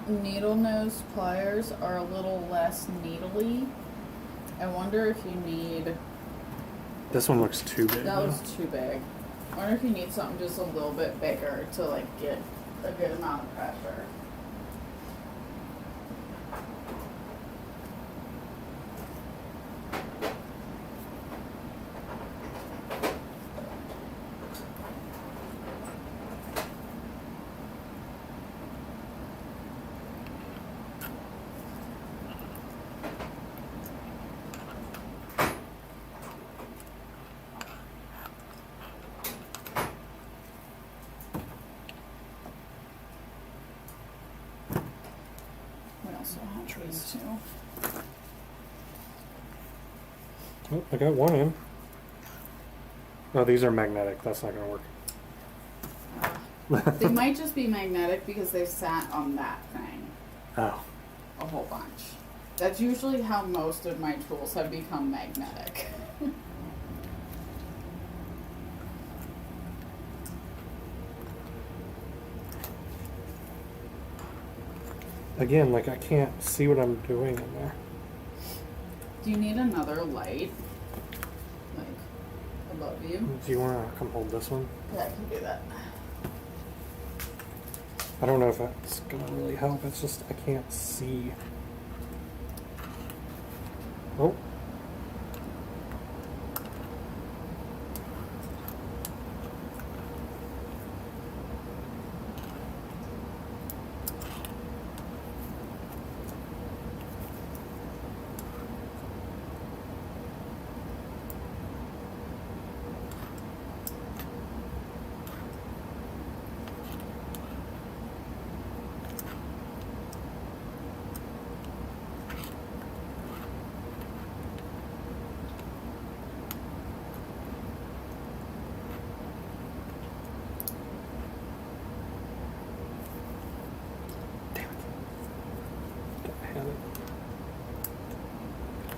needle nose pliers are a little less needly. I wonder if you need... This one looks too big. That was too big. I wonder if you need something just a little bit bigger to like get a good amount of pressure. We also have these two. Oh, I got one in. Oh, these are magnetic. That's not going to work. They might just be magnetic because they sat on that thing Oh. a whole bunch. That's usually how most of my tools have become magnetic. Again, like I can't see what I'm doing in there. Do you need another light? Like, above you? Do you want to come hold this one? Yeah, I can do that. I don't know if that's going to really help. It's just I can't see. Oh.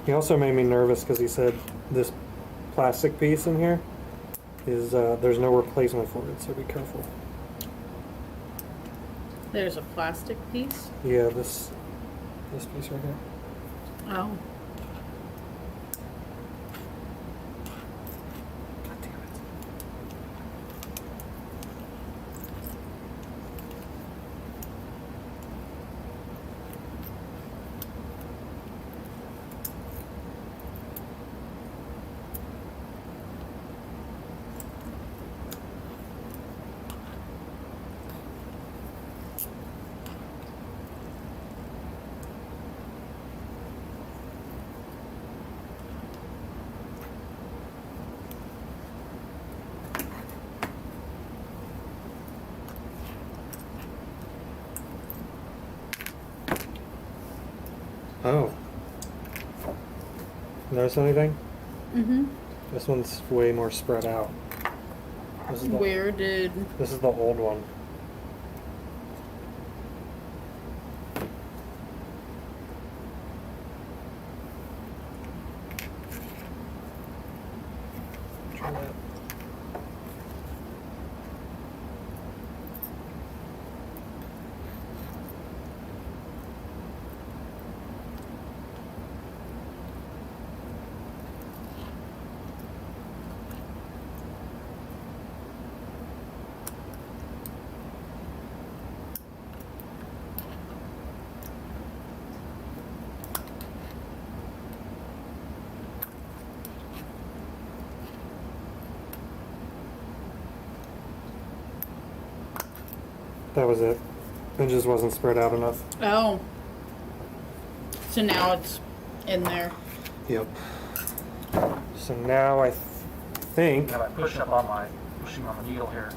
He also made me nervous because he said this plastic piece in here is there's no replacement for it, so be careful. There's a plastic piece? Yeah, this piece right here. Oh. God damn it. Oh. Notice anything? Mm-hmm. This one's way more spread out. This is the, this is the old one. Try that. That was it. It just wasn't spread out enough. Oh. So now it's in there. Yep. So now I think. If I pushing on the needle here,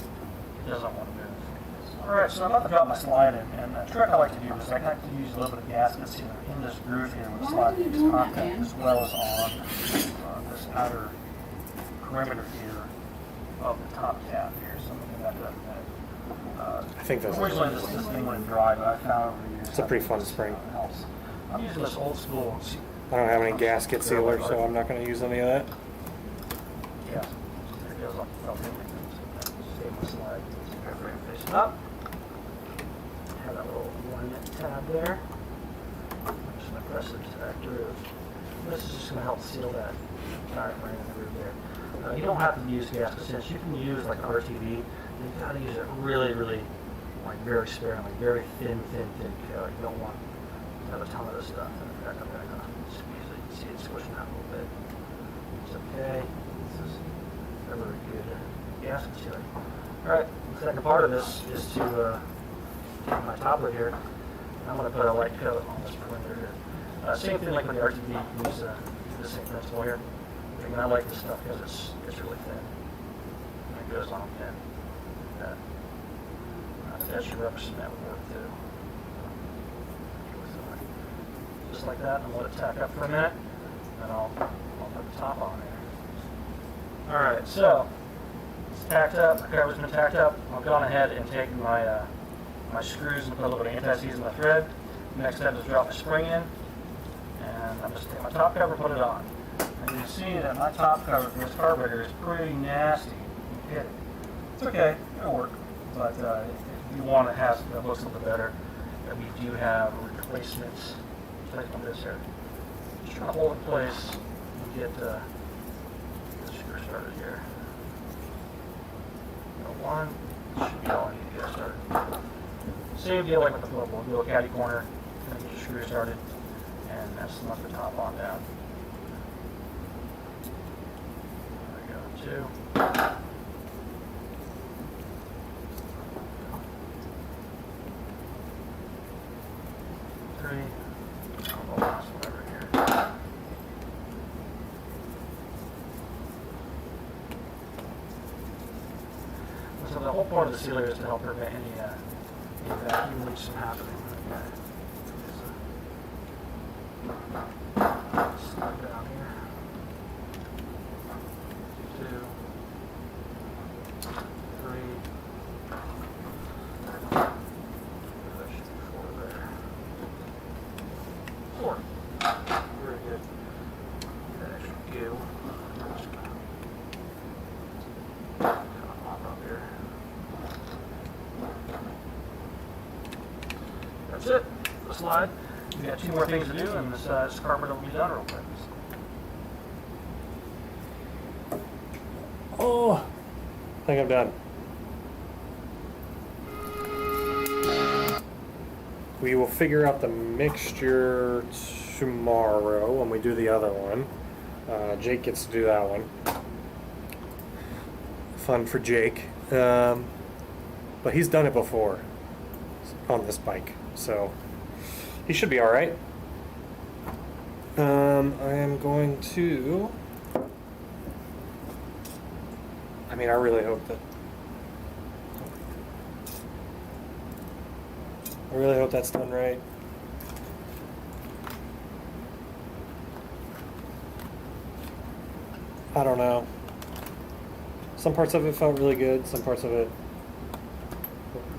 it doesn't want to move. Alright, so I'm about to drop my slide in, and a trick I like to do is I like to use a little bit of gasket sealer in this groove here with the slide use contact, as well as on this outer perimeter here of the top cap here. So I'm going to do that in a minute. I think that's originally this thing wouldn't dry, but I found over the years. It's a pretty fun spring. It helps. I'm using this old school. I don't have any gasket sealer, so I'm not going to use any of that. Yeah. There it goes. I'll take it. Save my slide. Face it up. Have that little 1-minute tab there. I'm just going to press it back through. This is just going to help seal that tire frame in the rear there. You don't have to use gasket since you can use like RTV. You've got to use it really, really, like very sparingly, very thin coat. You don't want to have a ton of this stuff. In fact, I'm going to squeeze it. You can see it squishing out a little bit. It's okay. This is a very good gasket sealer. Alright, the second part of this is to take my top lid here. I'm going to put a light coat on this perimeter here. Same thing like with the RTV, you can use the same principle here. Again, I like this stuff because it's really thin. And it goes on thin. That should rubber cement would work too. Just like that, and let it tack up for a minute, and I'll put the top on there. Alright, so it's tacked up, the cover's been tacked up. I've gone ahead and taken my my screws and put a little bit of anti-seize in the thread. Next step is drop my spring in, and I'm just taking my top cover, put it on. And you can see that my top cover for this carburetor is pretty nasty. You hit it. It's okay, it'll work. But if you want to have something that looks a little bit better, we do have replacements. Like on this here. Just trying to hold it in place and get the screw started here. One should be all I need to get started. Same deal like with the flip. We'll do a caddy corner and get your screw started, and that's not the top on down. There we go. 2. 3. The last one over here. So the whole point of the sealer is to help prevent any vacuum leaks from happening. Slide down here. 2, 3. That should be 4 there. 4. Very good. That extra goo. Just gonna kind of pop up here. That's it. The slide. We got 2 more things to do, and this carburetor will be done real quick. Oh, I think I'm done. We will figure out the mixture tomorrow when we do the other one. Jake gets to do that one. Fun for Jake. But he's done it before on this bike, so he should be alright. I am going to... I mean, I really hope that... I really hope that's done right. I don't know. Some parts of it felt really good, some parts of it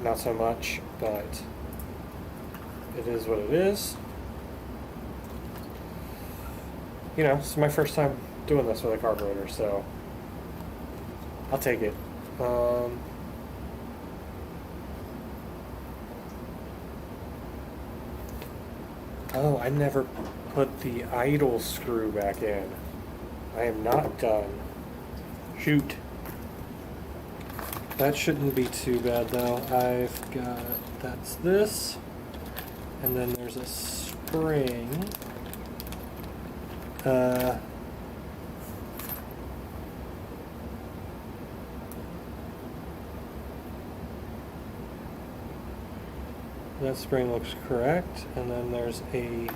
not so much, but it is what it is. You know, it's my first time doing this with a carburetor, so I'll take it. Oh, I never put the idle screw back in. I am not done. Shoot. That shouldn't be too bad though. I've got, that's this, and then there's a spring. That spring looks correct, and then there's a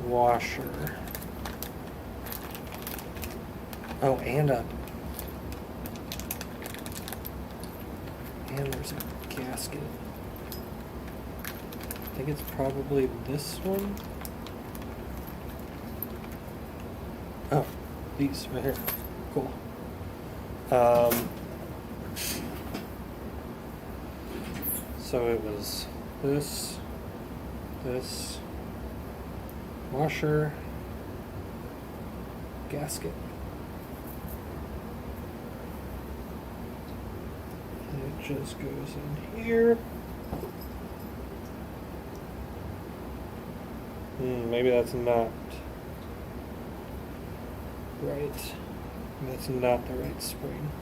washer. Oh, and there's a gasket. I think it's probably this one. Oh, these right here. Cool. So it was this, washer, gasket. And it just goes in here. Maybe that's not right. That's not the right spring.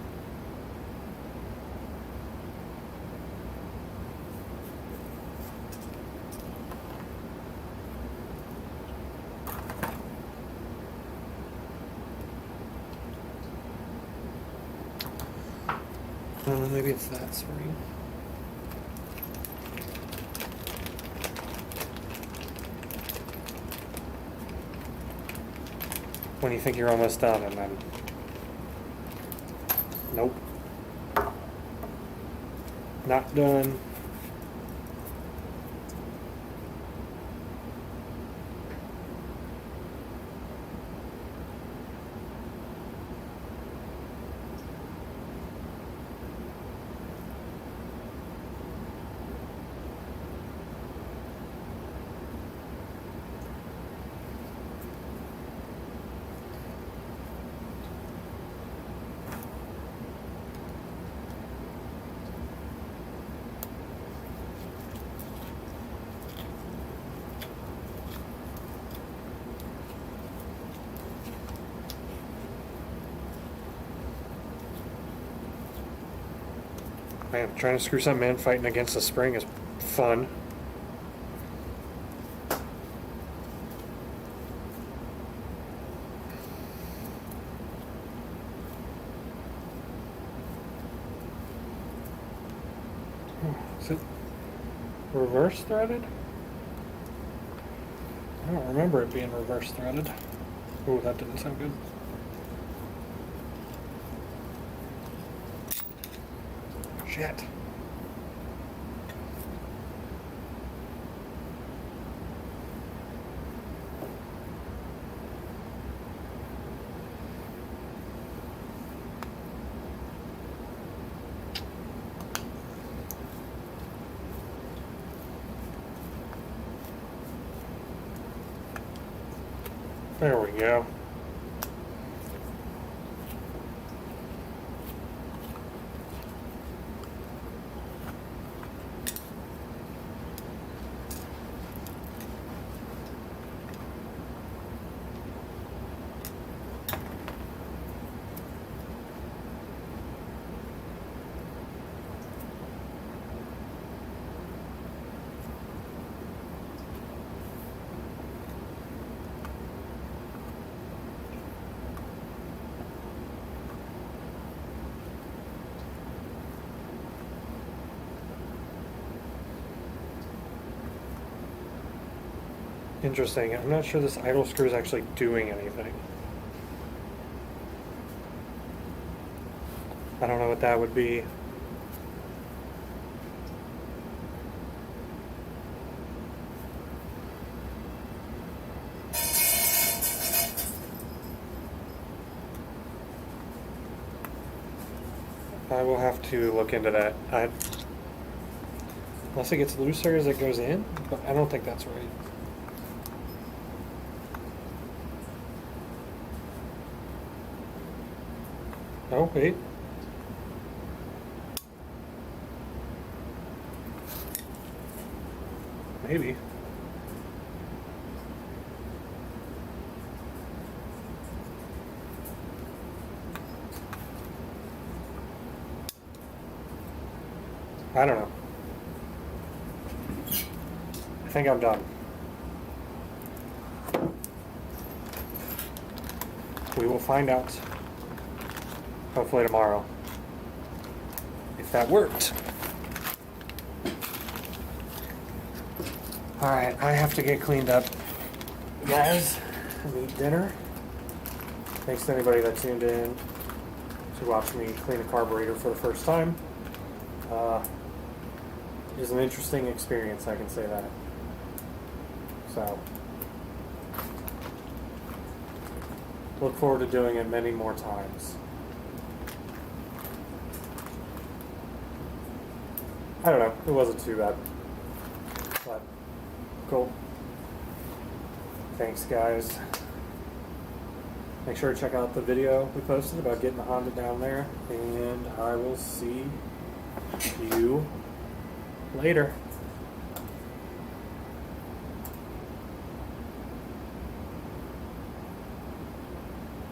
Maybe it's that spring. When you think you're almost done, and then nope, not done. Man, trying to screw something in, fighting against the spring is fun. Is it reverse threaded? I don't remember it being reverse threaded. Oh, that didn't sound good. Shit. There we go. Interesting. I'm not sure this idle screw is actually doing anything. I don't know what that would be. I will have to look into that. Unless it gets looser as it goes in, but I don't think that's right. Oh, wait. Maybe. I don't know. I think I'm done. We will find out. Hopefully tomorrow. If that worked. Alright, I have to get cleaned up. Guys, and eat dinner. Thanks to anybody that tuned in to watch me clean a carburetor for the first time. It was an interesting experience, I can say that. So, look forward to doing it many more times. I don't know. It wasn't too bad. But cool. Thanks, guys. Make sure to check out the video we posted about getting the Honda down there, and I will see you later.